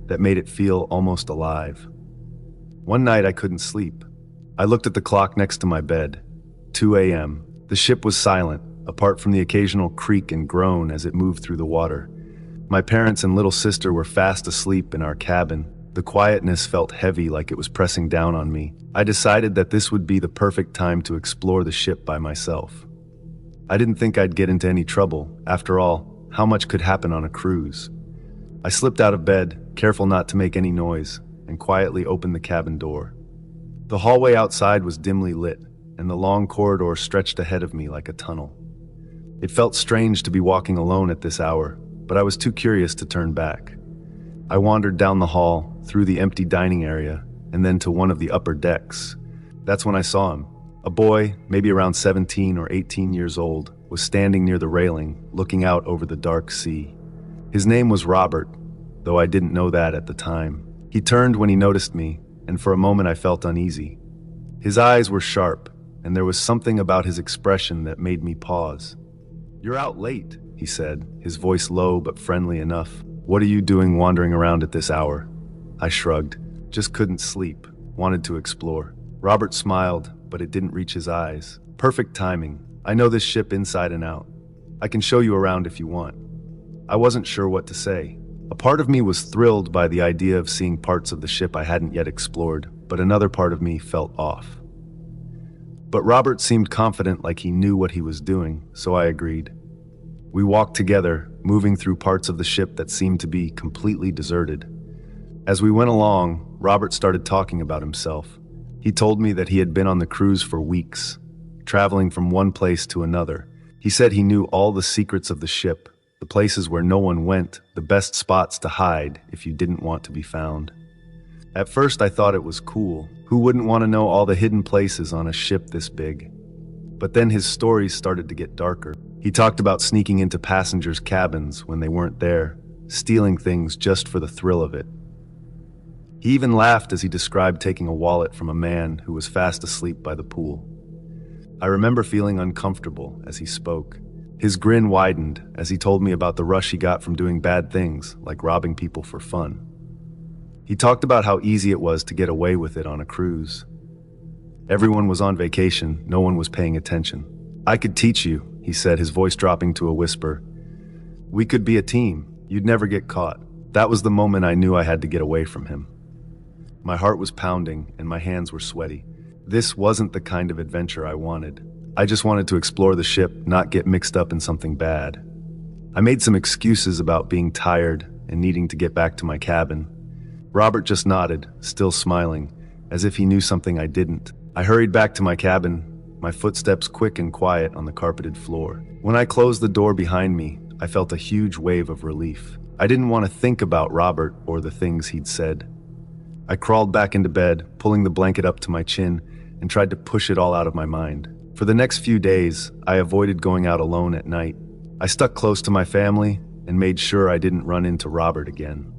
that made it feel almost alive. One night I couldn't sleep. I looked at the clock next to my bed. 2 a.m. The ship was silent, apart from the occasional creak and groan as it moved through the water. My parents and little sister were fast asleep in our cabin. The quietness felt heavy, like it was pressing down on me. I decided that this would be the perfect time to explore the ship by myself. I didn't think I'd get into any trouble. After all, how much could happen on a cruise? I slipped out of bed, careful not to make any noise, and quietly opened the cabin door. The hallway outside was dimly lit, and the long corridor stretched ahead of me like a tunnel. It felt strange to be walking alone at this hour, but I was too curious to turn back. I wandered down the hall, through the empty dining area, and then to one of the upper decks. That's when I saw him. A boy, maybe around 17 or 18 years old, was standing near the railing, looking out over the dark sea. His name was Robert, though I didn't know that at the time. He turned when he noticed me, and for a moment I felt uneasy. His eyes were sharp, and there was something about his expression that made me pause. "You're out late," he said, his voice low but friendly enough. "What are you doing wandering around at this hour?" I shrugged. Just couldn't sleep. Wanted to explore. Robert smiled, but it didn't reach his eyes. "Perfect timing. I know this ship inside and out. I can show you around if you want." I wasn't sure what to say. A part of me was thrilled by the idea of seeing parts of the ship I hadn't yet explored, but another part of me felt off. But Robert seemed confident, like he knew what he was doing, so I agreed. We walked together, moving through parts of the ship that seemed to be completely deserted. As we went along, Robert started talking about himself. He told me that he had been on the cruise for weeks, traveling from one place to another. He said he knew all the secrets of the ship, the places where no one went, the best spots to hide if you didn't want to be found. At first I thought it was cool. Who wouldn't want to know all the hidden places on a ship this big? But then his stories started to get darker. He talked about sneaking into passengers' cabins when they weren't there, stealing things just for the thrill of it. He even laughed as he described taking a wallet from a man who was fast asleep by the pool. I remember feeling uncomfortable as he spoke. His grin widened as he told me about the rush he got from doing bad things, like robbing people for fun. He talked about how easy it was to get away with it on a cruise. Everyone was on vacation, no one was paying attention. "I could teach you," he said, his voice dropping to a whisper. "We could be a team. You'd never get caught." That was the moment I knew I had to get away from him. My heart was pounding and my hands were sweaty. This wasn't the kind of adventure I wanted. I just wanted to explore the ship, not get mixed up in something bad. I made some excuses about being tired and needing to get back to my cabin. Robert just nodded, still smiling, as if he knew something I didn't. I hurried back to my cabin, my footsteps quick and quiet on the carpeted floor. When I closed the door behind me, I felt a huge wave of relief. I didn't want to think about Robert or the things he'd said. I crawled back into bed, pulling the blanket up to my chin, and tried to push it all out of my mind. For the next few days, I avoided going out alone at night. I stuck close to my family and made sure I didn't run into Robert again.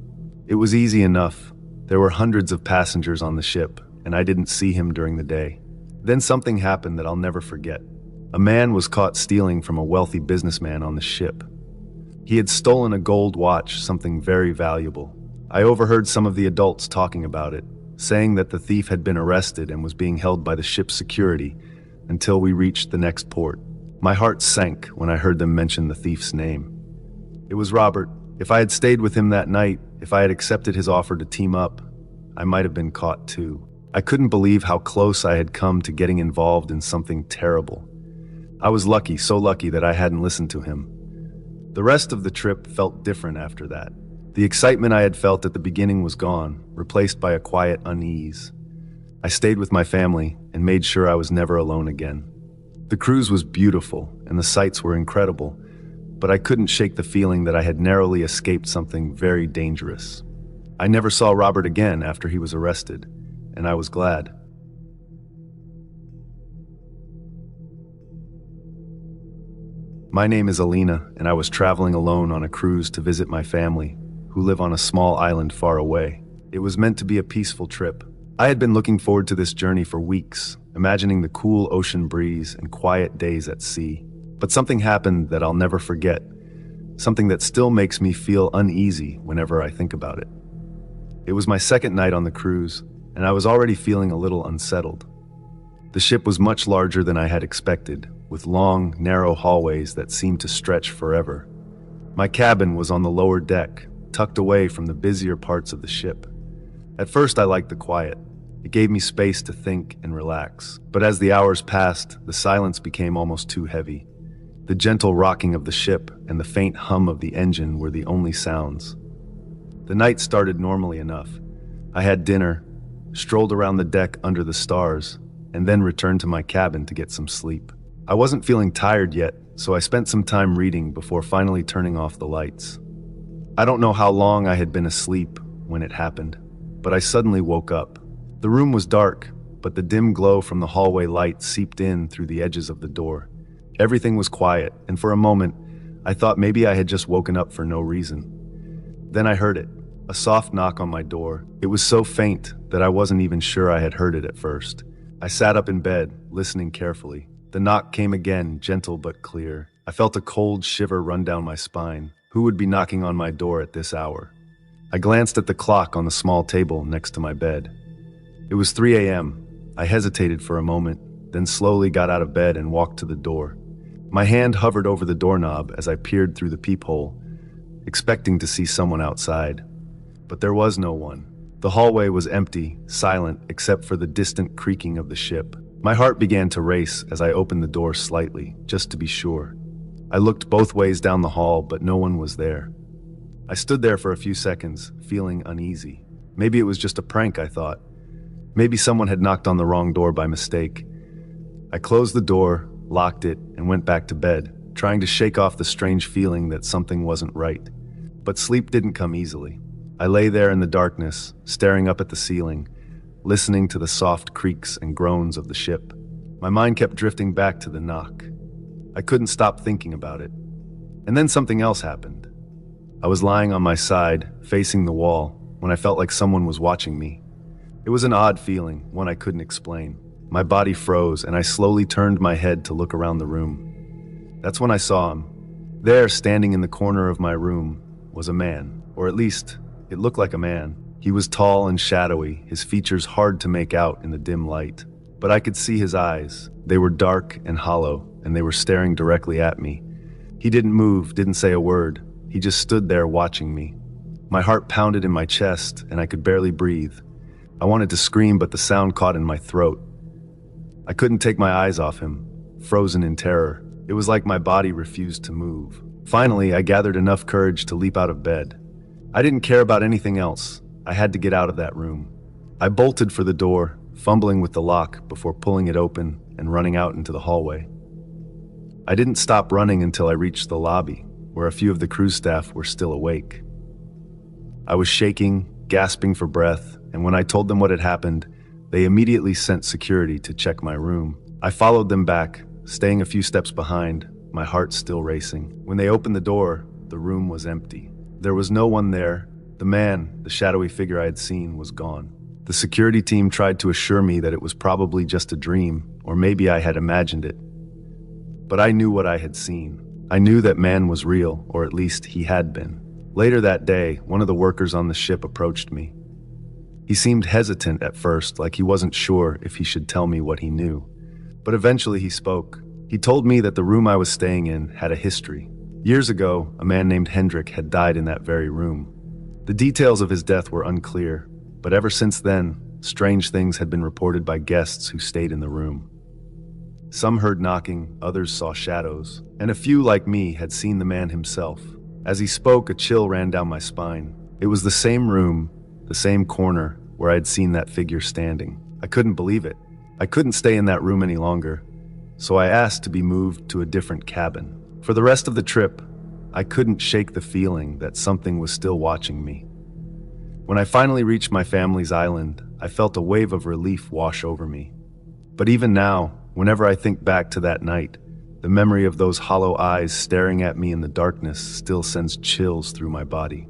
It was easy enough. There were hundreds of passengers on the ship, and I didn't see him during the day. Then something happened that I'll never forget. A man was caught stealing from a wealthy businessman on the ship. He had stolen a gold watch, something very valuable. I overheard some of the adults talking about it, saying that the thief had been arrested and was being held by the ship's security until we reached the next port. My heart sank when I heard them mention the thief's name. It was Robert. If I had stayed with him that night, if I had accepted his offer to team up, I might have been caught too. I couldn't believe how close I had come to getting involved in something terrible. I was lucky, so lucky that I hadn't listened to him. The rest of the trip felt different after that. The excitement I had felt at the beginning was gone, replaced by a quiet unease. I stayed with my family and made sure I was never alone again. The cruise was beautiful and the sights were incredible, but I couldn't shake the feeling that I had narrowly escaped something very dangerous. I never saw Robert again after he was arrested, and I was glad. My name is Alina, and I was traveling alone on a cruise to visit my family, who live on a small island far away. It was meant to be a peaceful trip. I had been looking forward to this journey for weeks, imagining the cool ocean breeze and quiet days at sea. But something happened that I'll never forget, something that still makes me feel uneasy whenever I think about it. It was my second night on the cruise, and I was already feeling a little unsettled. The ship was much larger than I had expected, with long, narrow hallways that seemed to stretch forever. My cabin was on the lower deck, tucked away from the busier parts of the ship. At first, I liked the quiet. It gave me space to think and relax. But as the hours passed, the silence became almost too heavy. The gentle rocking of the ship and the faint hum of the engine were the only sounds. The night started normally enough. I had dinner, strolled around the deck under the stars, and then returned to my cabin to get some sleep. I wasn't feeling tired yet, so I spent some time reading before finally turning off the lights. I don't know how long I had been asleep when it happened, but I suddenly woke up. The room was dark, but the dim glow from the hallway light seeped in through the edges of the door. Everything was quiet, and for a moment, I thought maybe I had just woken up for no reason. Then I heard it, a soft knock on my door. It was so faint that I wasn't even sure I had heard it at first. I sat up in bed, listening carefully. The knock came again, gentle but clear. I felt a cold shiver run down my spine. Who would be knocking on my door at this hour? I glanced at the clock on the small table next to my bed. It was 3 a.m. I hesitated for a moment, then slowly got out of bed and walked to the door. My hand hovered over the doorknob as I peered through the peephole, expecting to see someone outside. But there was no one. The hallway was empty, silent, except for the distant creaking of the ship. My heart began to race as I opened the door slightly, just to be sure. I looked both ways down the hall, but no one was there. I stood there for a few seconds, feeling uneasy. Maybe it was just a prank, I thought. Maybe someone had knocked on the wrong door by mistake. I closed the door, locked it, and went back to bed, trying to shake off the strange feeling that something wasn't right. But sleep didn't come easily. I lay there in the darkness, staring up at the ceiling, listening to the soft creaks and groans of the ship. My mind kept drifting back to the knock. I couldn't stop thinking about it. And then something else happened. I was lying on my side, facing the wall, when I felt like someone was watching me. It was an odd feeling, one I couldn't explain. My body froze, and I slowly turned my head to look around the room. That's when I saw him. There, standing in the corner of my room, was a man, or at least, it looked like a man. He was tall and shadowy, his features hard to make out in the dim light. But I could see his eyes. They were dark and hollow, and they were staring directly at me. He didn't move, didn't say a word. He just stood there watching me. My heart pounded in my chest, and I could barely breathe. I wanted to scream, but the sound caught in my throat. I couldn't take my eyes off him, frozen in terror. It was like my body refused to move. Finally, I gathered enough courage to leap out of bed. I didn't care about anything else. I had to get out of that room. I bolted for the door, fumbling with the lock before pulling it open and running out into the hallway. I didn't stop running until I reached the lobby, where a few of the cruise staff were still awake. I was shaking, gasping for breath, and when I told them what had happened, they immediately sent security to check my room. I followed them back, staying a few steps behind, my heart still racing. When they opened the door, the room was empty. There was no one there. The man, the shadowy figure I had seen, was gone. The security team tried to assure me that it was probably just a dream, or maybe I had imagined it. But I knew what I had seen. I knew that man was real, or at least he had been. Later that day, one of the workers on the ship approached me. He seemed hesitant at first, like he wasn't sure if he should tell me what he knew. But eventually he spoke. He told me that the room I was staying in had a history. Years ago, a man named Hendrik had died in that very room. The details of his death were unclear, but ever since then, strange things had been reported by guests who stayed in the room. Some heard knocking, others saw shadows, and a few, like me, had seen the man himself. As he spoke, a chill ran down my spine. It was the same room, the same corner, where I had seen that figure standing. I couldn't believe it. I couldn't stay in that room any longer, so I asked to be moved to a different cabin. For the rest of the trip, I couldn't shake the feeling that something was still watching me. When I finally reached my family's island, I felt a wave of relief wash over me. But even now, whenever I think back to that night, the memory of those hollow eyes staring at me in the darkness still sends chills through my body.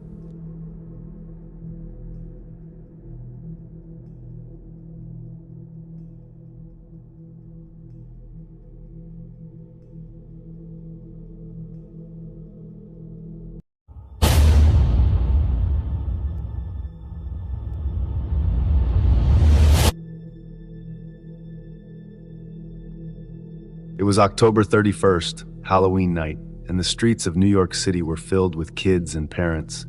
It was October 31st, Halloween night, and the streets of New York City were filled with kids and parents,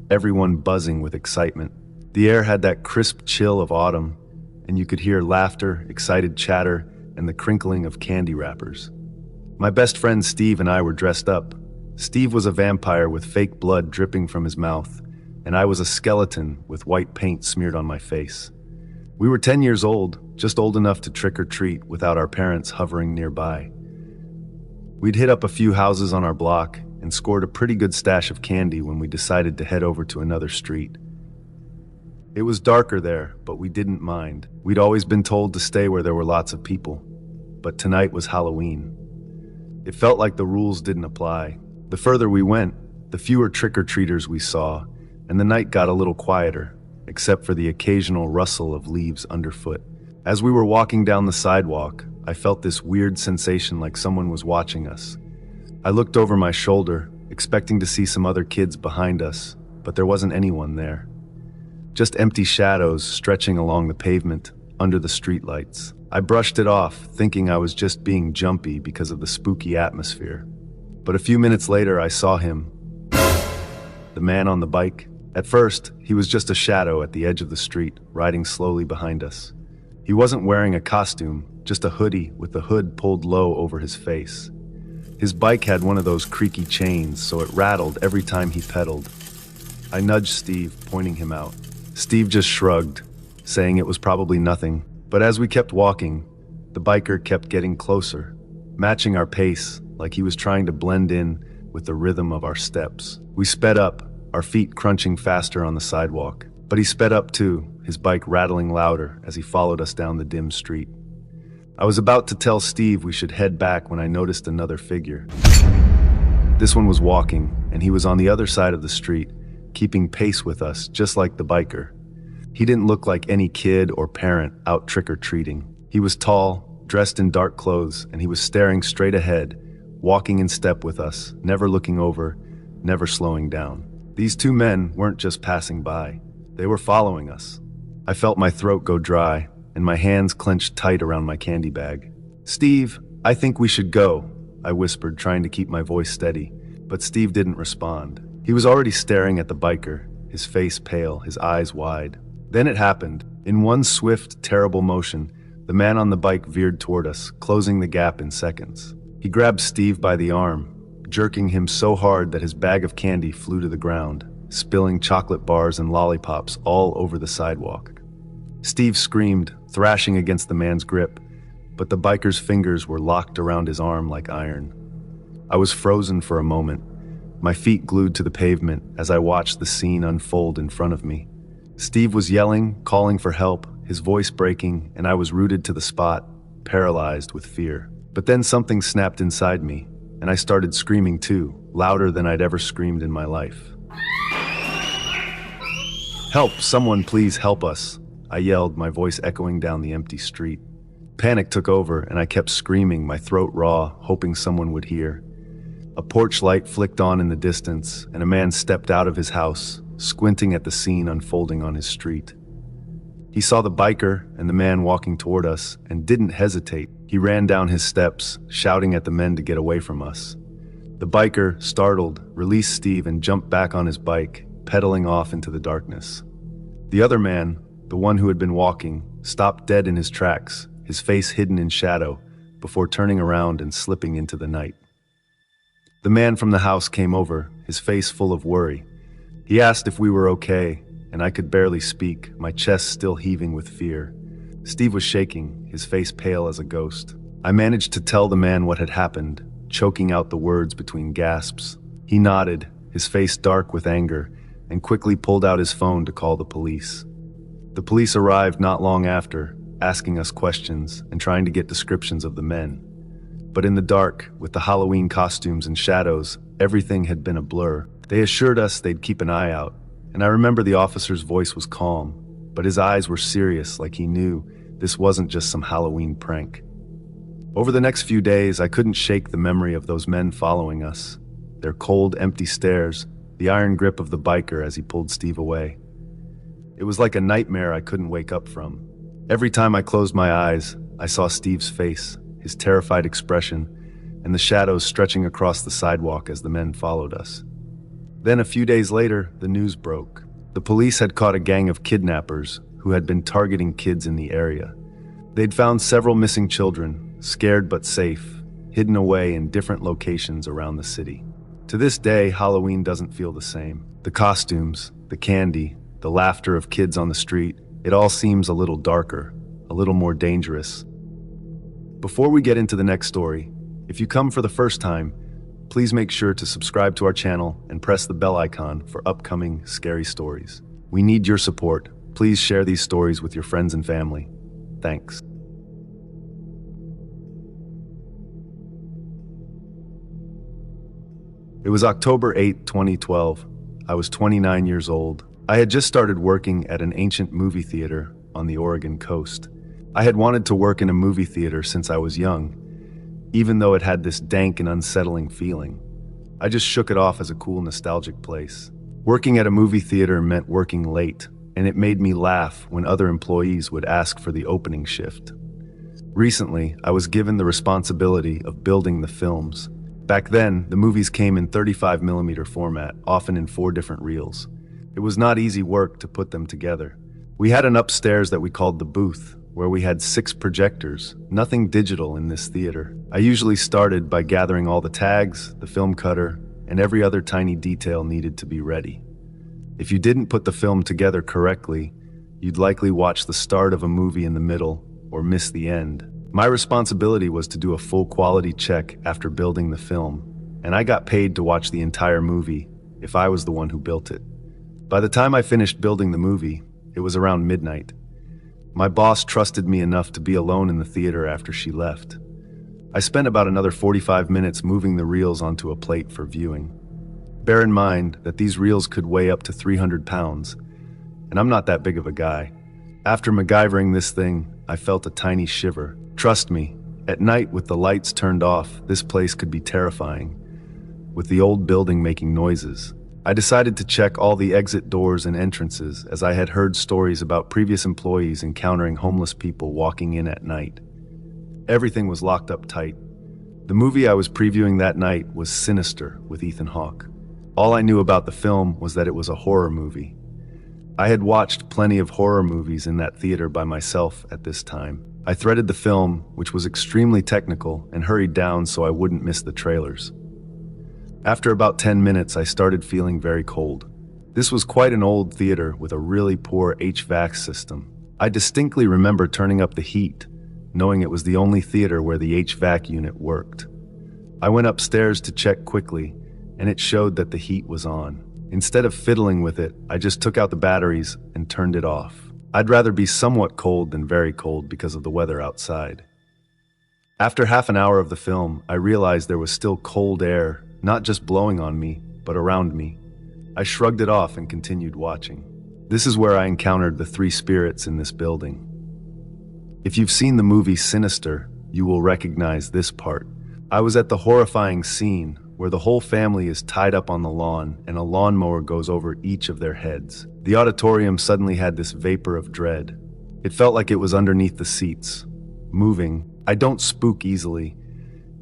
everyone buzzing with excitement. The air had that crisp chill of autumn, and you could hear laughter, excited chatter, and the crinkling of candy wrappers. My best friend Steve and I were dressed up. Steve was a vampire with fake blood dripping from his mouth, and I was a skeleton with white paint smeared on my face. We were 10 years old, just old enough to trick or treat without our parents hovering nearby. We'd hit up a few houses on our block and scored a pretty good stash of candy when we decided to head over to another street. It was darker there, but we didn't mind. We'd always been told to stay where there were lots of people. But tonight was Halloween. It felt like the rules didn't apply. The further we went, the fewer trick-or-treaters we saw, and the night got a little quieter, except for the occasional rustle of leaves underfoot. As we were walking down the sidewalk, I felt this weird sensation like someone was watching us. I looked over my shoulder, expecting to see some other kids behind us, but there wasn't anyone there. Just empty shadows stretching along the pavement, under the streetlights. I brushed it off, thinking I was just being jumpy because of the spooky atmosphere. But a few minutes later, I saw him. The man on the bike. At first, he was just a shadow at the edge of the street, riding slowly behind us. He wasn't wearing a costume, just a hoodie with the hood pulled low over his face. His bike had one of those creaky chains, so it rattled every time he pedaled. I nudged Steve, pointing him out. Steve just shrugged, saying it was probably nothing. But as we kept walking, the biker kept getting closer, matching our pace like he was trying to blend in with the rhythm of our steps. We sped up, our feet crunching faster on the sidewalk. But he sped up too, his bike rattling louder as he followed us down the dim street. I was about to tell Steve we should head back when I noticed another figure. This one was walking, and he was on the other side of the street, keeping pace with us, just like the biker. He didn't look like any kid or parent out trick-or-treating. He was tall, dressed in dark clothes, and he was staring straight ahead, walking in step with us, never looking over, never slowing down. These two men weren't just passing by. They were following us. I felt my throat go dry, and my hands clenched tight around my candy bag. "Steve, I think we should go," I whispered, trying to keep my voice steady. But Steve didn't respond. He was already staring at the biker, his face pale, his eyes wide. Then it happened. In one swift, terrible motion, the man on the bike veered toward us, closing the gap in seconds. He grabbed Steve by the arm, jerking him so hard that his bag of candy flew to the ground, spilling chocolate bars and lollipops all over the sidewalk. Steve screamed, thrashing against the man's grip, but the biker's fingers were locked around his arm like iron. I was frozen for a moment, my feet glued to the pavement as I watched the scene unfold in front of me. Steve was yelling, calling for help, his voice breaking, and I was rooted to the spot, paralyzed with fear. But then something snapped inside me, and I started screaming too, louder than I'd ever screamed in my life. "Help! Someone please help us!" I yelled, my voice echoing down the empty street. Panic took over, and I kept screaming, my throat raw, hoping someone would hear. A porch light flicked on in the distance, and a man stepped out of his house, squinting at the scene unfolding on his street. He saw the biker and the man walking toward us, and didn't hesitate. He ran down his steps, shouting at the men to get away from us. The biker, startled, released Steve and jumped back on his bike, pedaling off into the darkness. The other man, the one who had been walking, stopped dead in his tracks, his face hidden in shadow, before turning around and slipping into the night. The man from the house came over, his face full of worry. He asked if we were okay, and I could barely speak, my chest still heaving with fear. Steve was shaking, his face pale as a ghost. I managed to tell the man what had happened, choking out the words between gasps. He nodded, his face dark with anger, and quickly pulled out his phone to call the police. The police arrived not long after, asking us questions and trying to get descriptions of the men. But in the dark, with the Halloween costumes and shadows, everything had been a blur. They assured us they'd keep an eye out, and I remember the officer's voice was calm, but his eyes were serious, like he knew this wasn't just some Halloween prank. Over the next few days, I couldn't shake the memory of those men following us, their cold, empty stares, the iron grip of the biker as he pulled Steve away. It was like a nightmare I couldn't wake up from. Every time I closed my eyes, I saw Steve's face, his terrified expression, and the shadows stretching across the sidewalk as the men followed us. Then a few days later, the news broke. The police had caught a gang of kidnappers who had been targeting kids in the area. They'd found several missing children, scared but safe, hidden away in different locations around the city. To this day, Halloween doesn't feel the same. The costumes, the candy, the laughter of kids on the street, it all seems a little darker, a little more dangerous. Before we get into the next story, if you come for the first time, please make sure to subscribe to our channel and press the bell icon for upcoming scary stories. We need your support. Please share these stories with your friends and family. Thanks. It was October 8, 2012. I was 29 years old. I had just started working at an ancient movie theater on the Oregon coast. I had wanted to work in a movie theater since I was young, even though it had this dank and unsettling feeling. I just shook it off as a cool, nostalgic place. Working at a movie theater meant working late, and it made me laugh when other employees would ask for the opening shift. Recently, I was given the responsibility of building the films. Back then, the movies came in 35mm format, often in 4 different reels. It was not easy work to put them together. We had an upstairs that we called the booth, where we had 6 projectors, nothing digital in this theater. I usually started by gathering all the tags, the film cutter, and every other tiny detail needed to be ready. If you didn't put the film together correctly, you'd likely watch the start of a movie in the middle or miss the end. My responsibility was to do a full quality check after building the film, and I got paid to watch the entire movie if I was the one who built it. By the time I finished building the movie, it was around midnight. My boss trusted me enough to be alone in the theater after she left. I spent about another 45 minutes moving the reels onto a plate for viewing. Bear in mind that these reels could weigh up to 300 pounds, and I'm not that big of a guy. After MacGyvering this thing, I felt a tiny shiver. Trust me, at night with the lights turned off, this place could be terrifying, with the old building making noises. I decided to check all the exit doors and entrances, as I had heard stories about previous employees encountering homeless people walking in at night. Everything was locked up tight. The movie I was previewing that night was Sinister with Ethan Hawke. All I knew about the film was that it was a horror movie. I had watched plenty of horror movies in that theater by myself at this time. I threaded the film, which was extremely technical, and hurried down so I wouldn't miss the trailers. After about 10 minutes, I started feeling very cold. This was quite an old theater with a really poor HVAC system. I distinctly remember turning up the heat, knowing it was the only theater where the HVAC unit worked. I went upstairs to check quickly, and it showed that the heat was on. Instead of fiddling with it, I just took out the batteries and turned it off. I'd rather be somewhat cold than very cold because of the weather outside. After half an hour of the film, I realized there was still cold air, not just blowing on me, but around me. I shrugged it off and continued watching. This is where I encountered the 3 spirits in this building. If you've seen the movie Sinister, you will recognize this part. I was at the horrifying scene where the whole family is tied up on the lawn and a lawnmower goes over each of their heads. The auditorium suddenly had this vapor of dread. It felt like it was underneath the seats, moving. I don't spook easily,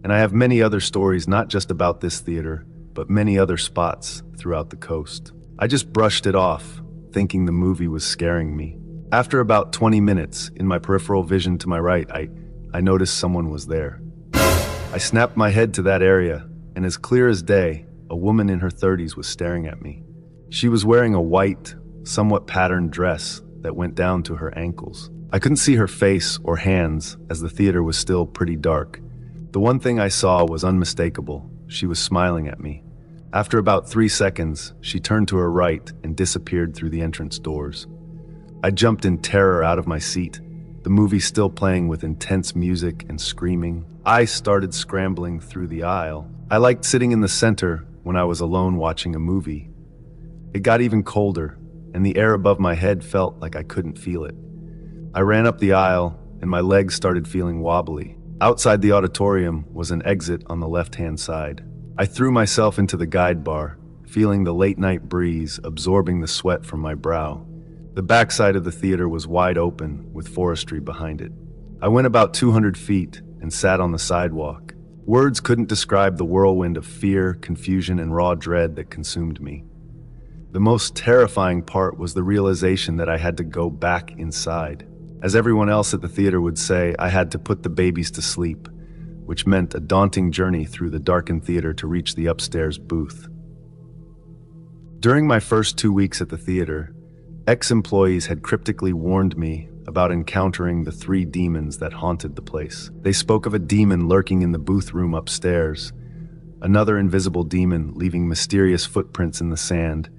And I have many other stories, not just about this theater, but many other spots throughout the coast. I just brushed it off, thinking the movie was scaring me. After about 20 minutes, in my peripheral vision to my right, I noticed someone was there. I snapped my head to that area, and as clear as day, a woman in her 30s was staring at me. She was wearing a white, somewhat patterned dress that went down to her ankles. I couldn't see her face or hands, as the theater was still pretty dark. The one thing I saw was unmistakable. She was smiling at me. After about 3 seconds, she turned to her right and disappeared through the entrance doors. I jumped in terror out of my seat, the movie still playing with intense music and screaming. I started scrambling through the aisle. I liked sitting in the center when I was alone watching a movie. It got even colder, and the air above my head felt like I couldn't feel it. I ran up the aisle, and my legs started feeling wobbly. Outside the auditorium was an exit on the left-hand side. I threw myself into the guide bar, feeling the late-night breeze absorbing the sweat from my brow. The backside of the theater was wide open, with forestry behind it. I went about 200 feet and sat on the sidewalk. Words couldn't describe the whirlwind of fear, confusion, and raw dread that consumed me. The most terrifying part was the realization that I had to go back inside. As everyone else at the theater would say, I had to put the babies to sleep, which meant a daunting journey through the darkened theater to reach the upstairs booth. During my first 2 weeks at the theater, ex-employees had cryptically warned me about encountering the 3 demons that haunted the place. They spoke of a demon lurking in the booth room upstairs, another invisible demon leaving mysterious footprints in the sand,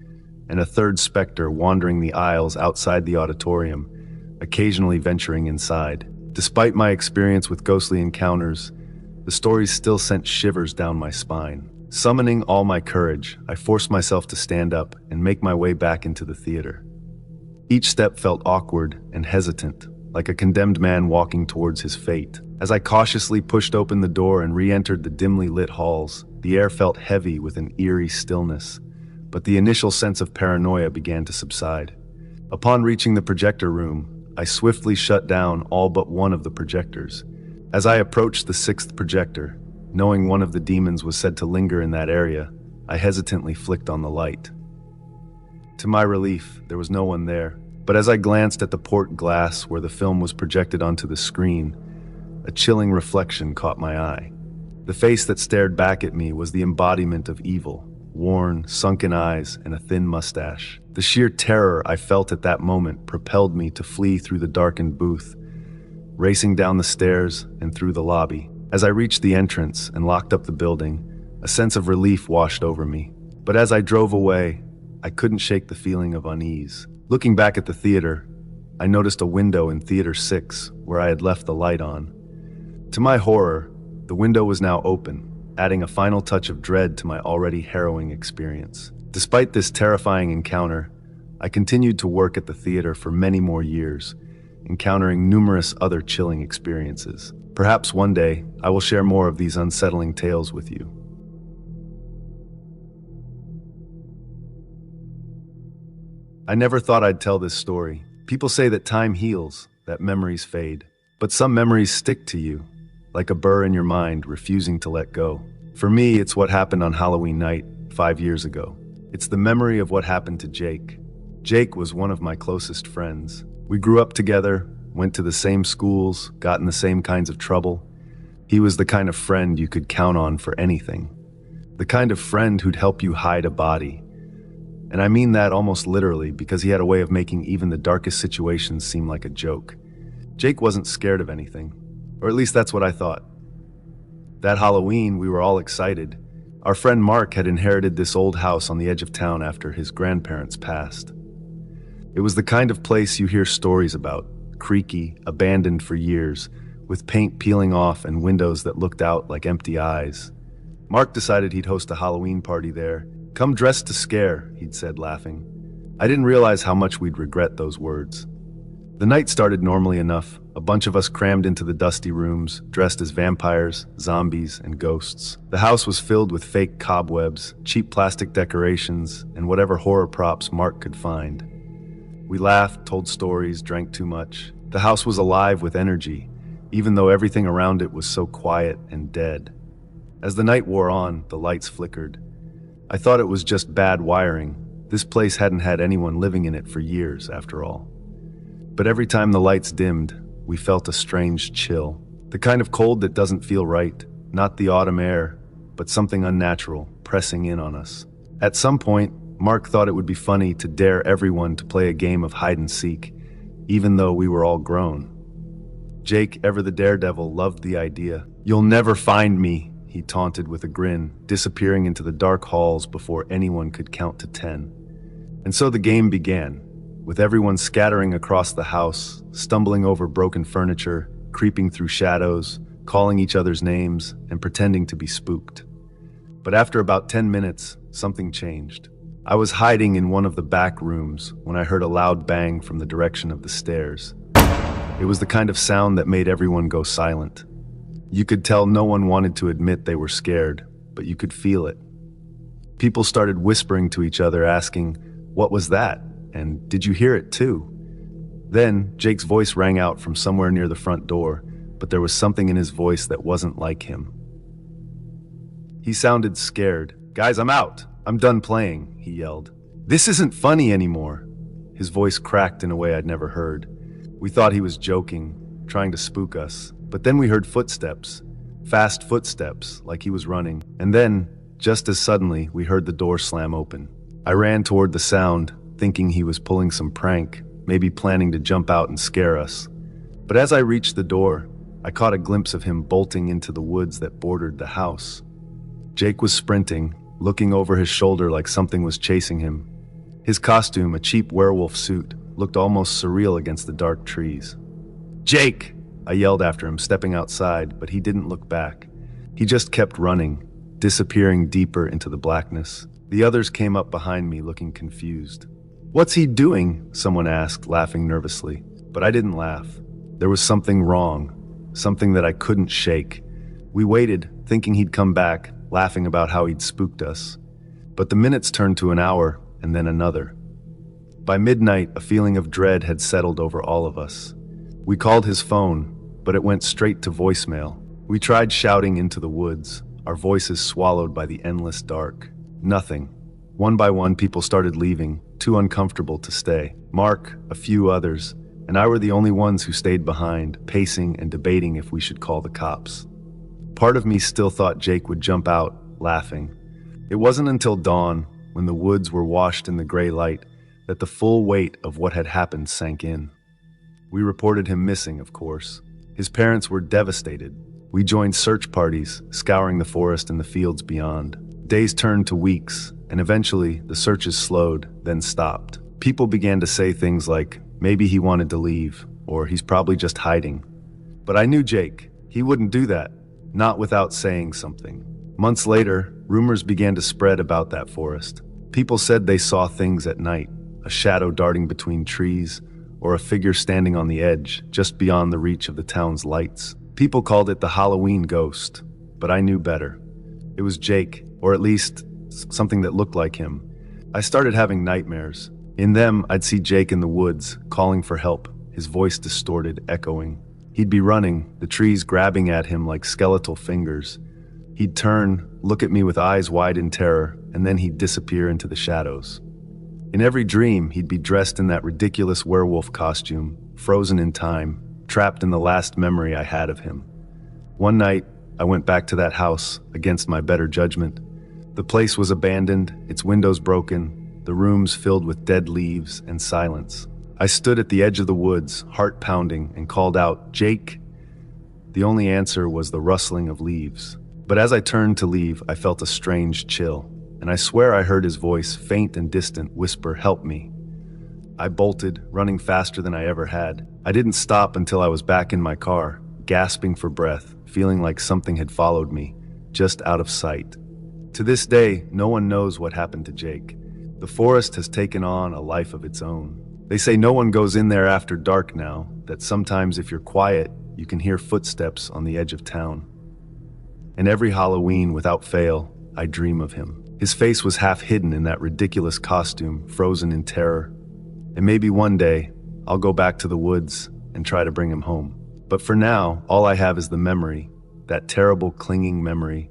and a third specter wandering the aisles outside the auditorium, occasionally venturing inside. Despite my experience with ghostly encounters, the stories still sent shivers down my spine. Summoning all my courage, I forced myself to stand up and make my way back into the theater. Each step felt awkward and hesitant, like a condemned man walking towards his fate. As I cautiously pushed open the door and re-entered the dimly lit halls, the air felt heavy with an eerie stillness, but the initial sense of paranoia began to subside. Upon reaching the projector room, I swiftly shut down all but one of the projectors. As I approached the 6th projector, knowing one of the demons was said to linger in that area, I hesitantly flicked on the light. To my relief, there was no one there, but as I glanced at the port glass where the film was projected onto the screen, a chilling reflection caught my eye. The face that stared back at me was the embodiment of evil, worn, sunken eyes, and a thin mustache. The sheer terror I felt at that moment propelled me to flee through the darkened booth, racing down the stairs and through the lobby. As I reached the entrance and locked up the building, a sense of relief washed over me. But as I drove away, I couldn't shake the feeling of unease. Looking back at the theater, I noticed a window in Theater 6 where I had left the light on. To my horror, the window was now open, adding a final touch of dread to my already harrowing experience. Despite this terrifying encounter, I continued to work at the theater for many more years, encountering numerous other chilling experiences. Perhaps one day, I will share more of these unsettling tales with you. I never thought I'd tell this story. People say that time heals, that memories fade. But some memories stick to you, like a burr in your mind refusing to let go. For me, it's what happened on Halloween night 5 years ago. It's the memory of what happened to Jake. Jake was one of my closest friends. We grew up together, went to the same schools, got in the same kinds of trouble. He was the kind of friend you could count on for anything. The kind of friend who'd help you hide a body. And I mean that almost literally, because he had a way of making even the darkest situations seem like a joke. Jake wasn't scared of anything, or at least that's what I thought. That Halloween, we were all excited. Our friend Mark had inherited this old house on the edge of town after his grandparents passed. It was the kind of place you hear stories about, creaky, abandoned for years, with paint peeling off and windows that looked out like empty eyes. Mark decided he'd host a Halloween party there. "Come dressed to scare," he'd said, laughing. I didn't realize how much we'd regret those words. The night started normally enough. A bunch of us crammed into the dusty rooms, dressed as vampires, zombies, and ghosts. The house was filled with fake cobwebs, cheap plastic decorations, and whatever horror props Mark could find. We laughed, told stories, drank too much. The house was alive with energy, even though everything around it was so quiet and dead. As the night wore on, the lights flickered. I thought it was just bad wiring. This place hadn't had anyone living in it for years, after all. But every time the lights dimmed, we felt a strange chill. The kind of cold that doesn't feel right, not the autumn air, but something unnatural pressing in on us. At some point, Mark thought it would be funny to dare everyone to play a game of hide and seek, even though we were all grown. Jake, ever the daredevil, loved the idea. "You'll never find me," he taunted with a grin, disappearing into the dark halls before anyone could count to 10. And so the game began, with everyone scattering across the house, stumbling over broken furniture, creeping through shadows, calling each other's names, and pretending to be spooked. But after about 10 minutes, something changed. I was hiding in one of the back rooms when I heard a loud bang from the direction of the stairs. It was the kind of sound that made everyone go silent. You could tell no one wanted to admit they were scared, but you could feel it. People started whispering to each other, asking, "What was that? And did you hear it too?" Then Jake's voice rang out from somewhere near the front door, but there was something in his voice that wasn't like him. He sounded scared. "Guys, I'm out. I'm done playing," he yelled. "This isn't funny anymore." His voice cracked in a way I'd never heard. We thought he was joking, trying to spook us. But then we heard footsteps, fast footsteps, like he was running. And then, just as suddenly, we heard the door slam open. I ran toward the sound, thinking he was pulling some prank, maybe planning to jump out and scare us. But as I reached the door, I caught a glimpse of him bolting into the woods that bordered the house. Jake was sprinting, looking over his shoulder like something was chasing him. His costume, a cheap werewolf suit, looked almost surreal against the dark trees. "Jake!" I yelled after him, stepping outside, but he didn't look back. He just kept running, disappearing deeper into the blackness. The others came up behind me, looking confused. "What's he doing?" someone asked, laughing nervously. But I didn't laugh. There was something wrong, something that I couldn't shake. We waited, thinking he'd come back, laughing about how he'd spooked us. But the minutes turned to an hour, and then another. By midnight, a feeling of dread had settled over all of us. We called his phone, but it went straight to voicemail. We tried shouting into the woods, our voices swallowed by the endless dark. Nothing. One by one, people started leaving, too uncomfortable to stay. Mark, a few others, and I were the only ones who stayed behind, pacing and debating if we should call the cops. Part of me still thought Jake would jump out, laughing. It wasn't until dawn, when the woods were washed in the gray light, that the full weight of what had happened sank in. We reported him missing, of course. His parents were devastated. We joined search parties, scouring the forest and the fields beyond. Days turned to weeks, and eventually the searches slowed, then stopped. People began to say things like, maybe he wanted to leave, or he's probably just hiding. But I knew Jake. He wouldn't do that, not without saying something. Months later, rumors began to spread about that forest. People said they saw things at night, a shadow darting between trees, or a figure standing on the edge, just beyond the reach of the town's lights. People called it the Halloween ghost, but I knew better. It was Jake, or at least something that looked like him. I started having nightmares. In them, I'd see Jake in the woods, calling for help, his voice distorted, echoing. He'd be running, the trees grabbing at him like skeletal fingers. He'd turn, look at me with eyes wide in terror, and then he'd disappear into the shadows. In every dream, he'd be dressed in that ridiculous werewolf costume, frozen in time, trapped in the last memory I had of him. One night, I went back to that house, against my better judgment. The place was abandoned, its windows broken, the rooms filled with dead leaves and silence. I stood at the edge of the woods, heart pounding, and called out, "Jake!" The only answer was the rustling of leaves. But as I turned to leave, I felt a strange chill. And I swear I heard his voice, faint and distant, whisper, "Help me." I bolted, running faster than I ever had. I didn't stop until I was back in my car, gasping for breath, feeling like something had followed me, just out of sight. To this day, no one knows what happened to Jake. The forest has taken on a life of its own. They say no one goes in there after dark now, that sometimes if you're quiet, you can hear footsteps on the edge of town. And every Halloween, without fail, I dream of him. His face was half hidden in that ridiculous costume, frozen in terror. And maybe one day, I'll go back to the woods and try to bring him home. But for now, all I have is the memory, that terrible clinging memory,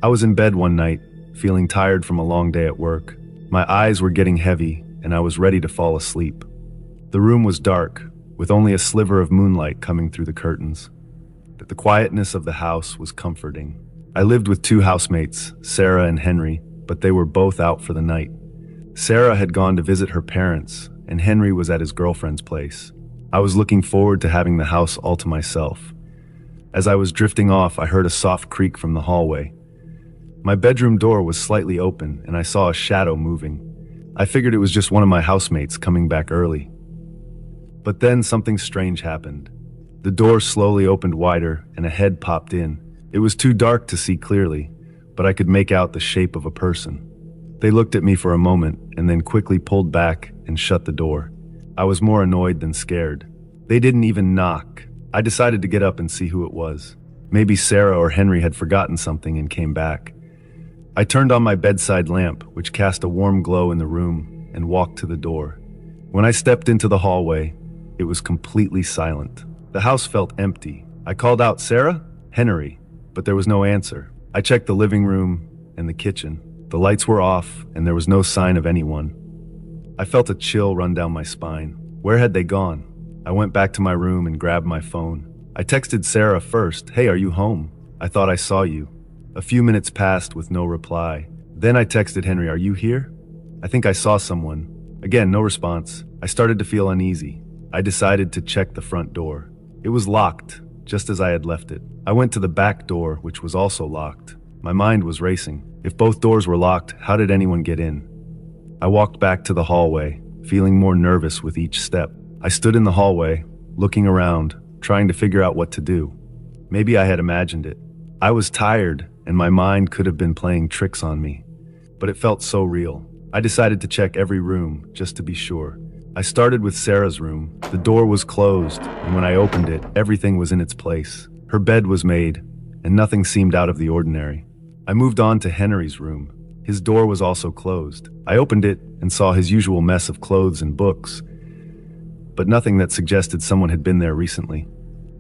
I was in bed one night, feeling tired from a long day at work. My eyes were getting heavy, and I was ready to fall asleep. The room was dark, with only a sliver of moonlight coming through the curtains. The quietness of the house was comforting. I lived with two housemates, Sarah and Henry, but they were both out for the night. Sarah had gone to visit her parents, and Henry was at his girlfriend's place. I was looking forward to having the house all to myself. As I was drifting off, I heard a soft creak from the hallway. My bedroom door was slightly open, and I saw a shadow moving. I figured it was just one of my housemates coming back early. But then something strange happened. The door slowly opened wider, and a head popped in. It was too dark to see clearly, but I could make out the shape of a person. They looked at me for a moment, and then quickly pulled back and shut the door. I was more annoyed than scared. They didn't even knock. I decided to get up and see who it was. Maybe Sarah or Henry had forgotten something and came back. I turned on my bedside lamp, which cast a warm glow in the room, and walked to the door. When I stepped into the hallway, it was completely silent. The house felt empty. I called out, "Sarah? Henry," but there was no answer. I checked the living room and the kitchen. The lights were off, and there was no sign of anyone. I felt a chill run down my spine. Where had they gone? I went back to my room and grabbed my phone. I texted Sarah first, "Hey, are you home? I thought I saw you." A few minutes passed with no reply. Then I texted Henry, "Are you here? I think I saw someone." Again, no response. I started to feel uneasy. I decided to check the front door. It was locked, just as I had left it. I went to the back door, which was also locked. My mind was racing. If both doors were locked, how did anyone get in? I walked back to the hallway, feeling more nervous with each step. I stood in the hallway, looking around, trying to figure out what to do. Maybe I had imagined it. I was tired, and my mind could have been playing tricks on me. But it felt so real. I decided to check every room, just to be sure. I started with Sarah's room. The door was closed, and when I opened it, everything was in its place. Her bed was made, and nothing seemed out of the ordinary. I moved on to Henry's room. His door was also closed. I opened it and saw his usual mess of clothes and books, but nothing that suggested someone had been there recently.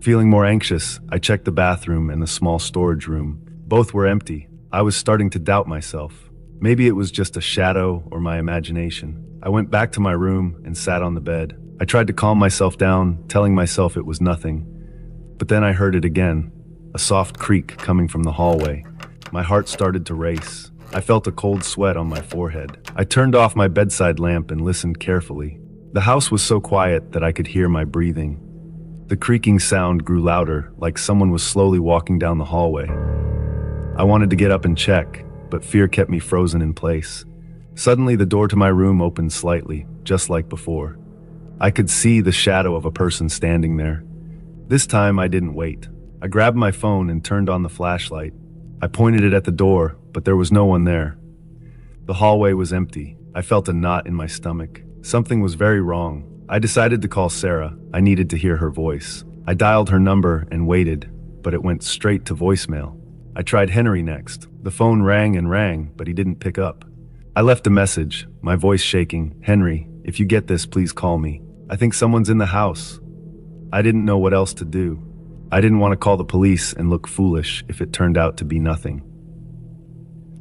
Feeling more anxious, I checked the bathroom and the small storage room. Both were empty. I was starting to doubt myself. Maybe it was just a shadow or my imagination. I went back to my room and sat on the bed. I tried to calm myself down, telling myself it was nothing. But then I heard it again, a soft creak coming from the hallway. My heart started to race. I felt a cold sweat on my forehead. I turned off my bedside lamp and listened carefully. The house was so quiet that I could hear my breathing. The creaking sound grew louder, like someone was slowly walking down the hallway. I wanted to get up and check, but fear kept me frozen in place. Suddenly, the door to my room opened slightly, just like before. I could see the shadow of a person standing there. This time, I didn't wait. I grabbed my phone and turned on the flashlight. I pointed it at the door, but there was no one there. The hallway was empty. I felt a knot in my stomach. Something was very wrong. I decided to call Sarah. I needed to hear her voice. I dialed her number and waited, but it went straight to voicemail. I tried Henry next. The phone rang and rang, but he didn't pick up. I left a message, my voice shaking. "Henry, if you get this, please call me. I think someone's in the house." I didn't know what else to do. I didn't want to call the police and look foolish if it turned out to be nothing.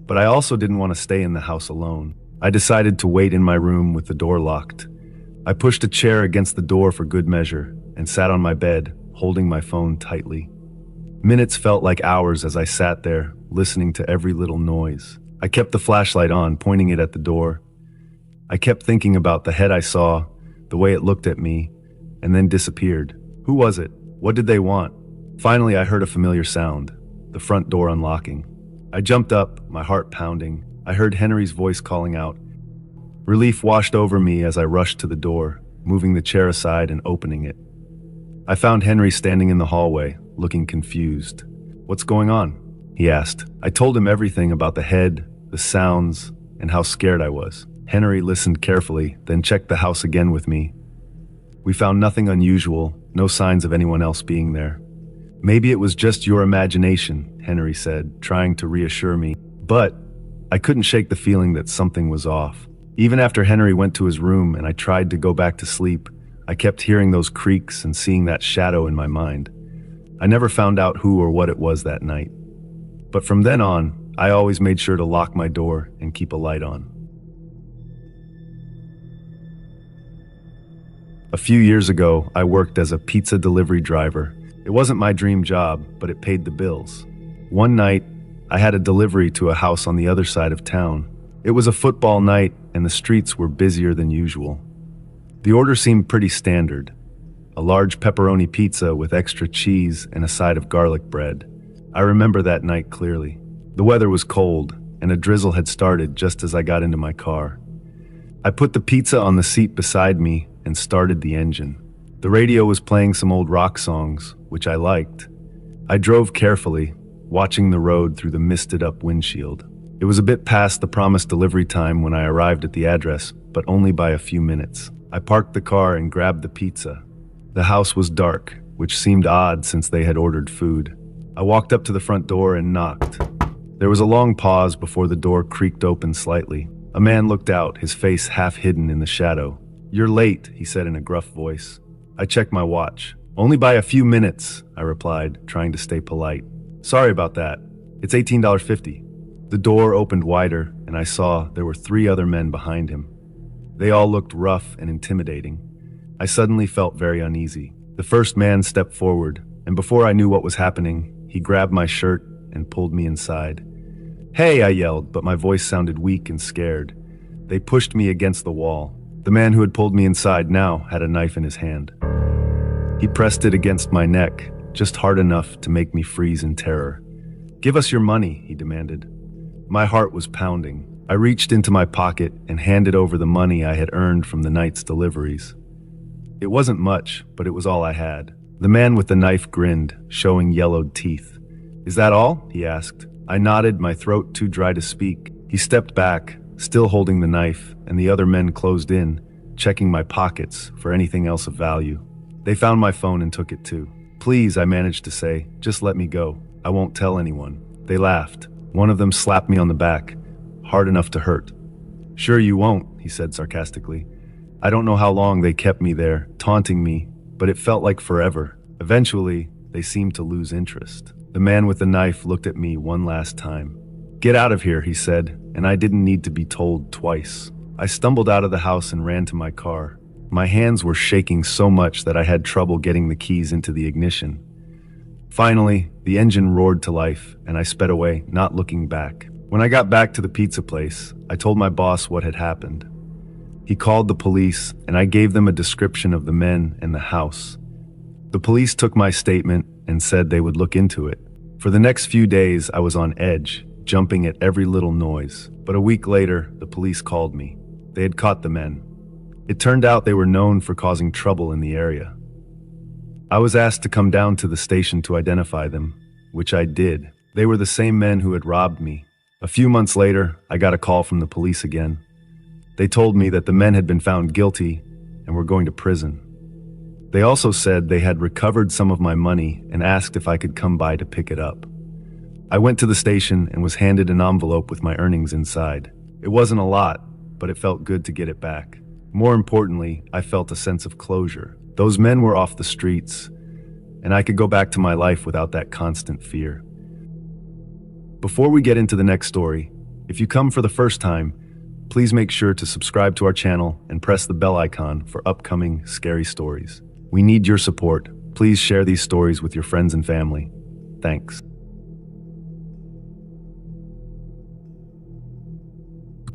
But I also didn't want to stay in the house alone. I decided to wait in my room with the door locked. I pushed a chair against the door for good measure and sat on my bed, holding my phone tightly. Minutes felt like hours as I sat there, listening to every little noise. I kept the flashlight on, pointing it at the door. I kept thinking about the head I saw, the way it looked at me, and then disappeared. Who was it? What did they want? Finally, I heard a familiar sound, the front door unlocking. I jumped up, my heart pounding. I heard Henry's voice calling out. Relief washed over me as I rushed to the door, moving the chair aside and opening it. I found Henry standing in the hallway, looking confused. "What's going on?" he asked. I told him everything about the head, the sounds, and how scared I was. Henry listened carefully, then checked the house again with me. We found nothing unusual, no signs of anyone else being there. "Maybe it was just your imagination," Henry said, trying to reassure me. But I couldn't shake the feeling that something was off. Even after Henry went to his room and I tried to go back to sleep, I kept hearing those creaks and seeing that shadow in my mind. I never found out who or what it was that night. But from then on, I always made sure to lock my door and keep a light on. A few years ago, I worked as a pizza delivery driver. It wasn't my dream job, but it paid the bills. One night, I had a delivery to a house on the other side of town. It was a football night, and the streets were busier than usual. The order seemed pretty standard. A large pepperoni pizza with extra cheese and a side of garlic bread. I remember that night clearly. The weather was cold, and a drizzle had started just as I got into my car. I put the pizza on the seat beside me and started the engine. The radio was playing some old rock songs, which I liked. I drove carefully, watching the road through the misted-up windshield. It was a bit past the promised delivery time when I arrived at the address, but only by a few minutes. I parked the car and grabbed the pizza. The house was dark, which seemed odd since they had ordered food. I walked up to the front door and knocked. There was a long pause before the door creaked open slightly. A man looked out, his face half hidden in the shadow. "You're late," he said in a gruff voice. I checked my watch. "Only by a few minutes," I replied, trying to stay polite. "Sorry about that. It's $18.50. The door opened wider, and I saw there were 3 other men behind him. They all looked rough and intimidating. I suddenly felt very uneasy. The first man stepped forward, and before I knew what was happening, he grabbed my shirt and pulled me inside. "Hey," I yelled, but my voice sounded weak and scared. They pushed me against the wall. The man who had pulled me inside now had a knife in his hand. He pressed it against my neck, just hard enough to make me freeze in terror. "Give us your money," he demanded. My heart was pounding. I reached into my pocket and handed over the money I had earned from the night's deliveries. It wasn't much, but it was all I had. The man with the knife grinned, showing yellowed teeth. "Is that all?" he asked. I nodded, my throat too dry to speak. He stepped back, still holding the knife, and the other men closed in, checking my pockets for anything else of value. They found my phone and took it too. "Please," I managed to say, "just let me go. I won't tell anyone." They laughed. One of them slapped me on the back, hard enough to hurt. "Sure you won't," he said sarcastically. I don't know how long they kept me there, taunting me, but it felt like forever. Eventually, they seemed to lose interest. The man with the knife looked at me one last time. "Get out of here," he said, and I didn't need to be told twice. I stumbled out of the house and ran to my car. My hands were shaking so much that I had trouble getting the keys into the ignition. Finally, the engine roared to life, and I sped away, not looking back. When I got back to the pizza place, I told my boss what had happened. He called the police, and I gave them a description of the men and the house. The police took my statement and said they would look into it. For the next few days, I was on edge, jumping at every little noise. But a week later, the police called me. They had caught the men. It turned out they were known for causing trouble in the area. I was asked to come down to the station to identify them, which I did. They were the same men who had robbed me. A few months later, I got a call from the police again. They told me that the men had been found guilty and were going to prison. They also said they had recovered some of my money and asked if I could come by to pick it up. I went to the station and was handed an envelope with my earnings inside. It wasn't a lot, but it felt good to get it back. More importantly, I felt a sense of closure. Those men were off the streets, and I could go back to my life without that constant fear. Before we get into the next story, if you come for the first time, please make sure to subscribe to our channel and press the bell icon for upcoming scary stories. We need your support. Please share these stories with your friends and family. Thanks.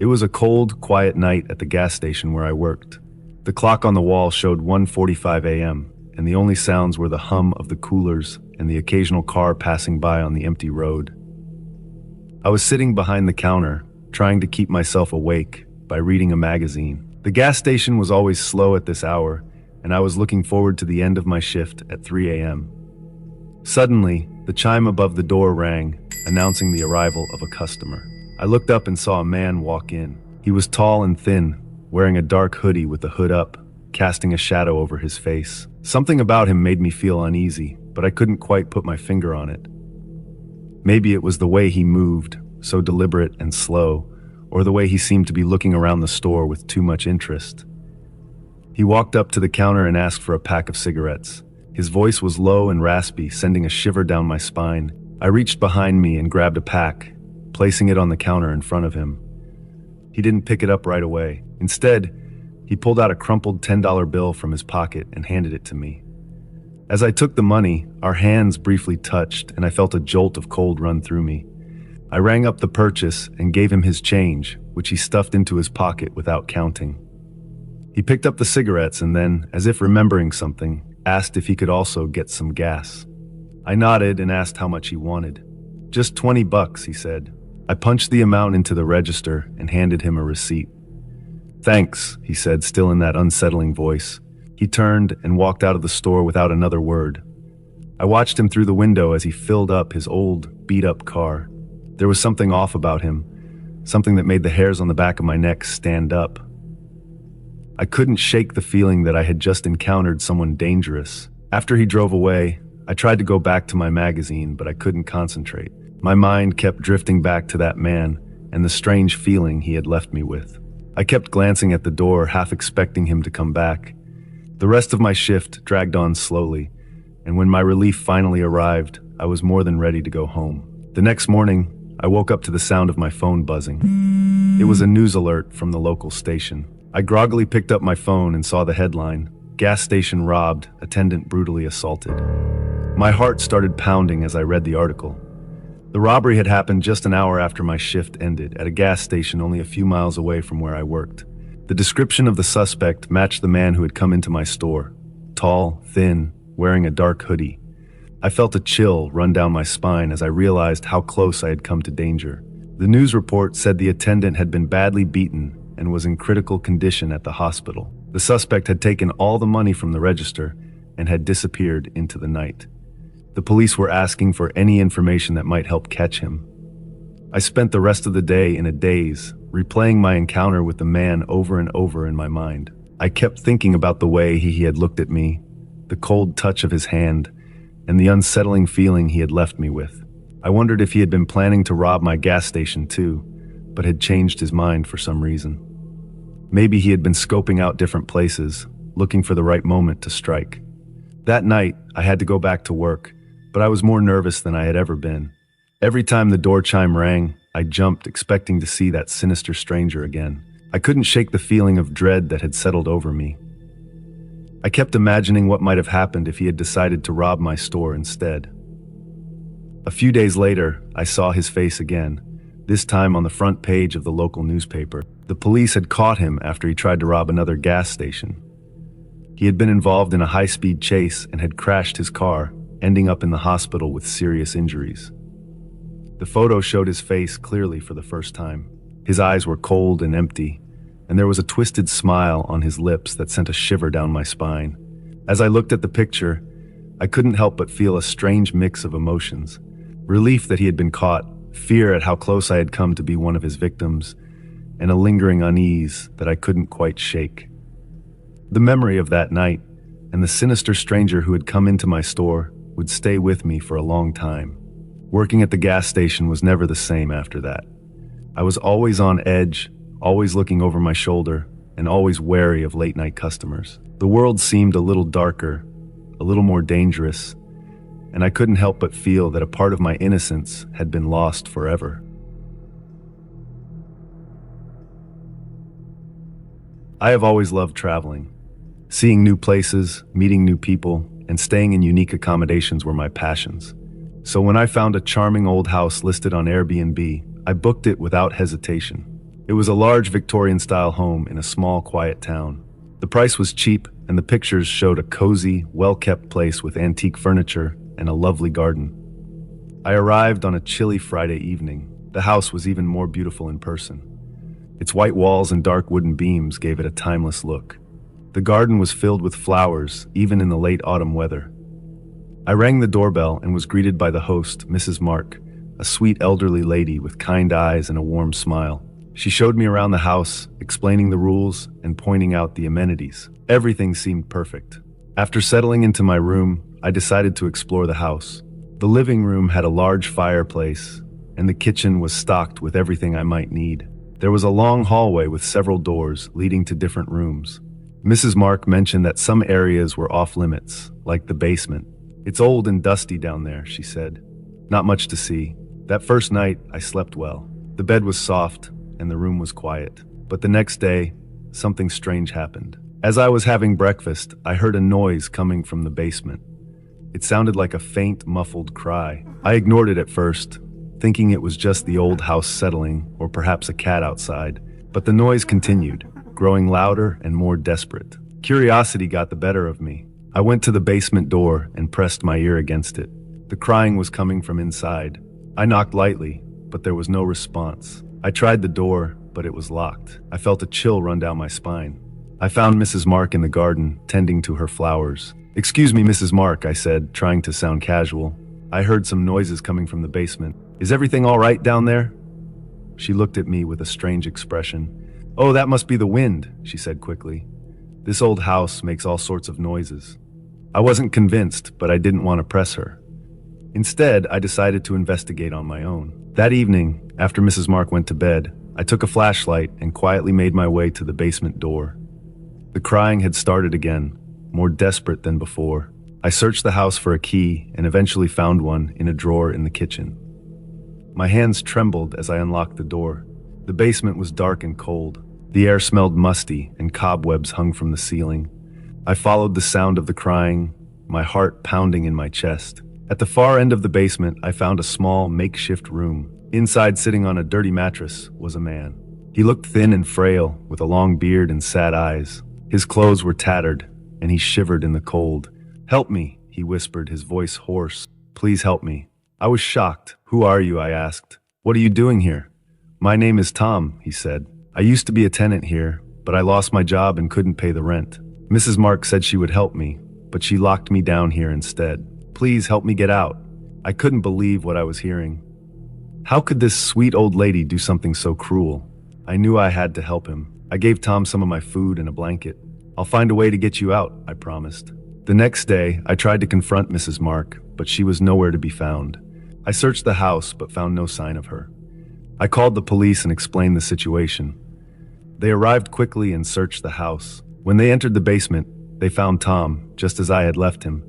It was a cold, quiet night at the gas station where I worked. The clock on the wall showed 1:45 a.m., and the only sounds were the hum of the coolers and the occasional car passing by on the empty road. I was sitting behind the counter, trying to keep myself awake by reading a magazine. The gas station was always slow at this hour, and I was looking forward to the end of my shift at 3 a.m. Suddenly, the chime above the door rang, announcing the arrival of a customer. I looked up and saw a man walk in. He was tall and thin, wearing a dark hoodie with the hood up, casting a shadow over his face. Something about him made me feel uneasy, but I couldn't quite put my finger on it. Maybe it was the way he moved, so deliberate and slow, or the way he seemed to be looking around the store with too much interest. He walked up to the counter and asked for a pack of cigarettes. His voice was low and raspy, sending a shiver down my spine. I reached behind me and grabbed a pack, placing it on the counter in front of him. He didn't pick it up right away. Instead, he pulled out a crumpled $10 bill from his pocket and handed it to me. As I took the money, our hands briefly touched, and I felt a jolt of cold run through me. I rang up the purchase and gave him his change, which he stuffed into his pocket without counting. He picked up the cigarettes and then, as if remembering something, asked if he could also get some gas. I nodded and asked how much he wanted. "Just $20, he said. I punched the amount into the register and handed him a receipt. "Thanks," he said, still in that unsettling voice. He turned and walked out of the store without another word. I watched him through the window as he filled up his old, beat-up car. There was something off about him, something that made the hairs on the back of my neck stand up. I couldn't shake the feeling that I had just encountered someone dangerous. After he drove away, I tried to go back to my magazine, but I couldn't concentrate. My mind kept drifting back to that man and the strange feeling he had left me with. I kept glancing at the door, half expecting him to come back. The rest of my shift dragged on slowly, and when my relief finally arrived, I was more than ready to go home. The next morning, I woke up to the sound of my phone buzzing. It was a news alert from the local station. I groggily picked up my phone and saw the headline, "Gas station robbed, attendant brutally assaulted." My heart started pounding as I read the article. The robbery had happened just an hour after my shift ended, at a gas station only a few miles away from where I worked. The description of the suspect matched the man who had come into my store. Tall, thin, wearing a dark hoodie. I felt a chill run down my spine as I realized how close I had come to danger. The news report said the attendant had been badly beaten and was in critical condition at the hospital. The suspect had taken all the money from the register and had disappeared into the night. The police were asking for any information that might help catch him. I spent the rest of the day in a daze, replaying my encounter with the man over and over in my mind. I kept thinking about the way he had looked at me, the cold touch of his hand, and the unsettling feeling he had left me with. I wondered if he had been planning to rob my gas station too, but had changed his mind for some reason. Maybe he had been scoping out different places, looking for the right moment to strike. That night, I had to go back to work, but I was more nervous than I had ever been. Every time the door chime rang, I jumped, expecting to see that sinister stranger again. I couldn't shake the feeling of dread that had settled over me. I kept imagining what might have happened if he had decided to rob my store instead. A few days later, I saw his face again, this time on the front page of the local newspaper. The police had caught him after he tried to rob another gas station. He had been involved in a high-speed chase and had crashed his car, ending up in the hospital with serious injuries. The photo showed his face clearly for the first time. His eyes were cold and empty, and there was a twisted smile on his lips that sent a shiver down my spine. As I looked at the picture, I couldn't help but feel a strange mix of emotions. Relief that he had been caught, fear at how close I had come to be one of his victims, and a lingering unease that I couldn't quite shake. The memory of that night, and the sinister stranger who had come into my store, would stay with me for a long time. Working at the gas station was never the same after that. I was always on edge, always looking over my shoulder, and always wary of late-night customers. The world seemed a little darker, a little more dangerous, and I couldn't help but feel that a part of my innocence had been lost forever. I have always loved traveling. Seeing new places, meeting new people, and staying in unique accommodations were my passions. So when I found a charming old house listed on Airbnb, I booked it without hesitation. It was a large Victorian-style home in a small, quiet town. The price was cheap, and the pictures showed a cozy, well-kept place with antique furniture and a lovely garden. I arrived on a chilly Friday evening. The house was even more beautiful in person. Its white walls and dark wooden beams gave it a timeless look. The garden was filled with flowers, even in the late autumn weather. I rang the doorbell and was greeted by the host, Mrs. Mark, a sweet elderly lady with kind eyes and a warm smile. She showed me around the house, explaining the rules and pointing out the amenities. Everything seemed perfect. After settling into my room, I decided to explore the house. The living room had a large fireplace, and the kitchen was stocked with everything I might need. There was a long hallway with several doors leading to different rooms. Mrs. Mark mentioned that some areas were off-limits, like the basement. "It's old and dusty down there," she said. "Not much to see." That first night, I slept well. The bed was soft, and the room was quiet. But the next day, something strange happened. As I was having breakfast, I heard a noise coming from the basement. It sounded like a faint, muffled cry. I ignored it at first, thinking it was just the old house settling, or perhaps a cat outside. But the noise continued, growing louder and more desperate. Curiosity got the better of me. I went to the basement door and pressed my ear against it. The crying was coming from inside. I knocked lightly, but there was no response. I tried the door, but it was locked. I felt a chill run down my spine. I found Mrs. Mark in the garden, tending to her flowers. "Excuse me, Mrs. Mark," I said, trying to sound casual. "I heard some noises coming from the basement. Is everything all right down there?" She looked at me with a strange expression. "Oh, that must be the wind," she said quickly. "This old house makes all sorts of noises." I wasn't convinced, but I didn't want to press her. Instead, I decided to investigate on my own. That evening, after Mrs. Mark went to bed, I took a flashlight and quietly made my way to the basement door. The crying had started again, more desperate than before. I searched the house for a key and eventually found one in a drawer in the kitchen. My hands trembled as I unlocked the door. The basement was dark and cold. The air smelled musty and cobwebs hung from the ceiling. I followed the sound of the crying, my heart pounding in my chest. At the far end of the basement, I found a small, makeshift room. Inside, sitting on a dirty mattress, was a man. He looked thin and frail, with a long beard and sad eyes. His clothes were tattered, and he shivered in the cold. "Help me," he whispered, his voice hoarse. "Please help me." I was shocked. "Who are you?" I asked. "What are you doing here?" "My name is Tom," he said. "I used to be a tenant here, but I lost my job and couldn't pay the rent. Mrs. Mark said she would help me, but she locked me down here instead. Please help me get out." I couldn't believe what I was hearing. How could this sweet old lady do something so cruel? I knew I had to help him. I gave Tom some of my food and a blanket. "I'll find a way to get you out," I promised. The next day, I tried to confront Mrs. Mark, but she was nowhere to be found. I searched the house, but found no sign of her. I called the police and explained the situation. They arrived quickly and searched the house. When they entered the basement, they found Tom, just as I had left him.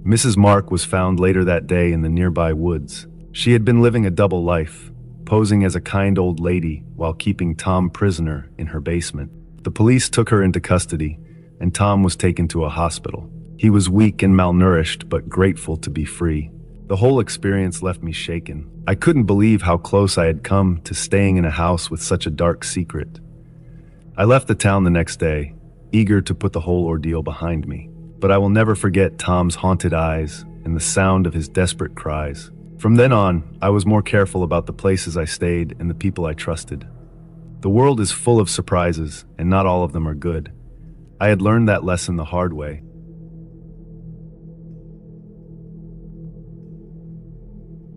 Mrs. Mark was found later that day in the nearby woods. She had been living a double life, posing as a kind old lady while keeping Tom prisoner in her basement. The police took her into custody, and Tom was taken to a hospital. He was weak and malnourished, but grateful to be free. The whole experience left me shaken. I couldn't believe how close I had come to staying in a house with such a dark secret. I left the town the next day, eager to put the whole ordeal behind me. But I will never forget Tom's haunted eyes and the sound of his desperate cries. From then on, I was more careful about the places I stayed and the people I trusted. The world is full of surprises, and not all of them are good. I had learned that lesson the hard way.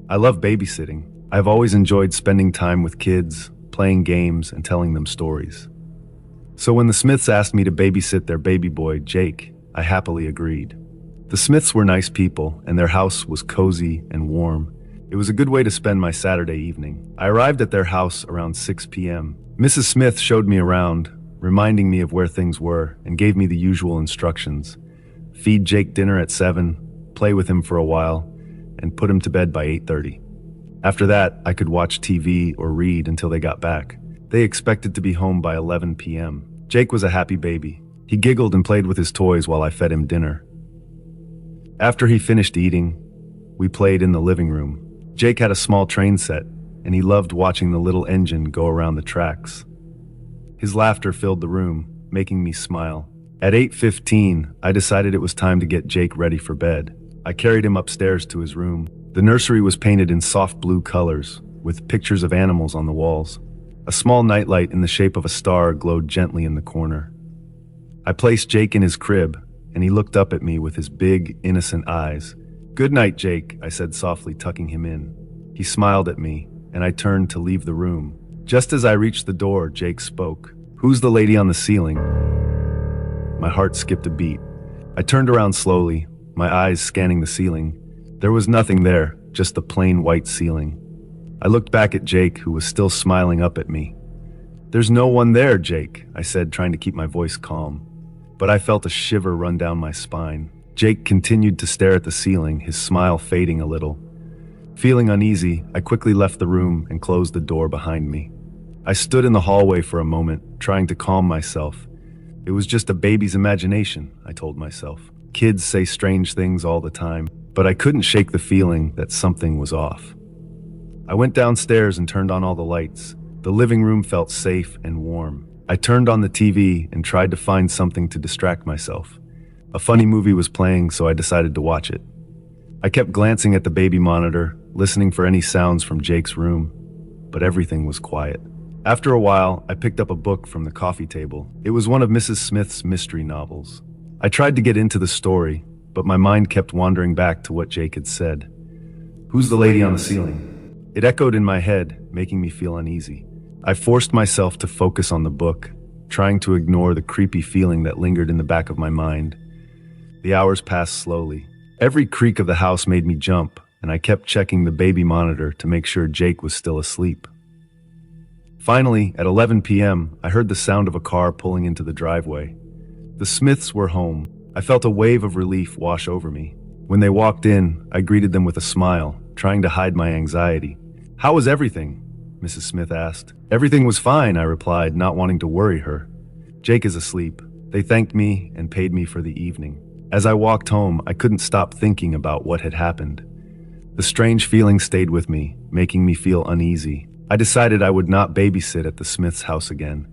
I love babysitting. I've always enjoyed spending time with kids, playing games, and telling them stories. So when the Smiths asked me to babysit their baby boy, Jake, I happily agreed. The Smiths were nice people, and their house was cozy and warm. It was a good way to spend my Saturday evening. I arrived at their house around 6 p.m. Mrs. Smith showed me around, reminding me of where things were, and gave me the usual instructions. Feed Jake dinner at 7, play with him for a while, and put him to bed by 8:30. After that, I could watch TV or read until they got back. They expected to be home by 11 p.m. Jake was a happy baby. He giggled and played with his toys while I fed him dinner. After he finished eating, we played in the living room. Jake had a small train set, and he loved watching the little engine go around the tracks. His laughter filled the room, making me smile. At 8:15, I decided it was time to get Jake ready for bed. I carried him upstairs to his room. The nursery was painted in soft blue colors, with pictures of animals on the walls. A small nightlight in the shape of a star glowed gently in the corner. I placed Jake in his crib, and he looked up at me with his big, innocent eyes. "Good night, Jake," I said softly, tucking him in. He smiled at me, and I turned to leave the room. Just as I reached the door, Jake spoke. "Who's the lady on the ceiling?" My heart skipped a beat. I turned around slowly, my eyes scanning the ceiling. There was nothing there, just the plain white ceiling. I looked back at Jake, who was still smiling up at me. "There's no one there, Jake," I said, trying to keep my voice calm. But I felt a shiver run down my spine. Jake continued to stare at the ceiling, his smile fading a little. Feeling uneasy, I quickly left the room and closed the door behind me. I stood in the hallway for a moment, trying to calm myself. It was just a baby's imagination, I told myself. Kids say strange things all the time, but I couldn't shake the feeling that something was off. I went downstairs and turned on all the lights. The living room felt safe and warm. I turned on the TV and tried to find something to distract myself. A funny movie was playing, so I decided to watch it. I kept glancing at the baby monitor, listening for any sounds from Jake's room, but everything was quiet. After a while, I picked up a book from the coffee table. It was one of Mrs. Smith's mystery novels. I tried to get into the story, but my mind kept wandering back to what Jake had said. "Who's the lady on the ceiling?" It echoed in my head, making me feel uneasy. I forced myself to focus on the book, trying to ignore the creepy feeling that lingered in the back of my mind. The hours passed slowly. Every creak of the house made me jump, and I kept checking the baby monitor to make sure Jake was still asleep. Finally, at 11 p.m., I heard the sound of a car pulling into the driveway. The Smiths were home. I felt a wave of relief wash over me. When they walked in, I greeted them with a smile, trying to hide my anxiety. "How was everything?" Mrs. Smith asked. "Everything was fine," I replied, not wanting to worry her. "Jake is asleep." They thanked me and paid me for the evening. As I walked home, I couldn't stop thinking about what had happened. The strange feeling stayed with me, making me feel uneasy. I decided I would not babysit at the Smiths' house again.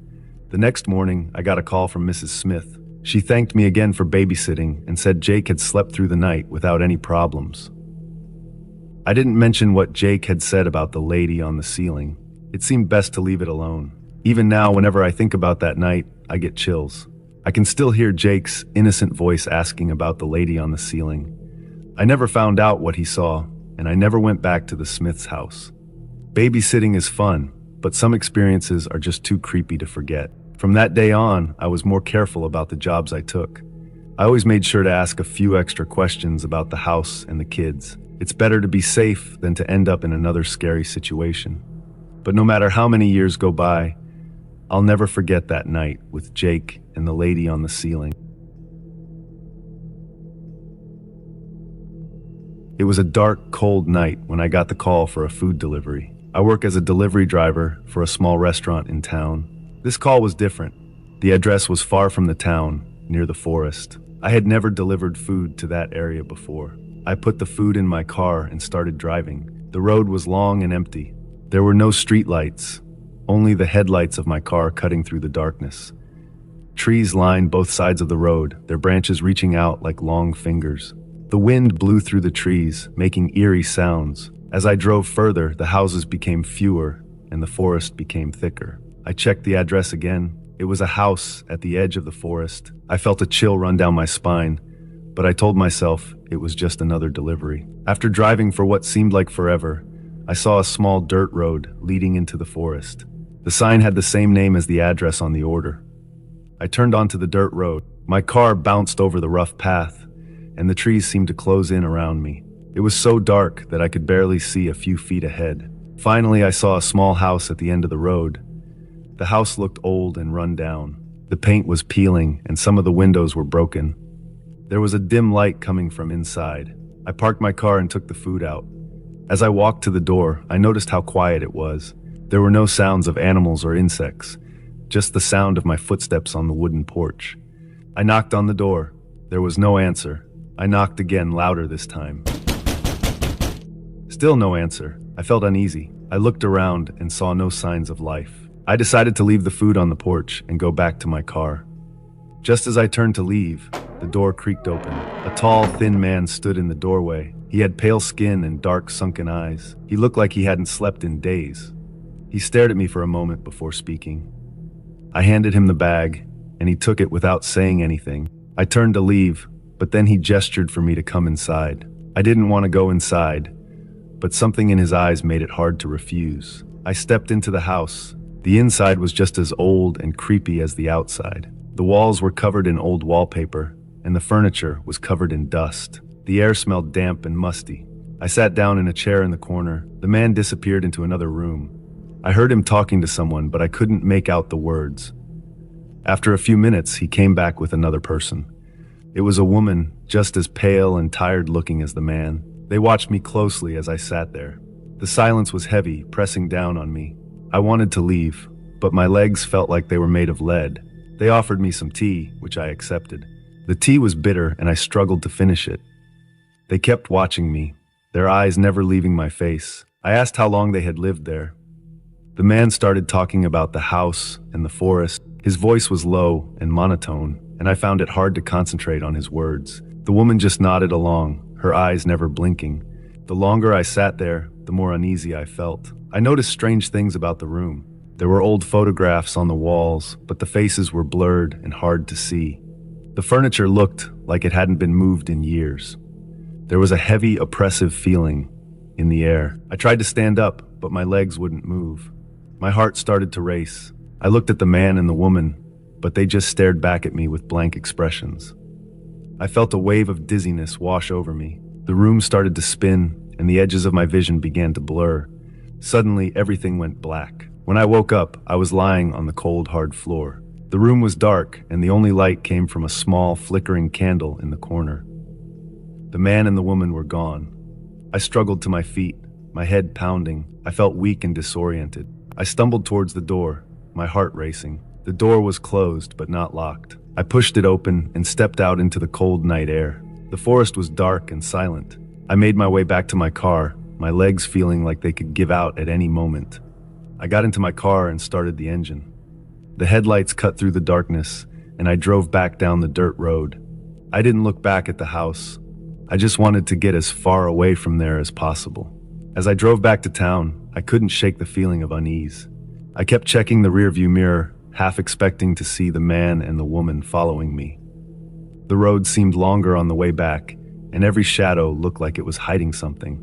The next morning, I got a call from Mrs. Smith. She thanked me again for babysitting and said Jake had slept through the night without any problems. I didn't mention what Jake had said about the lady on the ceiling. It seemed best to leave it alone. Even now, whenever I think about that night, I get chills. I can still hear Jake's innocent voice asking about the lady on the ceiling. I never found out what he saw, and I never went back to the Smiths' house. Babysitting is fun, but some experiences are just too creepy to forget. From that day on, I was more careful about the jobs I took. I always made sure to ask a few extra questions about the house and the kids. It's better to be safe than to end up in another scary situation. But no matter how many years go by, I'll never forget that night with Jake and the lady on the ceiling. It was a dark, cold night when I got the call for a food delivery. I work as a delivery driver for a small restaurant in town. This call was different. The address was far from the town, near the forest. I had never delivered food to that area before. I put the food in my car and started driving. The road was long and empty. There were no street lights, only the headlights of my car cutting through the darkness. Trees lined both sides of the road, their branches reaching out like long fingers. The wind blew through the trees, making eerie sounds. As I drove further, the houses became fewer and the forest became thicker. I checked the address again. It was a house at the edge of the forest. I felt a chill run down my spine, but I told myself it was just another delivery. After driving for what seemed like forever, I saw a small dirt road leading into the forest. The sign had the same name as the address on the order. I turned onto the dirt road. My car bounced over the rough path, and the trees seemed to close in around me. It was so dark that I could barely see a few feet ahead. Finally, I saw a small house at the end of the road. The house looked old and run down. The paint was peeling, and some of the windows were broken. There was a dim light coming from inside. I parked my car and took the food out. As I walked to the door, I noticed how quiet it was. There were no sounds of animals or insects, just the sound of my footsteps on the wooden porch. I knocked on the door. There was no answer. I knocked again, louder this time. Still no answer. I felt uneasy. I looked around and saw no signs of life. I decided to leave the food on the porch and go back to my car. Just as I turned to leave, the door creaked open. A tall, thin man stood in the doorway. He had pale skin and dark, sunken eyes. He looked like he hadn't slept in days. He stared at me for a moment before speaking. I handed him the bag, and he took it without saying anything. I turned to leave, but then he gestured for me to come inside. I didn't want to go inside, but something in his eyes made it hard to refuse. I stepped into the house. The inside was just as old and creepy as the outside. The walls were covered in old wallpaper, and the furniture was covered in dust. The air smelled damp and musty. I sat down in a chair in the corner. The man disappeared into another room. I heard him talking to someone, but I couldn't make out the words. After a few minutes, he came back with another person. It was a woman, just as pale and tired looking as the man. They watched me closely as I sat there. The silence was heavy, pressing down on me. I wanted to leave, but my legs felt like they were made of lead. They offered me some tea, which I accepted. The tea was bitter, and I struggled to finish it. They kept watching me, their eyes never leaving my face. I asked how long they had lived there. The man started talking about the house and the forest. His voice was low and monotone, and I found it hard to concentrate on his words. The woman just nodded along, her eyes never blinking. The longer I sat there, the more uneasy I felt. I noticed strange things about the room. There were old photographs on the walls, but the faces were blurred and hard to see. The furniture looked like it hadn't been moved in years. There was a heavy, oppressive feeling in the air. I tried to stand up, but my legs wouldn't move. My heart started to race. I looked at the man and the woman, but they just stared back at me with blank expressions. I felt a wave of dizziness wash over me. The room started to spin, and the edges of my vision began to blur. Suddenly, everything went black. When I woke up, I was lying on the cold, hard floor. The room was dark, and the only light came from a small, flickering candle in the corner. The man and the woman were gone. I struggled to my feet, my head pounding. I felt weak and disoriented. I stumbled towards the door, my heart racing. The door was closed, but not locked. I pushed it open and stepped out into the cold night air. The forest was dark and silent. I made my way back to my car, my legs feeling like they could give out at any moment. I got into my car and started the engine. The headlights cut through the darkness, and I drove back down the dirt road. I didn't look back at the house. I just wanted to get as far away from there as possible. As I drove back to town, I couldn't shake the feeling of unease. I kept checking the rearview mirror, half expecting to see the man and the woman following me. The road seemed longer on the way back, and every shadow looked like it was hiding something.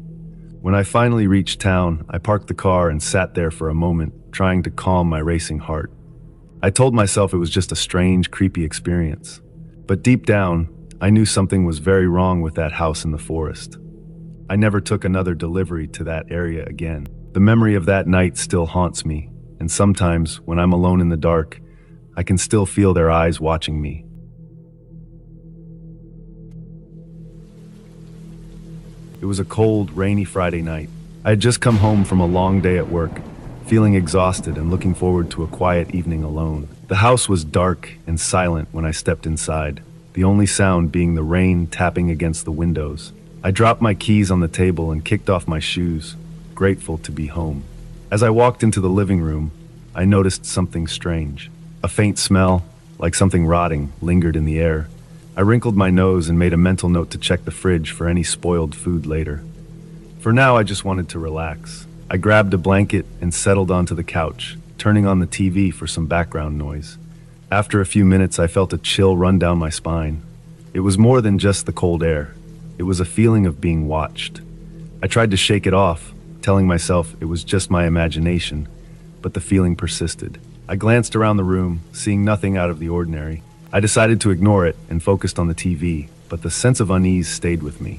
When I finally reached town, I parked the car and sat there for a moment, trying to calm my racing heart. I told myself it was just a strange, creepy experience. But deep down, I knew something was very wrong with that house in the forest. I never took another delivery to that area again. The memory of that night still haunts me, and sometimes, when I'm alone in the dark, I can still feel their eyes watching me. It was a cold, rainy Friday night. I had just come home from a long day at work, feeling exhausted and looking forward to a quiet evening alone. The house was dark and silent when I stepped inside, the only sound being the rain tapping against the windows. I dropped my keys on the table and kicked off my shoes, grateful to be home. As I walked into the living room, I noticed something strange. A faint smell, like something rotting, lingered in the air. I wrinkled my nose and made a mental note to check the fridge for any spoiled food later. For now, I just wanted to relax. I grabbed a blanket and settled onto the couch, turning on the TV for some background noise. After a few minutes, I felt a chill run down my spine. It was more than just the cold air. It was a feeling of being watched. I tried to shake it off, telling myself it was just my imagination, but the feeling persisted. I glanced around the room, seeing nothing out of the ordinary. I decided to ignore it and focused on the TV, but the sense of unease stayed with me.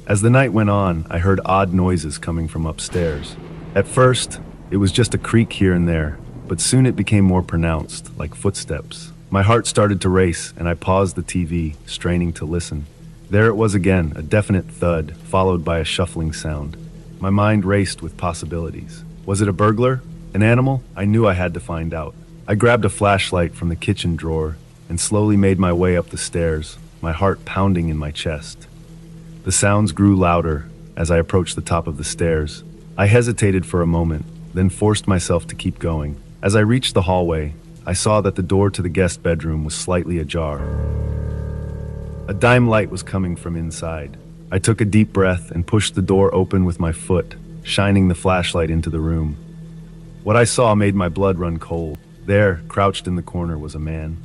As the night went on, I heard odd noises coming from upstairs. At first, it was just a creak here and there, but soon it became more pronounced, like footsteps. My heart started to race, and I paused the TV, straining to listen. There it was again, a definite thud, followed by a shuffling sound. My mind raced with possibilities. Was it a burglar? An animal? I knew I had to find out. I grabbed a flashlight from the kitchen drawer and slowly made my way up the stairs, my heart pounding in my chest. The sounds grew louder as I approached the top of the stairs. I hesitated for a moment, then forced myself to keep going. As I reached the hallway, I saw that the door to the guest bedroom was slightly ajar. A dime light was coming from inside. I took a deep breath and pushed the door open with my foot, shining the flashlight into the room. What I saw made my blood run cold. There, crouched in the corner, was a man.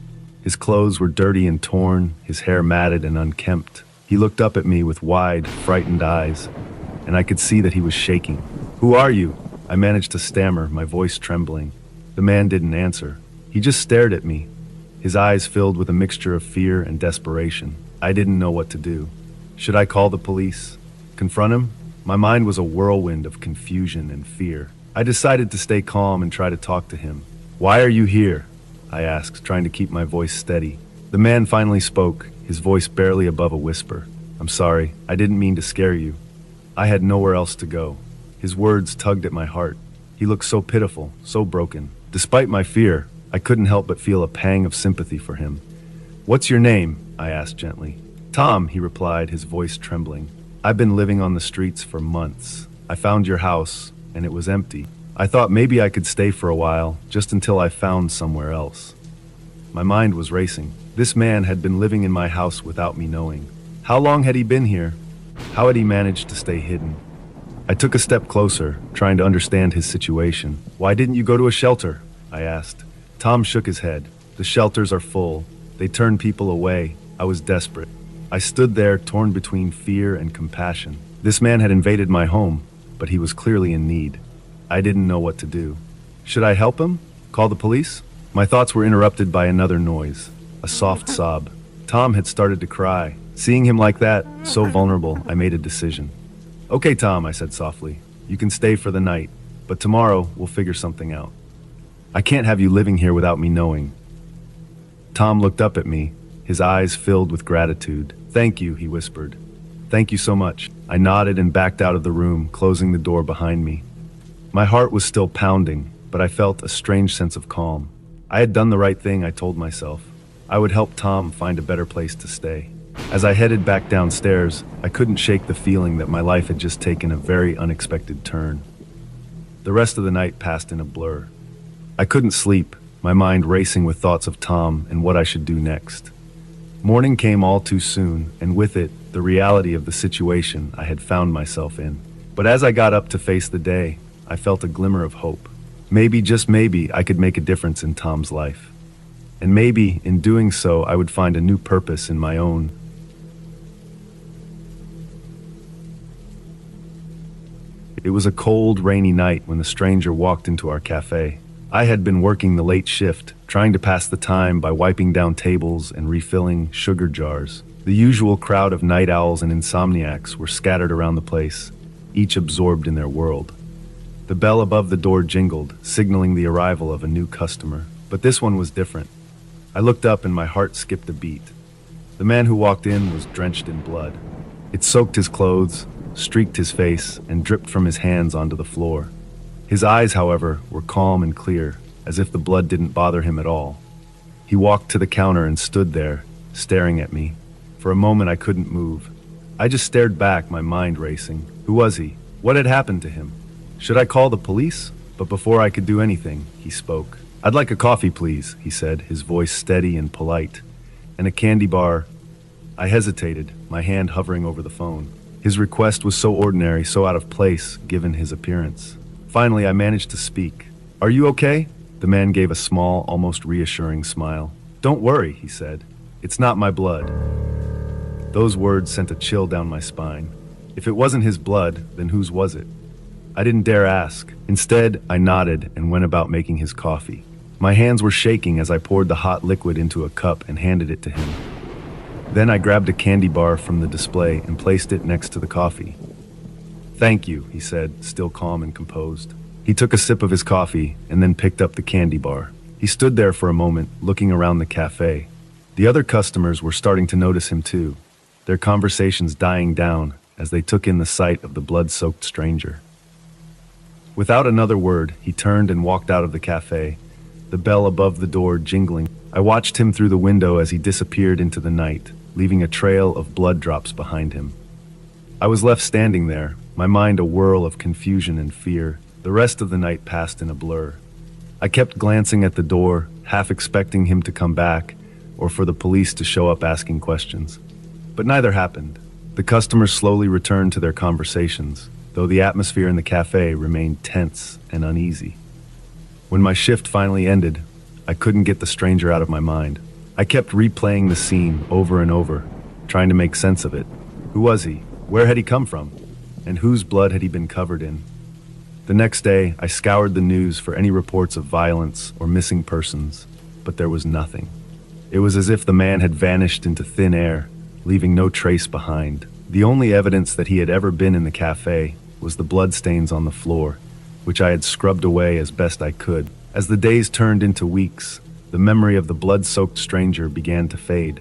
His clothes were dirty and torn, his hair matted and unkempt. He looked up at me with wide, frightened eyes, and I could see that he was shaking. "Who are you?" I managed to stammer, my voice trembling. The man didn't answer. He just stared at me, his eyes filled with a mixture of fear and desperation. I didn't know what to do. Should I call the police? Confront him? My mind was a whirlwind of confusion and fear. I decided to stay calm and try to talk to him. "Why are you here?" I asked, trying to keep my voice steady. The man finally spoke, his voice barely above a whisper. "I'm sorry, I didn't mean to scare you. I had nowhere else to go. His words tugged at my heart. He looked so pitiful, so broken. Despite my fear, I couldn't help but feel a pang of sympathy for him. "What's your name?" I asked gently. "Tom," he replied, his voice trembling. "I've been living on the streets for months. I found your house, and it was empty. I thought maybe I could stay for a while, just until I found somewhere else." My mind was racing. This man had been living in my house without me knowing. How long had he been here? How had he managed to stay hidden? I took a step closer, trying to understand his situation. "Why didn't you go to a shelter?" I asked. Tom shook his head. "The shelters are full. They turn people away." I was desperate. I stood there, torn between fear and compassion. This man had invaded my home, but he was clearly in need. I didn't know what to do. Should I help him? Call the police? My thoughts were interrupted by another noise, a soft sob. Tom had started to cry. Seeing him like that, so vulnerable, I made a decision. "Okay, Tom," I said softly. "You can stay for the night, but tomorrow we'll figure something out. I can't have you living here without me knowing." Tom looked up at me, his eyes filled with gratitude. "Thank you," he whispered. "Thank you so much." I nodded and backed out of the room, closing the door behind me. My heart was still pounding, but I felt a strange sense of calm. I had done the right thing, I told myself. I would help Tom find a better place to stay. As I headed back downstairs, I couldn't shake the feeling that my life had just taken a very unexpected turn. The rest of the night passed in a blur. I couldn't sleep, my mind racing with thoughts of Tom and what I should do next. Morning came all too soon, and with it, the reality of the situation I had found myself in. But as I got up to face the day, I felt a glimmer of hope. Maybe, just maybe, I could make a difference in Tom's life. And maybe, in doing so, I would find a new purpose in my own. It was a cold, rainy night when the stranger walked into our cafe. I had been working the late shift, trying to pass the time by wiping down tables and refilling sugar jars. The usual crowd of night owls and insomniacs were scattered around the place, each absorbed in their world. The bell above the door jingled, signaling the arrival of a new customer. But this one was different. I looked up and my heart skipped a beat. The man who walked in was drenched in blood. It soaked his clothes, streaked his face, and dripped from his hands onto the floor. His eyes, however, were calm and clear, as if the blood didn't bother him at all. He walked to the counter and stood there, staring at me. For a moment I couldn't move. I just stared back, my mind racing. Who was he? What had happened to him? Should I call the police? But before I could do anything, he spoke. "I'd like a coffee, please," he said, his voice steady and polite. "And a candy bar." I hesitated, my hand hovering over the phone. His request was so ordinary, so out of place, given his appearance. Finally, I managed to speak. "Are you okay?" The man gave a small, almost reassuring smile. "Don't worry," he said. "It's not my blood." Those words sent a chill down my spine. If it wasn't his blood, then whose was it? I didn't dare ask. Instead, I nodded and went about making his coffee. My hands were shaking as I poured the hot liquid into a cup and handed it to him. Then I grabbed a candy bar from the display and placed it next to the coffee. "Thank you," he said, still calm and composed. He took a sip of his coffee and then picked up the candy bar. He stood there for a moment, looking around the cafe. The other customers were starting to notice him too, their conversations dying down as they took in the sight of the blood-soaked stranger. Without another word, he turned and walked out of the cafe, the bell above the door jingling. I watched him through the window as he disappeared into the night, leaving a trail of blood drops behind him. I was left standing there, my mind a whirl of confusion and fear. The rest of the night passed in a blur. I kept glancing at the door, half expecting him to come back, or for the police to show up asking questions. But neither happened. The customers slowly returned to their conversations, though the atmosphere in the cafe remained tense and uneasy. When my shift finally ended, I couldn't get the stranger out of my mind. I kept replaying the scene over and over, trying to make sense of it. Who was he? Where had he come from? And whose blood had he been covered in? The next day, I scoured the news for any reports of violence or missing persons, but there was nothing. It was as if the man had vanished into thin air, leaving no trace behind. The only evidence that he had ever been in the cafe was the bloodstains on the floor, which I had scrubbed away as best I could. As the days turned into weeks, the memory of the blood-soaked stranger began to fade,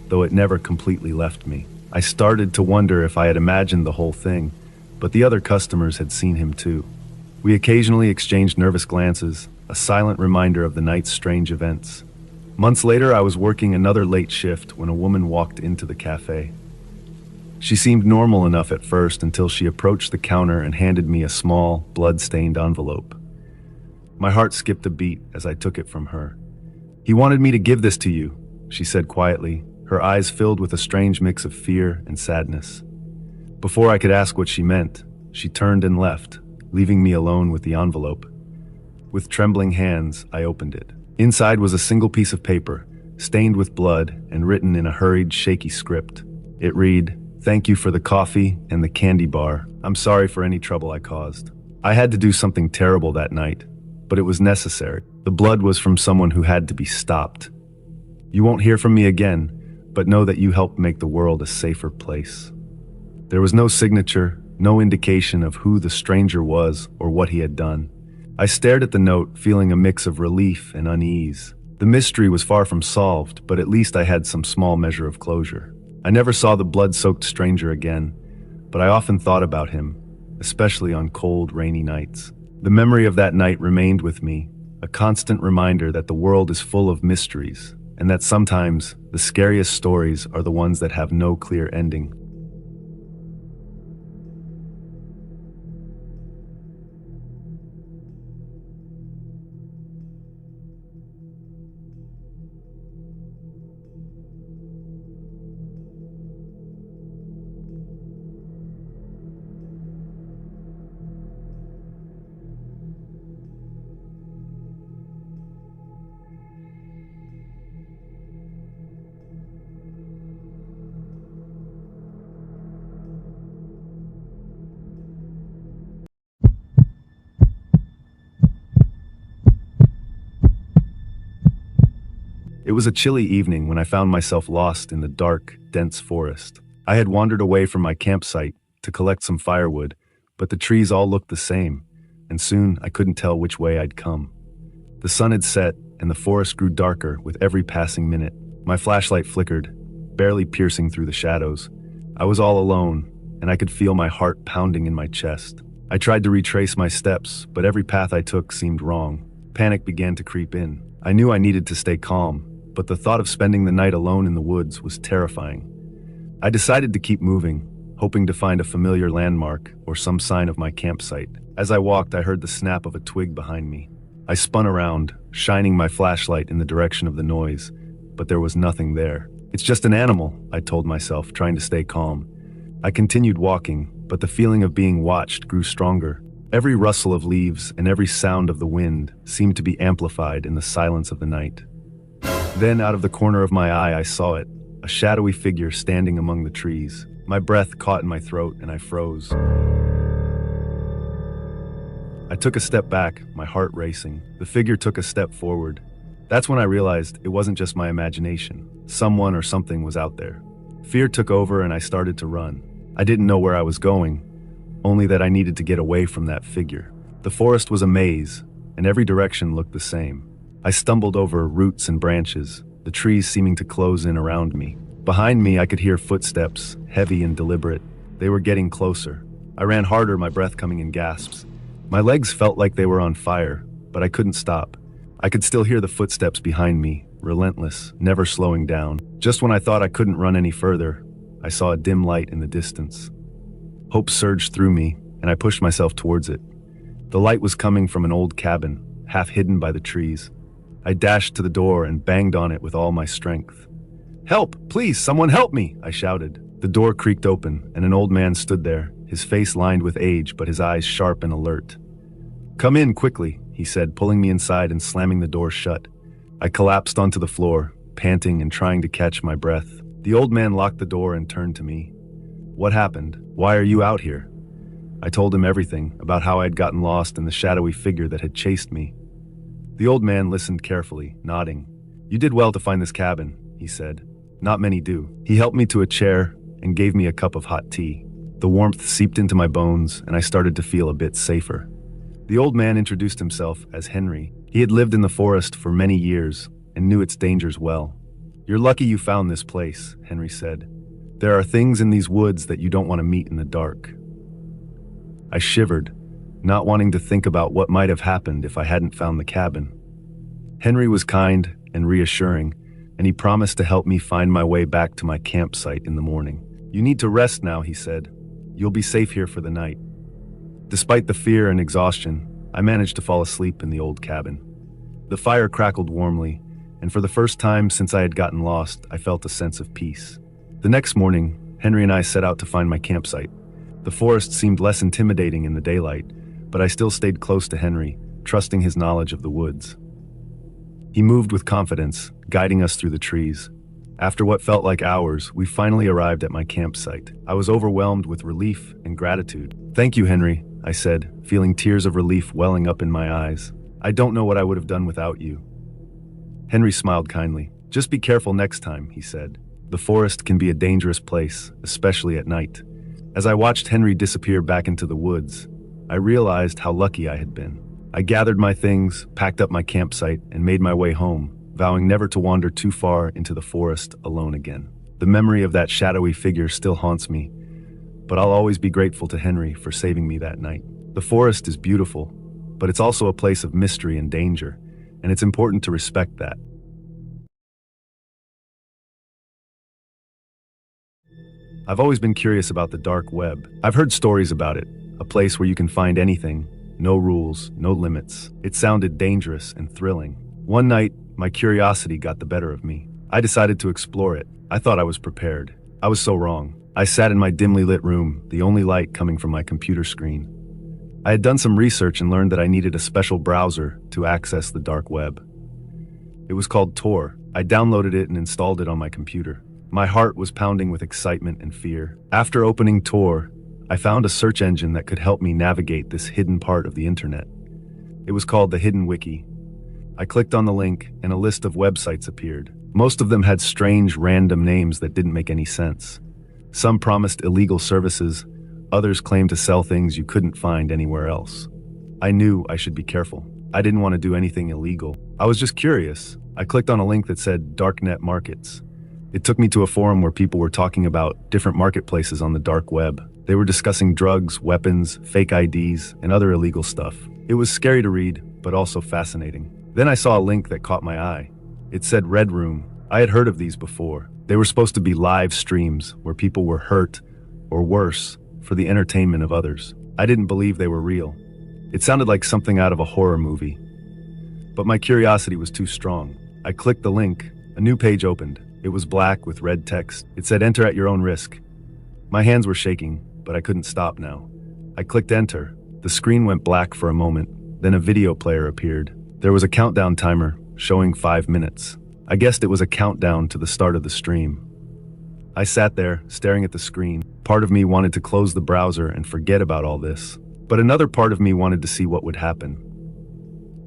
though it never completely left me. I started to wonder if I had imagined the whole thing, but the other customers had seen him too. We occasionally exchanged nervous glances, a silent reminder of the night's strange events. Months later, I was working another late shift when a woman walked into the cafe. She seemed normal enough at first until she approached the counter and handed me a small, blood-stained envelope. My heart skipped a beat as I took it from her. "He wanted me to give this to you," she said quietly, her eyes filled with a strange mix of fear and sadness. Before I could ask what she meant, she turned and left, leaving me alone with the envelope. With trembling hands, I opened it. Inside was a single piece of paper, stained with blood and written in a hurried, shaky script. It read, "Thank you for the coffee and the candy bar. I'm sorry for any trouble I caused. I had to do something terrible that night, but it was necessary. The blood was from someone who had to be stopped. You won't hear from me again, but know that you helped make the world a safer place." There was no signature, no indication of who the stranger was or what he had done. I stared at the note, feeling a mix of relief and unease. The mystery was far from solved, but at least I had some small measure of closure. I never saw the blood-soaked stranger again, but I often thought about him, especially on cold, rainy nights. The memory of that night remained with me, a constant reminder that the world is full of mysteries, and that sometimes the scariest stories are the ones that have no clear ending. It was a chilly evening when I found myself lost in the dark, dense forest. I had wandered away from my campsite to collect some firewood, but the trees all looked the same, and soon I couldn't tell which way I'd come. The sun had set, and the forest grew darker with every passing minute. My flashlight flickered, barely piercing through the shadows. I was all alone, and I could feel my heart pounding in my chest. I tried to retrace my steps, but every path I took seemed wrong. Panic began to creep in. I knew I needed to stay calm, but the thought of spending the night alone in the woods was terrifying. I decided to keep moving, hoping to find a familiar landmark or some sign of my campsite. As I walked, I heard the snap of a twig behind me. I spun around, shining my flashlight in the direction of the noise, but there was nothing there. "It's just an animal," I told myself, trying to stay calm. I continued walking, but the feeling of being watched grew stronger. Every rustle of leaves and every sound of the wind seemed to be amplified in the silence of the night. Then, out of the corner of my eye, I saw it, a shadowy figure standing among the trees. My breath caught in my throat and I froze. I took a step back, my heart racing. The figure took a step forward. That's when I realized it wasn't just my imagination. Someone or something was out there. Fear took over and I started to run. I didn't know where I was going, only that I needed to get away from that figure. The forest was a maze, and every direction looked the same. I stumbled over roots and branches, the trees seeming to close in around me. Behind me, I could hear footsteps, heavy and deliberate. They were getting closer. I ran harder, my breath coming in gasps. My legs felt like they were on fire, but I couldn't stop. I could still hear the footsteps behind me, relentless, never slowing down. Just when I thought I couldn't run any further, I saw a dim light in the distance. Hope surged through me, and I pushed myself towards it. The light was coming from an old cabin, half hidden by the trees. I dashed to the door and banged on it with all my strength. "Help! Please, someone help me!" I shouted. The door creaked open, and an old man stood there, his face lined with age but his eyes sharp and alert. "Come in quickly," he said, pulling me inside and slamming the door shut. I collapsed onto the floor, panting and trying to catch my breath. The old man locked the door and turned to me. "What happened? Why are you out here?" I told him everything about how I had gotten lost in the shadowy figure that had chased me. The old man listened carefully, nodding. "You did well to find this cabin," he said. "Not many do." He helped me to a chair and gave me a cup of hot tea. The warmth seeped into my bones, and I started to feel a bit safer. The old man introduced himself as Henry. He had lived in the forest for many years and knew its dangers well. "You're lucky you found this place," Henry said. "There are things in these woods that you don't want to meet in the dark." I shivered, not wanting to think about what might have happened if I hadn't found the cabin. Henry was kind and reassuring, and he promised to help me find my way back to my campsite in the morning. "You need to rest now," he said. "You'll be safe here for the night." Despite the fear and exhaustion, I managed to fall asleep in the old cabin. The fire crackled warmly, and for the first time since I had gotten lost, I felt a sense of peace. The next morning, Henry and I set out to find my campsite. The forest seemed less intimidating in the daylight, but I still stayed close to Henry, trusting his knowledge of the woods. He moved with confidence, guiding us through the trees. After what felt like hours, we finally arrived at my campsite. I was overwhelmed with relief and gratitude. "Thank you, Henry," I said, feeling tears of relief welling up in my eyes. "I don't know what I would have done without you." Henry smiled kindly. "Just be careful next time," he said. "The forest can be a dangerous place, especially at night." As I watched Henry disappear back into the woods, I realized how lucky I had been. I gathered my things, packed up my campsite, and made my way home, vowing never to wander too far into the forest alone again. The memory of that shadowy figure still haunts me, but I'll always be grateful to Henry for saving me that night. The forest is beautiful, but it's also a place of mystery and danger, and it's important to respect that. I've always been curious about the dark web. I've heard stories about it, a place where you can find anything, no rules, no limits. It sounded dangerous and thrilling. One night, my curiosity got the better of me. I decided to explore it. I thought I was prepared. I was so wrong. I sat in my dimly lit room, the only light coming from my computer screen. I had done some research and learned that I needed a special browser to access the dark web. It was called Tor. I downloaded it and installed it on my computer. My heart was pounding with excitement and fear. After opening Tor, I found a search engine that could help me navigate this hidden part of the internet. It was called the Hidden Wiki. I clicked on the link and a list of websites appeared. Most of them had strange, random names that didn't make any sense. Some promised illegal services, others claimed to sell things you couldn't find anywhere else. I knew I should be careful. I didn't want to do anything illegal. I was just curious. I clicked on a link that said Darknet Markets. It took me to a forum where people were talking about different marketplaces on the dark web. They were discussing drugs, weapons, fake IDs, and other illegal stuff. It was scary to read, but also fascinating. Then I saw a link that caught my eye. It said Red Room. I had heard of these before. They were supposed to be live streams where people were hurt, or worse, for the entertainment of others. I didn't believe they were real. It sounded like something out of a horror movie. But my curiosity was too strong. I clicked the link. A new page opened. It was black with red text. It said, "Enter at your own risk." My hands were shaking, but I couldn't stop now. I clicked enter. The screen went black for a moment. Then a video player appeared. There was a countdown timer showing 5 minutes. I guessed it was a countdown to the start of the stream. I sat there, staring at the screen. Part of me wanted to close the browser and forget about all this, but another part of me wanted to see what would happen.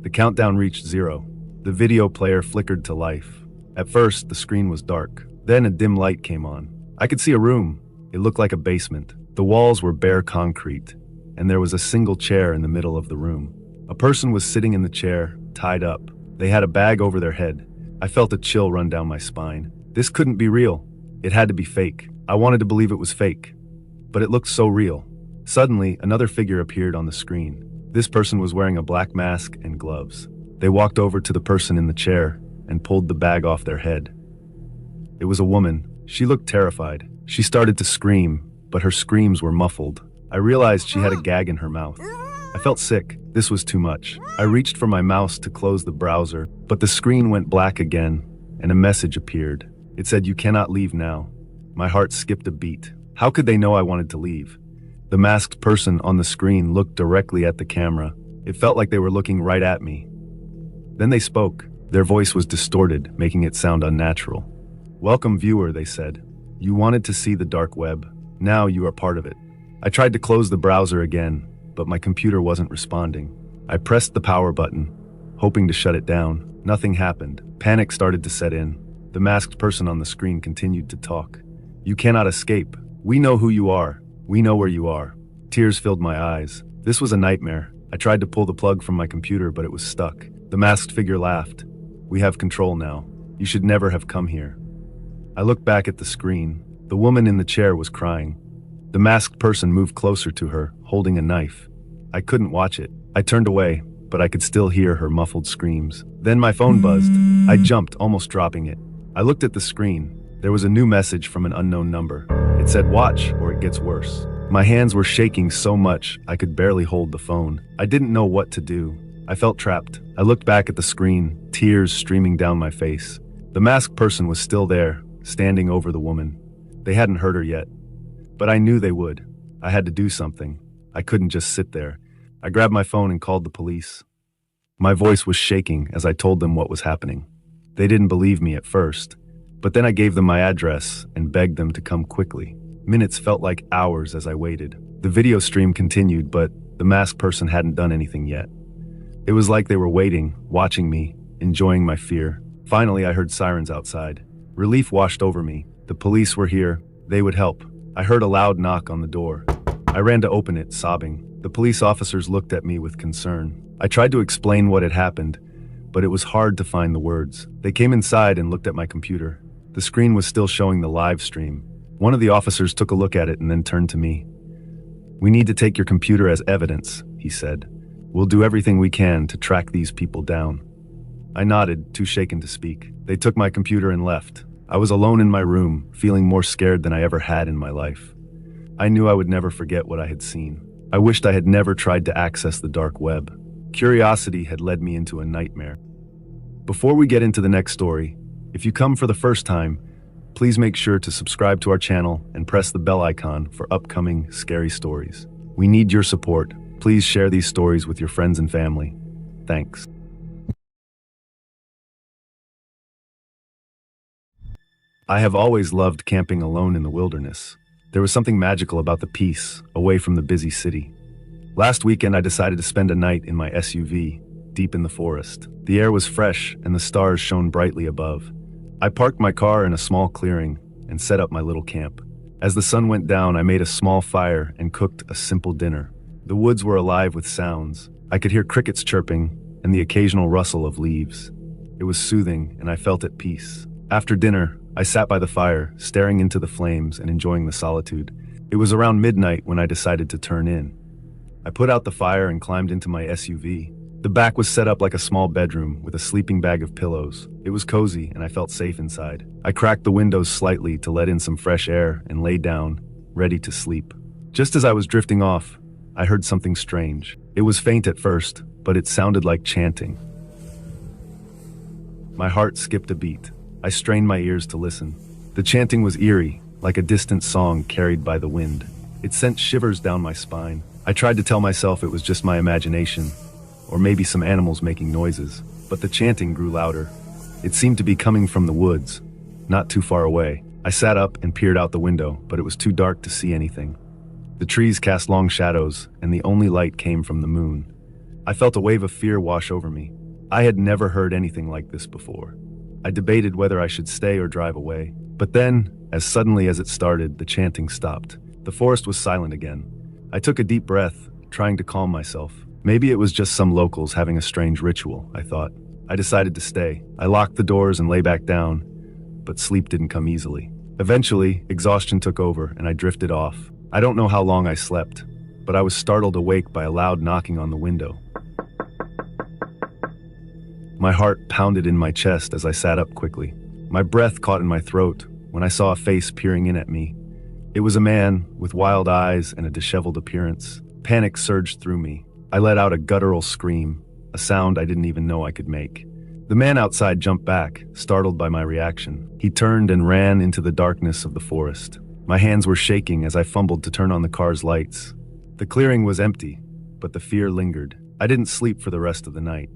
The countdown reached 0. The video player flickered to life. At first, the screen was dark. Then a dim light came on. I could see a room. It looked like a basement. The walls were bare concrete, and there was a single chair in the middle of the room. A person was sitting in the chair, tied up. They had a bag over their head. I felt a chill run down my spine. This couldn't be real. It had to be fake. I wanted to believe it was fake, but it looked so real. Suddenly, another figure appeared on the screen. This person was wearing a black mask and gloves. They walked over to the person in the chair and pulled the bag off their head. It was a woman. She looked terrified. She started to scream, but her screams were muffled. I realized she had a gag in her mouth. I felt sick. This was too much. I reached for my mouse to close the browser, but the screen went black again, and a message appeared. It said, "You cannot leave now." My heart skipped a beat. How could they know I wanted to leave? The masked person on the screen looked directly at the camera. It felt like they were looking right at me. Then they spoke. Their voice was distorted, making it sound unnatural. "Welcome, viewer," they said. "You wanted to see the dark web. Now you are part of it." I tried to close the browser again, but my computer wasn't responding. I pressed the power button, hoping to shut it down. Nothing happened. Panic started to set in. The masked person on the screen continued to talk. "You cannot escape. We know who you are. We know where you are." Tears filled my eyes. This was a nightmare. I tried to pull the plug from my computer, but it was stuck. The masked figure laughed. "We have control now. You should never have come here." I looked back at the screen. The woman in the chair was crying. The masked person moved closer to her, holding a knife. I couldn't watch it. I turned away, but I could still hear her muffled screams. Then my phone buzzed. I jumped, almost dropping it. I looked at the screen. There was a new message from an unknown number. It said, "Watch, or it gets worse." My hands were shaking so much I could barely hold the phone. I didn't know what to do. I felt trapped. I looked back at the screen, tears streaming down my face. The masked person was still there, standing over the woman. They hadn't hurt her yet, but I knew they would. I had to do something. I couldn't just sit there. I grabbed my phone and called the police. My voice was shaking as I told them what was happening. They didn't believe me at first, but then I gave them my address and begged them to come quickly. Minutes felt like hours as I waited. The video stream continued, but the masked person hadn't done anything yet. It was like they were waiting, watching me, enjoying my fear. Finally, I heard sirens outside. Relief washed over me. The police were here. They would help. I heard a loud knock on the door. I ran to open it, sobbing. The police officers looked at me with concern. I tried to explain what had happened, but it was hard to find the words. They came inside and looked at my computer. The screen was still showing the live stream. One of the officers took a look at it and then turned to me. "We need to take your computer as evidence," he said. "We'll do everything we can to track these people down." I nodded, too shaken to speak. They took my computer and left. I was alone in my room, feeling more scared than I ever had in my life. I knew I would never forget what I had seen. I wished I had never tried to access the dark web. Curiosity had led me into a nightmare. Before we get into the next story, if you come for the first time, please make sure to subscribe to our channel and press the bell icon for upcoming scary stories. We need your support. Please share these stories with your friends and family. Thanks. I have always loved camping alone in the wilderness. There was something magical about the peace, away from the busy city. Last weekend, I decided to spend a night in my SUV, deep in the forest. The air was fresh and the stars shone brightly above. I parked my car in a small clearing and set up my little camp. As the sun went down, I made a small fire and cooked a simple dinner. The woods were alive with sounds. I could hear crickets chirping and the occasional rustle of leaves. It was soothing and I felt at peace. After dinner, I sat by the fire, staring into the flames and enjoying the solitude. It was around midnight when I decided to turn in. I put out the fire and climbed into my SUV. The back was set up like a small bedroom with a sleeping bag of pillows. It was cozy and I felt safe inside. I cracked the windows slightly to let in some fresh air and lay down, ready to sleep. Just as I was drifting off, I heard something strange. It was faint at first, but it sounded like chanting. My heart skipped a beat. I strained my ears to listen. The chanting was eerie, like a distant song carried by the wind. It sent shivers down my spine. I tried to tell myself it was just my imagination, or maybe some animals making noises, but the chanting grew louder. It seemed to be coming from the woods, not too far away. I sat up and peered out the window, but it was too dark to see anything. The trees cast long shadows, and the only light came from the moon. I felt a wave of fear wash over me. I had never heard anything like this before. I debated whether I should stay or drive away. But then, as suddenly as it started, the chanting stopped. The forest was silent again. I took a deep breath, trying to calm myself. Maybe it was just some locals having a strange ritual, I thought. I decided to stay. I locked the doors and lay back down, but sleep didn't come easily. Eventually, exhaustion took over and I drifted off. I don't know how long I slept, but I was startled awake by a loud knocking on the window. My heart pounded in my chest as I sat up quickly. My breath caught in my throat when I saw a face peering in at me. It was a man with wild eyes and a disheveled appearance. Panic surged through me. I let out a guttural scream, a sound I didn't even know I could make. The man outside jumped back, startled by my reaction. He turned and ran into the darkness of the forest. My hands were shaking as I fumbled to turn on the car's lights. The clearing was empty, but the fear lingered. I didn't sleep for the rest of the night.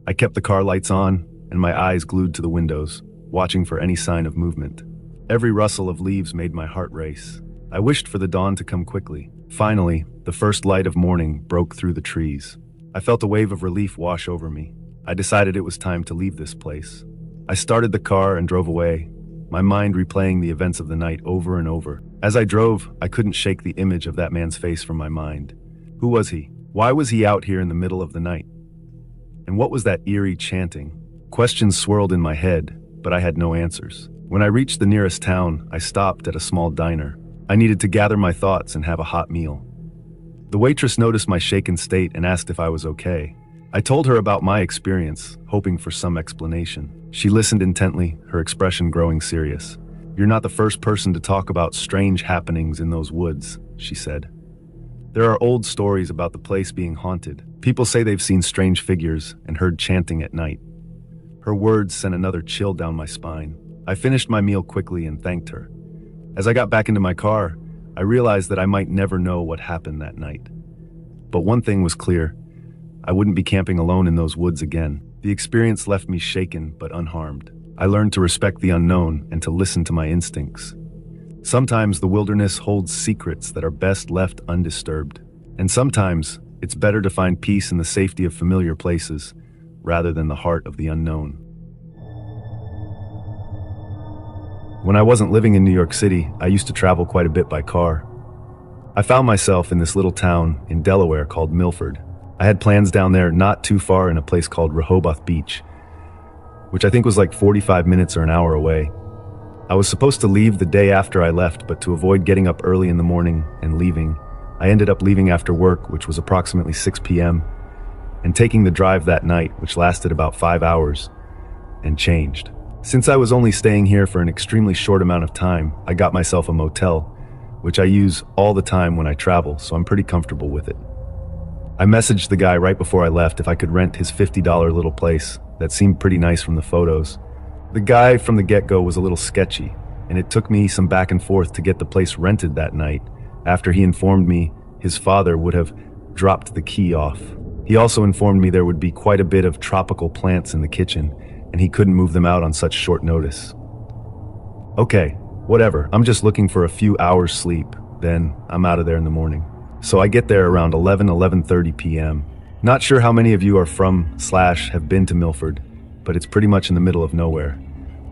I kept the car lights on and my eyes glued to the windows, watching for any sign of movement. Every rustle of leaves made my heart race. I wished for the dawn to come quickly. Finally, the first light of morning broke through the trees. I felt a wave of relief wash over me. I decided it was time to leave this place. I started the car and drove away, my mind replaying the events of the night over and over. As I drove, I couldn't shake the image of that man's face from my mind. Who was he? Why was he out here in the middle of the night? And what was that eerie chanting? Questions swirled in my head, but I had no answers. When I reached the nearest town, I stopped at a small diner. I needed to gather my thoughts and have a hot meal. The waitress noticed my shaken state and asked if I was okay. I told her about my experience, hoping for some explanation. She listened intently, her expression growing serious. "You're not the first person to talk about strange happenings in those woods," she said. "There are old stories about the place being haunted. People say they've seen strange figures and heard chanting at night." Her words sent another chill down my spine. I finished my meal quickly and thanked her. As I got back into my car, I realized that I might never know what happened that night. But one thing was clear: I wouldn't be camping alone in those woods again. The experience left me shaken but unharmed. I learned to respect the unknown and to listen to my instincts. Sometimes the wilderness holds secrets that are best left undisturbed. And sometimes it's better to find peace in the safety of familiar places rather than the heart of the unknown. When I wasn't living in New York City, I used to travel quite a bit by car. I found myself in this little town in Delaware called Milford. I had plans down there not too far in a place called Rehoboth Beach, which I think was like 45 minutes or an hour away. I was supposed to leave the day after I left, but to avoid getting up early in the morning and leaving, I ended up leaving after work, which was approximately 6 p.m., and taking the drive that night, which lasted about 5 hours, and changed. Since I was only staying here for an extremely short amount of time, I got myself a motel, which I use all the time when I travel, so I'm pretty comfortable with it. I messaged the guy right before I left if I could rent his $50 little place that seemed pretty nice from the photos. The guy from the get-go was a little sketchy, and it took me some back and forth to get the place rented that night after he informed me his father would have dropped the key off. He also informed me there would be quite a bit of tropical plants in the kitchen, and he couldn't move them out on such short notice. Okay, whatever, I'm just looking for a few hours sleep, then I'm out of there in the morning. So I get there around 11:30 p.m. Not sure how many of you are from/have been to Milford, but it's pretty much in the middle of nowhere.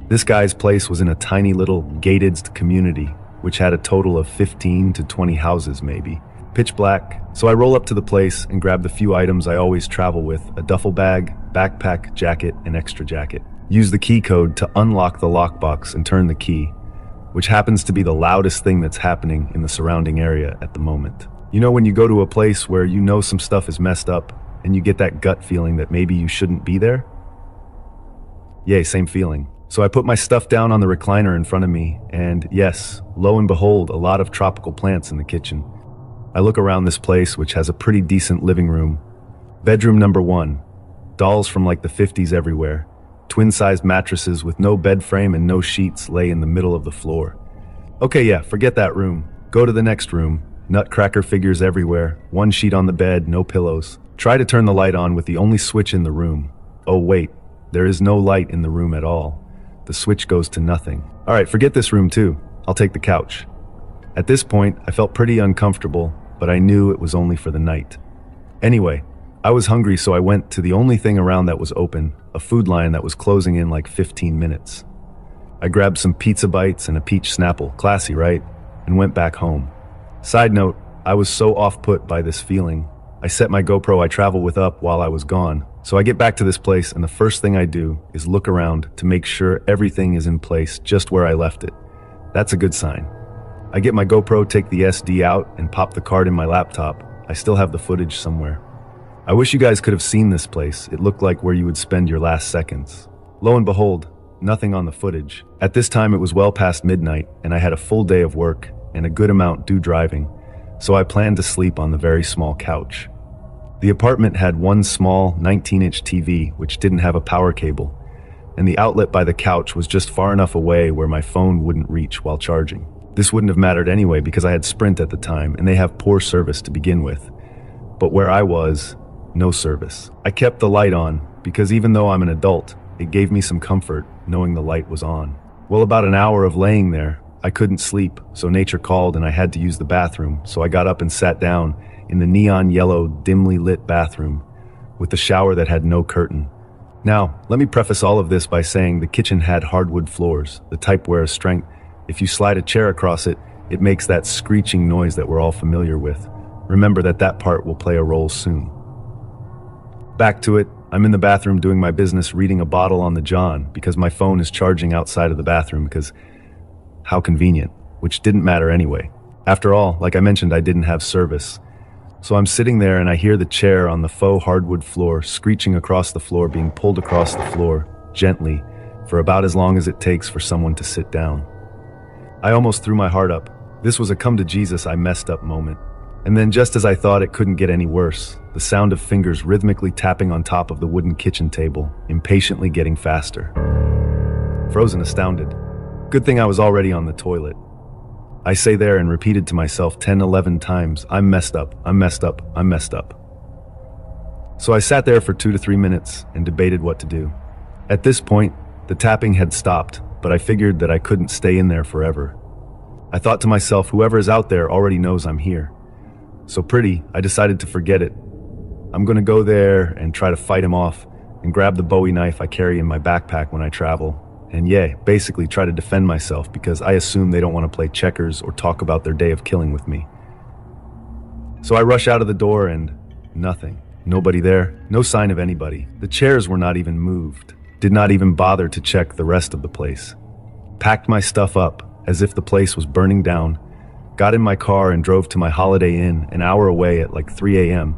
This guy's place was in a tiny little gated community, which had a total of 15 to 20 houses maybe. Pitch black, so I roll up to the place and grab the few items I always travel with: a duffel bag, backpack, jacket, and extra jacket. Use the key code to unlock the lockbox and turn the key, which happens to be the loudest thing that's happening in the surrounding area at the moment. You know when you go to a place where you know some stuff is messed up and you get that gut feeling that maybe you shouldn't be there? Yay, same feeling. So I put my stuff down on the recliner in front of me, and yes, lo and behold, a lot of tropical plants in the kitchen. I look around this place, which has a pretty decent living room. Bedroom number 1. Dolls from like the 50s everywhere. Twin-sized mattresses with no bed frame and no sheets lay in the middle of the floor. Okay, yeah, forget that room. Go to the next room. Nutcracker figures everywhere, one sheet on the bed, no pillows. Try to turn the light on with the only switch in the room. Oh wait, there is no light in the room at all. The switch goes to nothing. Alright, forget this room too. I'll take the couch. At this point, I felt pretty uncomfortable, but I knew it was only for the night. Anyway, I was hungry, so I went to the only thing around that was open, a food line that was closing in like 15 minutes. I grabbed some pizza bites and a peach Snapple, classy, right? And went back home. Side note, I was so off-put by this feeling, I set my GoPro I travel with up while I was gone. So I get back to this place, and the first thing I do is look around to make sure everything is in place just where I left it. That's a good sign. I get my GoPro, take the SD out, and pop the card in my laptop. I still have the footage somewhere. I wish you guys could have seen this place. It looked like where you would spend your last seconds. Lo and behold, nothing on the footage. At this time, it was well past midnight, and I had a full day of work and a good amount due driving, so I planned to sleep on the very small couch. The apartment had one small 19-inch TV, which didn't have a power cable, and the outlet by the couch was just far enough away where my phone wouldn't reach while charging. This wouldn't have mattered anyway because I had Sprint at the time, and they have poor service to begin with. But where I was, no service. I kept the light on because even though I'm an adult, it gave me some comfort knowing the light was on. Well, about an hour of laying there, I couldn't sleep, so nature called and I had to use the bathroom, so I got up and sat down in the neon yellow, dimly lit bathroom with the shower that had no curtain. Now, let me preface all of this by saying the kitchen had hardwood floors, the type where if you slide a chair across it, it makes that screeching noise that we're all familiar with. Remember that part will play a role soon. Back to it, I'm in the bathroom doing my business, reading a bottle on the John because my phone is charging outside of the bathroom because how convenient, which didn't matter anyway. After all, like I mentioned, I didn't have service. So I'm sitting there and I hear the chair on the faux hardwood floor screeching across the floor, being pulled across the floor, gently, for about as long as it takes for someone to sit down. I almost threw my heart up. This was a come to Jesus, I messed up moment. And then just as I thought it couldn't get any worse, the sound of fingers rhythmically tapping on top of the wooden kitchen table, impatiently getting faster. Frozen, astounded. Good thing I was already on the toilet. I say there and repeated to myself 10, 11 times, I'm messed up, I'm messed up, I'm messed up. So I sat there for 2 to 3 minutes and debated what to do. At this point, the tapping had stopped, but I figured that I couldn't stay in there forever. I thought to myself, whoever is out there already knows I'm here. So I decided to forget it. I'm gonna go there and try to fight him off and grab the Bowie knife I carry in my backpack when I travel. And basically try to defend myself because I assume they don't want to play checkers or talk about their day of killing with me. So I rush out of the door and nothing. Nobody there, no sign of anybody. The chairs were not even moved. Did not even bother to check the rest of the place. Packed my stuff up as if the place was burning down, got in my car and drove to my Holiday Inn an hour away at like 3 a.m.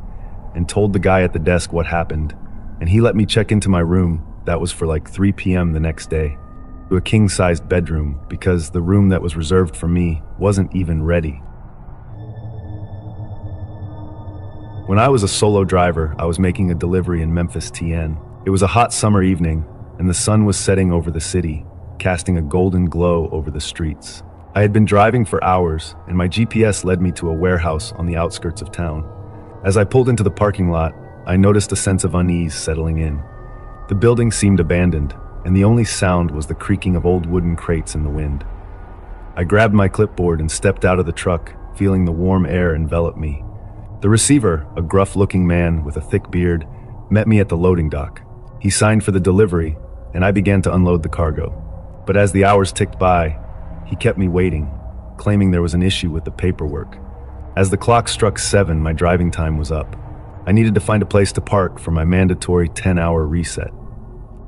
and told the guy at the desk what happened, and he let me check into my room. That was for like 3 p.m. the next day, to a king-sized bedroom because the room that was reserved for me wasn't even ready. When I was a solo driver, I was making a delivery in Memphis, TN. It was a hot summer evening, and the sun was setting over the city, casting a golden glow over the streets. I had been driving for hours, and my GPS led me to a warehouse on the outskirts of town. As I pulled into the parking lot, I noticed a sense of unease settling in. The building seemed abandoned, and the only sound was the creaking of old wooden crates in the wind. I grabbed my clipboard and stepped out of the truck, feeling the warm air envelop me. The receiver, a gruff-looking man with a thick beard, met me at the loading dock. He signed for the delivery, and I began to unload the cargo. But as the hours ticked by, he kept me waiting, claiming there was an issue with the paperwork. As the clock struck 7, my driving time was up. I needed to find a place to park for my mandatory 10-hour reset.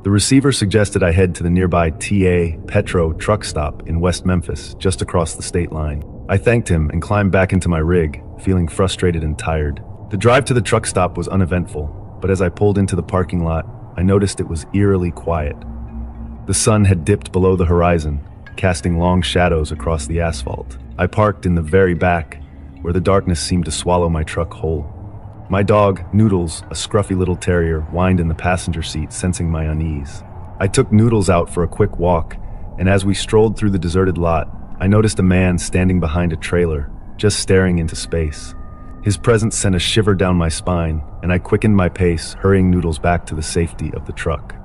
The receiver suggested I head to the nearby TA Petro truck stop in West Memphis, just across the state line. I thanked him and climbed back into my rig, feeling frustrated and tired. The drive to the truck stop was uneventful, but as I pulled into the parking lot, I noticed it was eerily quiet. The sun had dipped below the horizon, casting long shadows across the asphalt. I parked in the very back, where the darkness seemed to swallow my truck whole. My dog, Noodles, a scruffy little terrier, whined in the passenger seat, sensing my unease. I took Noodles out for a quick walk, and as we strolled through the deserted lot, I noticed a man standing behind a trailer, just staring into space. His presence sent a shiver down my spine, and I quickened my pace, hurrying Noodles back to the safety of the truck.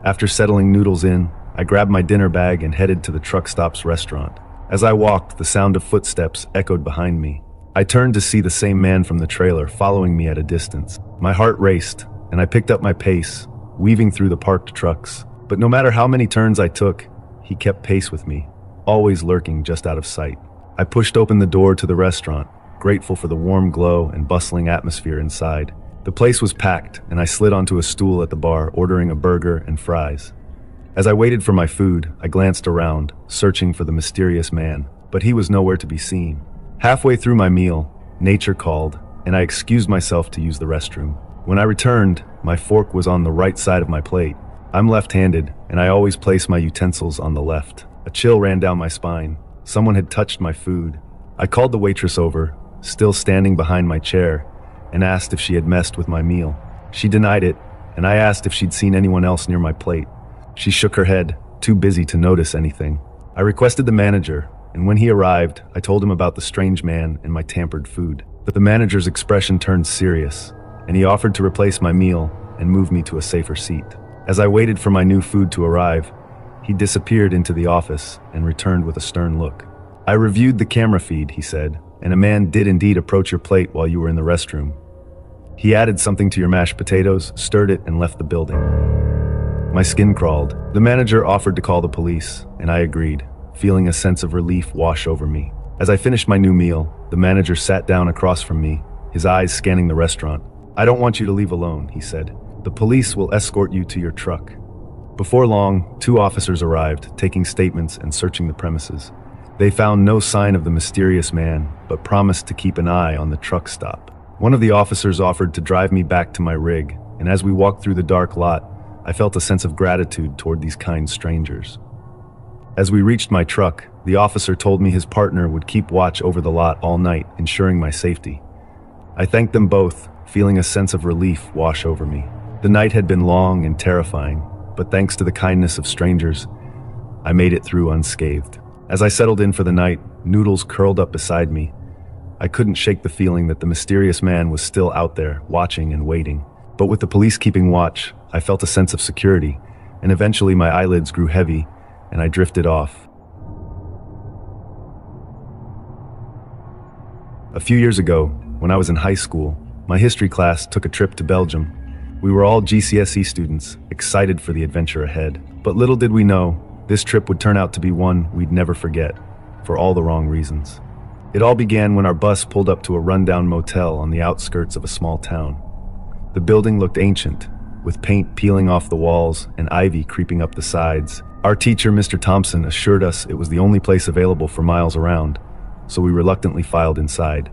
After settling Noodles in, I grabbed my dinner bag and headed to the truck stop's restaurant. As I walked, the sound of footsteps echoed behind me. I turned to see the same man from the trailer following me at a distance. My heart raced, and I picked up my pace, weaving through the parked trucks. But no matter how many turns I took, he kept pace with me, always lurking just out of sight. I pushed open the door to the restaurant, grateful for the warm glow and bustling atmosphere inside. The place was packed, and I slid onto a stool at the bar, ordering a burger and fries. As I waited for my food, I glanced around, searching for the mysterious man, but he was nowhere to be seen. Halfway through my meal, nature called, and I excused myself to use the restroom. When I returned, my fork was on the right side of my plate. I'm left-handed, and I always place my utensils on the left. A chill ran down my spine. Someone had touched my food. I called the waitress over, still standing behind my chair, and asked if she had messed with my meal. She denied it, and I asked if she'd seen anyone else near my plate. She shook her head, too busy to notice anything. I requested the manager, and when he arrived, I told him about the strange man and my tampered food. But the manager's expression turned serious, and he offered to replace my meal and move me to a safer seat. As I waited for my new food to arrive, he disappeared into the office and returned with a stern look. I reviewed the camera feed, he said, and a man did indeed approach your plate while you were in the restroom. He added something to your mashed potatoes, stirred it, and left the building. My skin crawled. The manager offered to call the police, and I agreed, feeling a sense of relief wash over me. As I finished my new meal, the manager sat down across from me, his eyes scanning the restaurant. "I don't want you to leave alone," he said. "The police will escort you to your truck." Before long, 2 officers arrived, taking statements and searching the premises. They found no sign of the mysterious man, but promised to keep an eye on the truck stop. One of the officers offered to drive me back to my rig, and as we walked through the dark lot, I felt a sense of gratitude toward these kind strangers. As we reached my truck, the officer told me his partner would keep watch over the lot all night, ensuring my safety. I thanked them both, feeling a sense of relief wash over me. The night had been long and terrifying, but thanks to the kindness of strangers, I made it through unscathed. As I settled in for the night, Noodles curled up beside me. I couldn't shake the feeling that the mysterious man was still out there, watching and waiting. But with the police keeping watch, I felt a sense of security, and eventually my eyelids grew heavy, and I drifted off. A few years ago, when I was in high school, my history class took a trip to Belgium. We were all GCSE students, excited for the adventure ahead. But little did we know, this trip would turn out to be one we'd never forget, for all the wrong reasons. It all began when our bus pulled up to a rundown motel on the outskirts of a small town. The building looked ancient, with paint peeling off the walls and ivy creeping up the sides. Our teacher, Mr. Thompson, assured us it was the only place available for miles around, so we reluctantly filed inside.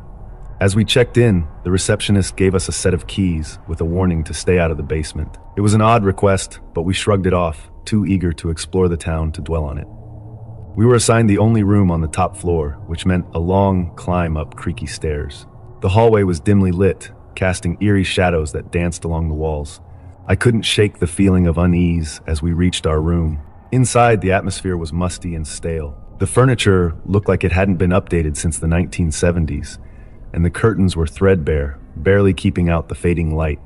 As we checked in, the receptionist gave us a set of keys with a warning to stay out of the basement. It was an odd request, but we shrugged it off, too eager to explore the town to dwell on it. We were assigned the only room on the top floor, which meant a long climb up creaky stairs. The hallway was dimly lit, casting eerie shadows that danced along the walls. I couldn't shake the feeling of unease as we reached our room. Inside, the atmosphere was musty and stale. The furniture looked like it hadn't been updated since the 1970s, and the curtains were threadbare, barely keeping out the fading light.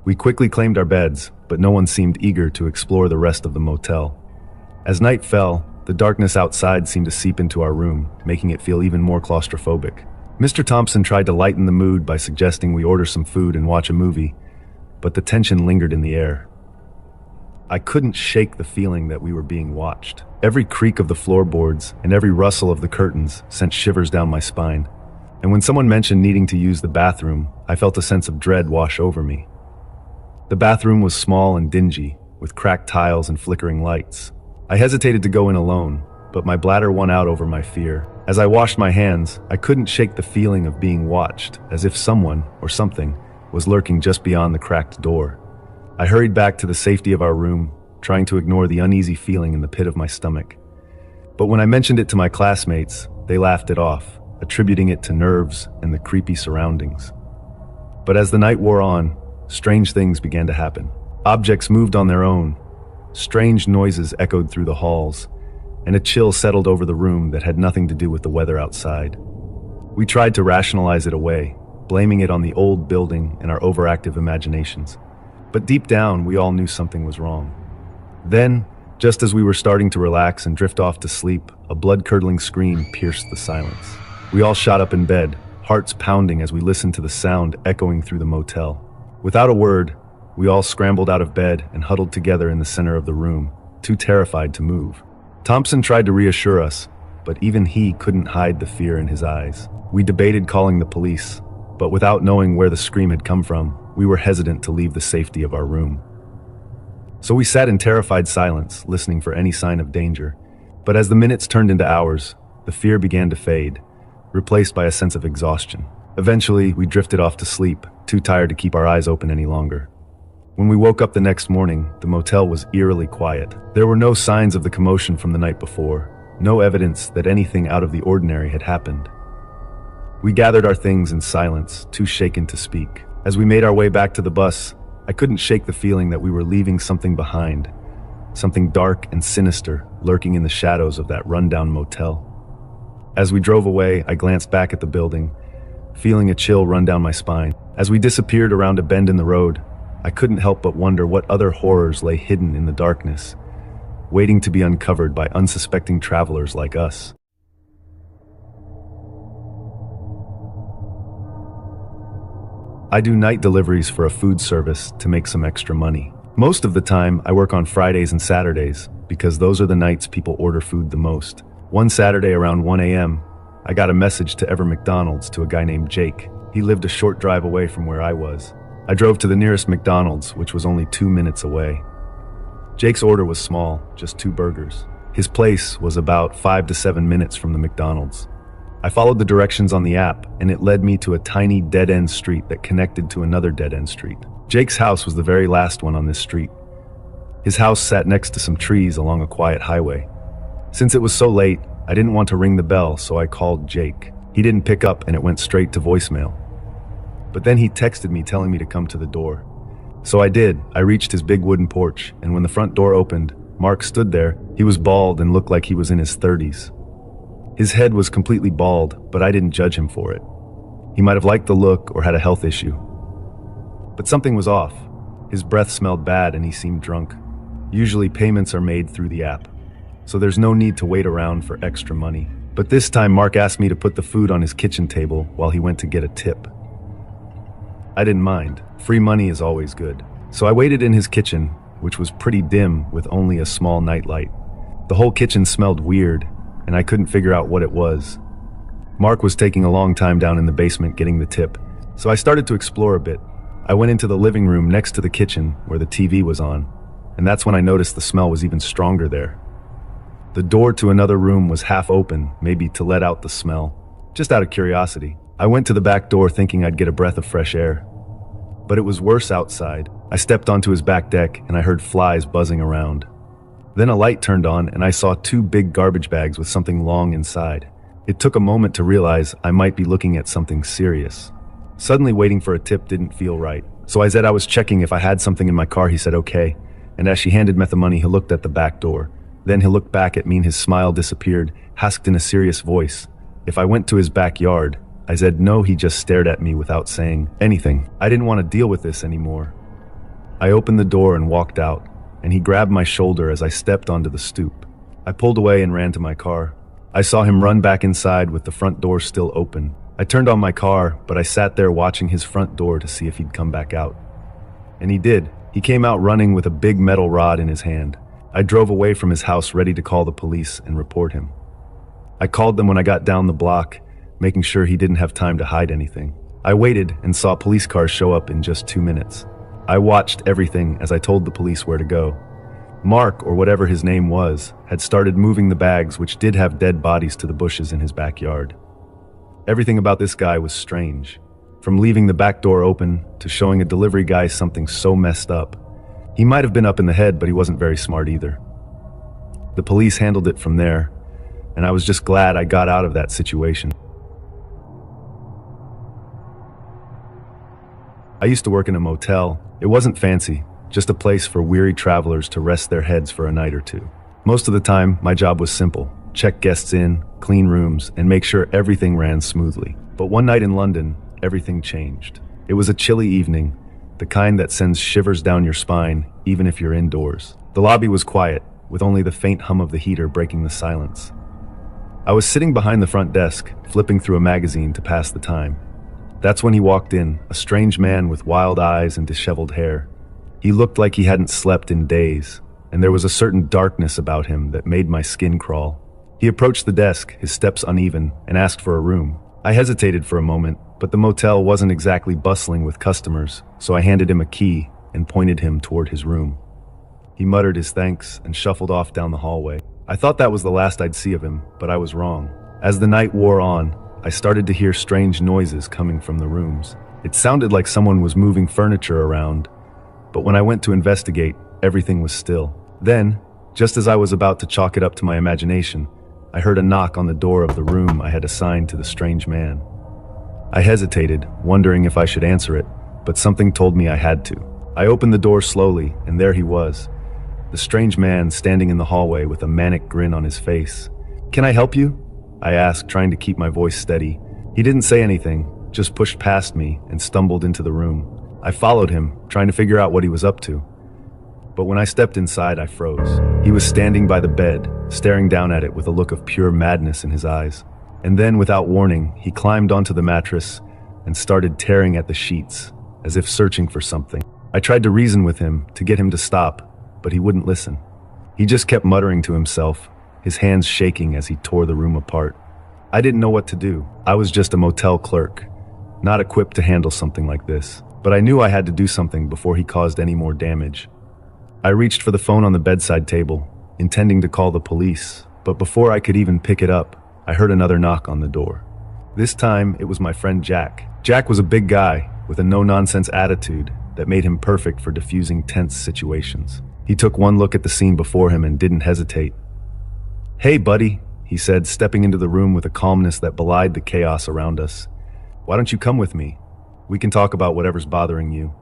We quickly claimed our beds, but no one seemed eager to explore the rest of the motel. As night fell, the darkness outside seemed to seep into our room, making it feel even more claustrophobic. Mr. Thompson tried to lighten the mood by suggesting we order some food and watch a movie, but the tension lingered in the air. I couldn't shake the feeling that we were being watched. Every creak of the floorboards and every rustle of the curtains sent shivers down my spine. And when someone mentioned needing to use the bathroom, I felt a sense of dread wash over me. The bathroom was small and dingy, with cracked tiles and flickering lights. I hesitated to go in alone, but my bladder won out over my fear. As I washed my hands, I couldn't shake the feeling of being watched, as if someone, or something, was lurking just beyond the cracked door. I hurried back to the safety of our room, trying to ignore the uneasy feeling in the pit of my stomach. But when I mentioned it to my classmates, they laughed it off, attributing it to nerves and the creepy surroundings. But as the night wore on, strange things began to happen. Objects moved on their own, strange noises echoed through the halls, and a chill settled over the room that had nothing to do with the weather outside. We tried to rationalize it away, blaming it on the old building and our overactive imaginations. But deep down, we all knew something was wrong. Then, just as we were starting to relax and drift off to sleep, a blood-curdling scream pierced the silence. We all shot up in bed, hearts pounding as we listened to the sound echoing through the motel. Without a word, we all scrambled out of bed and huddled together in the center of the room, too terrified to move. Thompson tried to reassure us, but even he couldn't hide the fear in his eyes. We debated calling the police, but without knowing where the scream had come from, we were hesitant to leave the safety of our room. So we sat in terrified silence, listening for any sign of danger. But as the minutes turned into hours, the fear began to fade, replaced by a sense of exhaustion. Eventually, we drifted off to sleep, too tired to keep our eyes open any longer. When we woke up the next morning, the motel was eerily quiet. There were no signs of the commotion from the night before, no evidence that anything out of the ordinary had happened. We gathered our things in silence, too shaken to speak. As we made our way back to the bus, I couldn't shake the feeling that we were leaving something behind, something dark and sinister lurking in the shadows of that rundown motel. As we drove away, I glanced back at the building, feeling a chill run down my spine. As we disappeared around a bend in the road, I couldn't help but wonder what other horrors lay hidden in the darkness, waiting to be uncovered by unsuspecting travelers like us. I do night deliveries for a food service to make some extra money. Most of the time, I work on Fridays and Saturdays because those are the nights people order food the most. One Saturday around 1 a.m., I got a message to McDonald's to a guy named Jake. He lived a short drive away from where I was. I drove to the nearest McDonald's, which was only 2 minutes away. Jake's order was small, just 2 burgers. His place was about 5 to 7 minutes from the McDonald's. I followed the directions on the app, and it led me to a tiny dead-end street that connected to another dead-end street. Jake's house was the very last one on this street. His house sat next to some trees along a quiet highway. Since it was so late, I didn't want to ring the bell, so I called Jake. He didn't pick up, and it went straight to voicemail. But then he texted me telling me to come to the door. So I did. I reached his big wooden porch, and when the front door opened, Mark stood there. He was bald and looked like he was in his 30s. His head was completely bald, but I didn't judge him for it. He might have liked the look or had a health issue. But something was off. His breath smelled bad and he seemed drunk. Usually payments are made through the app, so there's no need to wait around for extra money. But this time Mark asked me to put the food on his kitchen table while he went to get a tip. I didn't mind. Free money is always good. So I waited in his kitchen, which was pretty dim with only a small nightlight. The whole kitchen smelled weird, and I couldn't figure out what it was. Mark was taking a long time down in the basement getting the tip, so I started to explore a bit. I went into the living room next to the kitchen where the TV was on, and that's when I noticed the smell was even stronger there. The door to another room was half open, maybe to let out the smell. Just out of curiosity, I went to the back door thinking I'd get a breath of fresh air. But it was worse outside. I stepped onto his back deck and I heard flies buzzing around. Then a light turned on and I saw 2 big garbage bags with something long inside. It took a moment to realize I might be looking at something serious. Suddenly waiting for a tip didn't feel right. So I said I was checking if I had something in my car. He said okay. And as she handed me the money, he looked at the back door. Then he looked back at me and his smile disappeared, asked in a serious voice if I went to his backyard. I said no. He just stared at me without saying anything. I didn't want to deal with this anymore. I opened the door and walked out, and he grabbed my shoulder as I stepped onto the stoop. I pulled away and ran to my car. I saw him run back inside with the front door still open. I turned on my car, but I sat there watching his front door to see if he'd come back out. And he did. He came out running with a big metal rod in his hand. I drove away from his house ready to call the police and report him. I called them when I got down the block, making sure he didn't have time to hide anything. I waited and saw police cars show up in just 2 minutes. I watched everything as I told the police where to go. Mark, or whatever his name was, had started moving the bags which did have dead bodies to the bushes in his backyard. Everything about this guy was strange. From leaving the back door open to showing a delivery guy something so messed up. He might have been up in the head, but he wasn't very smart either. The police handled it from there, and I was just glad I got out of that situation. I used to work in a motel. It wasn't fancy, just a place for weary travelers to rest their heads for a night or two. Most of the time, my job was simple. Check guests in, clean rooms, and make sure everything ran smoothly. But one night in London, everything changed. It was a chilly evening, the kind that sends shivers down your spine, even if you're indoors. The lobby was quiet, with only the faint hum of the heater breaking the silence. I was sitting behind the front desk, flipping through a magazine to pass the time. That's when he walked in, a strange man with wild eyes and disheveled hair. He looked like he hadn't slept in days, and there was a certain darkness about him that made my skin crawl. He approached the desk, his steps uneven, and asked for a room. I hesitated for a moment, but the motel wasn't exactly bustling with customers, so I handed him a key and pointed him toward his room. He muttered his thanks and shuffled off down the hallway. I thought that was the last I'd see of him, but I was wrong. As the night wore on, I started to hear strange noises coming from the rooms. It sounded like someone was moving furniture around, but when I went to investigate, everything was still. Then, just as I was about to chalk it up to my imagination, I heard a knock on the door of the room I had assigned to the strange man. I hesitated, wondering if I should answer it, but something told me I had to. I opened the door slowly, and there he was, the strange man standing in the hallway with a manic grin on his face. "Can I help you?" I asked, trying to keep my voice steady. He didn't say anything, just pushed past me and stumbled into the room. I followed him, trying to figure out what he was up to. But when I stepped inside, I froze. He was standing by the bed, staring down at it with a look of pure madness in his eyes. And then, without warning, he climbed onto the mattress and started tearing at the sheets, as if searching for something. I tried to reason with him, to get him to stop, but he wouldn't listen. He just kept muttering to himself, his hands shaking as he tore the room apart. I didn't know what to do. I was just a motel clerk, not equipped to handle something like this. But I knew I had to do something before he caused any more damage. I reached for the phone on the bedside table, intending to call the police, but before I could even pick it up, I heard another knock on the door. This time, it was my friend Jack. Jack was a big guy with a no-nonsense attitude that made him perfect for diffusing tense situations. He took one look at the scene before him and didn't hesitate. "Hey, buddy," he said, stepping into the room with a calmness that belied the chaos around us. "Why don't you come with me? We can talk about whatever's bothering you."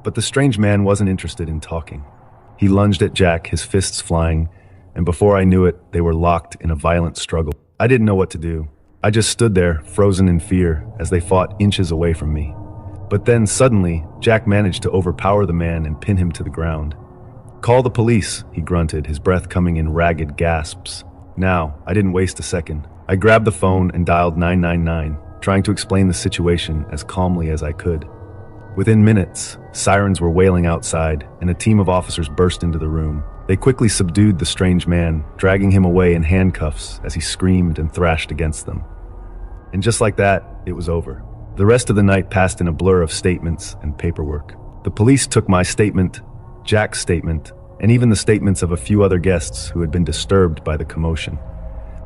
But the strange man wasn't interested in talking. He lunged at Jack, his fists flying, and before I knew it, they were locked in a violent struggle. I didn't know what to do. I just stood there, frozen in fear, as they fought inches away from me. But then, suddenly, Jack managed to overpower the man and pin him to the ground. "Call the police," he grunted, his breath coming in ragged gasps. Now, I didn't waste a second. I grabbed the phone and dialed 999, trying to explain the situation as calmly as I could. Within minutes, sirens were wailing outside, and a team of officers burst into the room. They quickly subdued the strange man, dragging him away in handcuffs as he screamed and thrashed against them. And just like that, it was over. The rest of the night passed in a blur of statements and paperwork. The police took my statement, Jack's statement, and even the statements of a few other guests who had been disturbed by the commotion.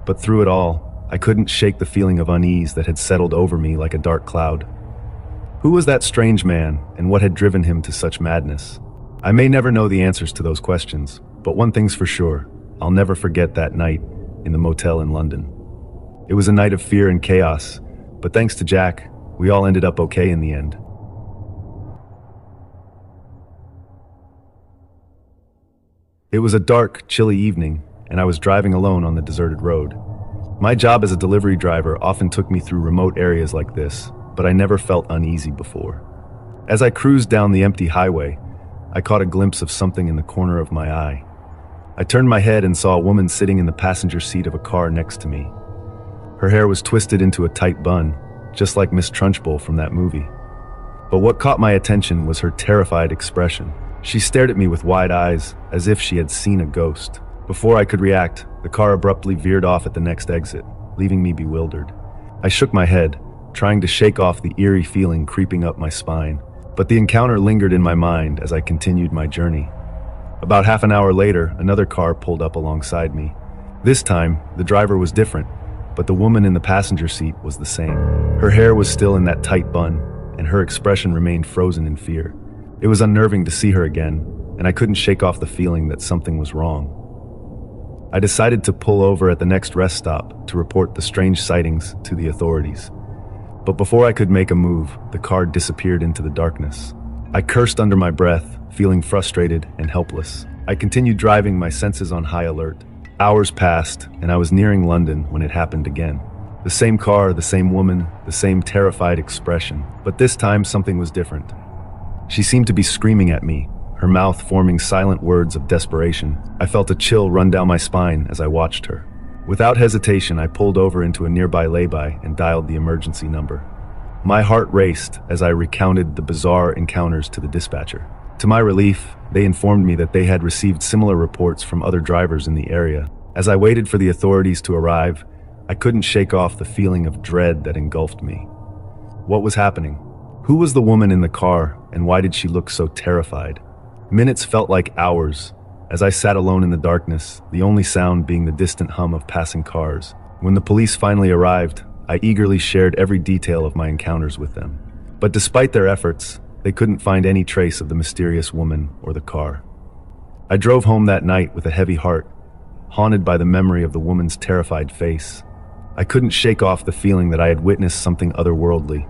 But through it all, I couldn't shake the feeling of unease that had settled over me like a dark cloud. Who was that strange man, and what had driven him to such madness? I may never know the answers to those questions, but one thing's for sure, I'll never forget that night in the motel in London. It was a night of fear and chaos, but thanks to Jack, we all ended up okay in the end. It was a dark, chilly evening, and I was driving alone on the deserted road. My job as a delivery driver often took me through remote areas like this, but I never felt uneasy before. As I cruised down the empty highway, I caught a glimpse of something in the corner of my eye. I turned my head and saw a woman sitting in the passenger seat of a car next to me. Her hair was twisted into a tight bun, just like Miss Trunchbull from that movie. But what caught my attention was her terrified expression. She stared at me with wide eyes, as if she had seen a ghost. Before I could react, the car abruptly veered off at the next exit, leaving me bewildered. I shook my head, trying to shake off the eerie feeling creeping up my spine. But the encounter lingered in my mind as I continued my journey. About half an hour later, another car pulled up alongside me. This time, the driver was different, but the woman in the passenger seat was the same. Her hair was still in that tight bun, and her expression remained frozen in fear. It was unnerving to see her again, and I couldn't shake off the feeling that something was wrong. I decided to pull over at the next rest stop to report the strange sightings to the authorities. But before I could make a move, the car disappeared into the darkness. I cursed under my breath, feeling frustrated and helpless. I continued driving, my senses on high alert. Hours passed, and I was nearing London when it happened again. The same car, the same woman, the same terrified expression. But this time, something was different. She seemed to be screaming at me, her mouth forming silent words of desperation. I felt a chill run down my spine as I watched her. Without hesitation, I pulled over into a nearby lay-by and dialed the emergency number. My heart raced as I recounted the bizarre encounters to the dispatcher. To my relief, they informed me that they had received similar reports from other drivers in the area. As I waited for the authorities to arrive, I couldn't shake off the feeling of dread that engulfed me. What was happening? Who was the woman in the car, and why did she look so terrified? Minutes felt like hours, as I sat alone in the darkness, the only sound being the distant hum of passing cars. When the police finally arrived, I eagerly shared every detail of my encounters with them. But despite their efforts, they couldn't find any trace of the mysterious woman or the car. I drove home that night with a heavy heart, haunted by the memory of the woman's terrified face. I couldn't shake off the feeling that I had witnessed something otherworldly,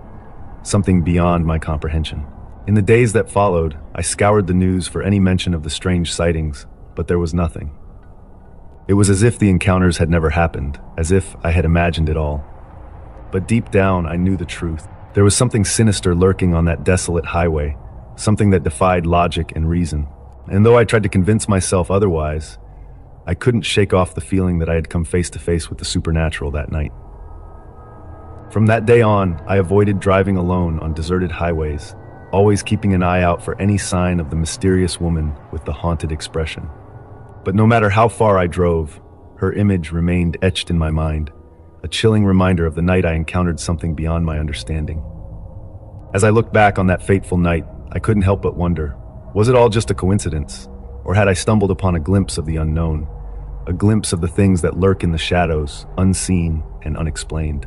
something beyond my comprehension. In the days that followed, I scoured the news for any mention of the strange sightings, but there was nothing. It was as if the encounters had never happened, as if I had imagined it all. But deep down, I knew the truth. There was something sinister lurking on that desolate highway, something that defied logic and reason. And though I tried to convince myself otherwise, I couldn't shake off the feeling that I had come face to face with the supernatural that night. From that day on, I avoided driving alone on deserted highways, always keeping an eye out for any sign of the mysterious woman with the haunted expression. But no matter how far I drove, her image remained etched in my mind, a chilling reminder of the night I encountered something beyond my understanding. As I looked back on that fateful night, I couldn't help but wonder, was it all just a coincidence? Or had I stumbled upon a glimpse of the unknown, a glimpse of the things that lurk in the shadows, unseen and unexplained.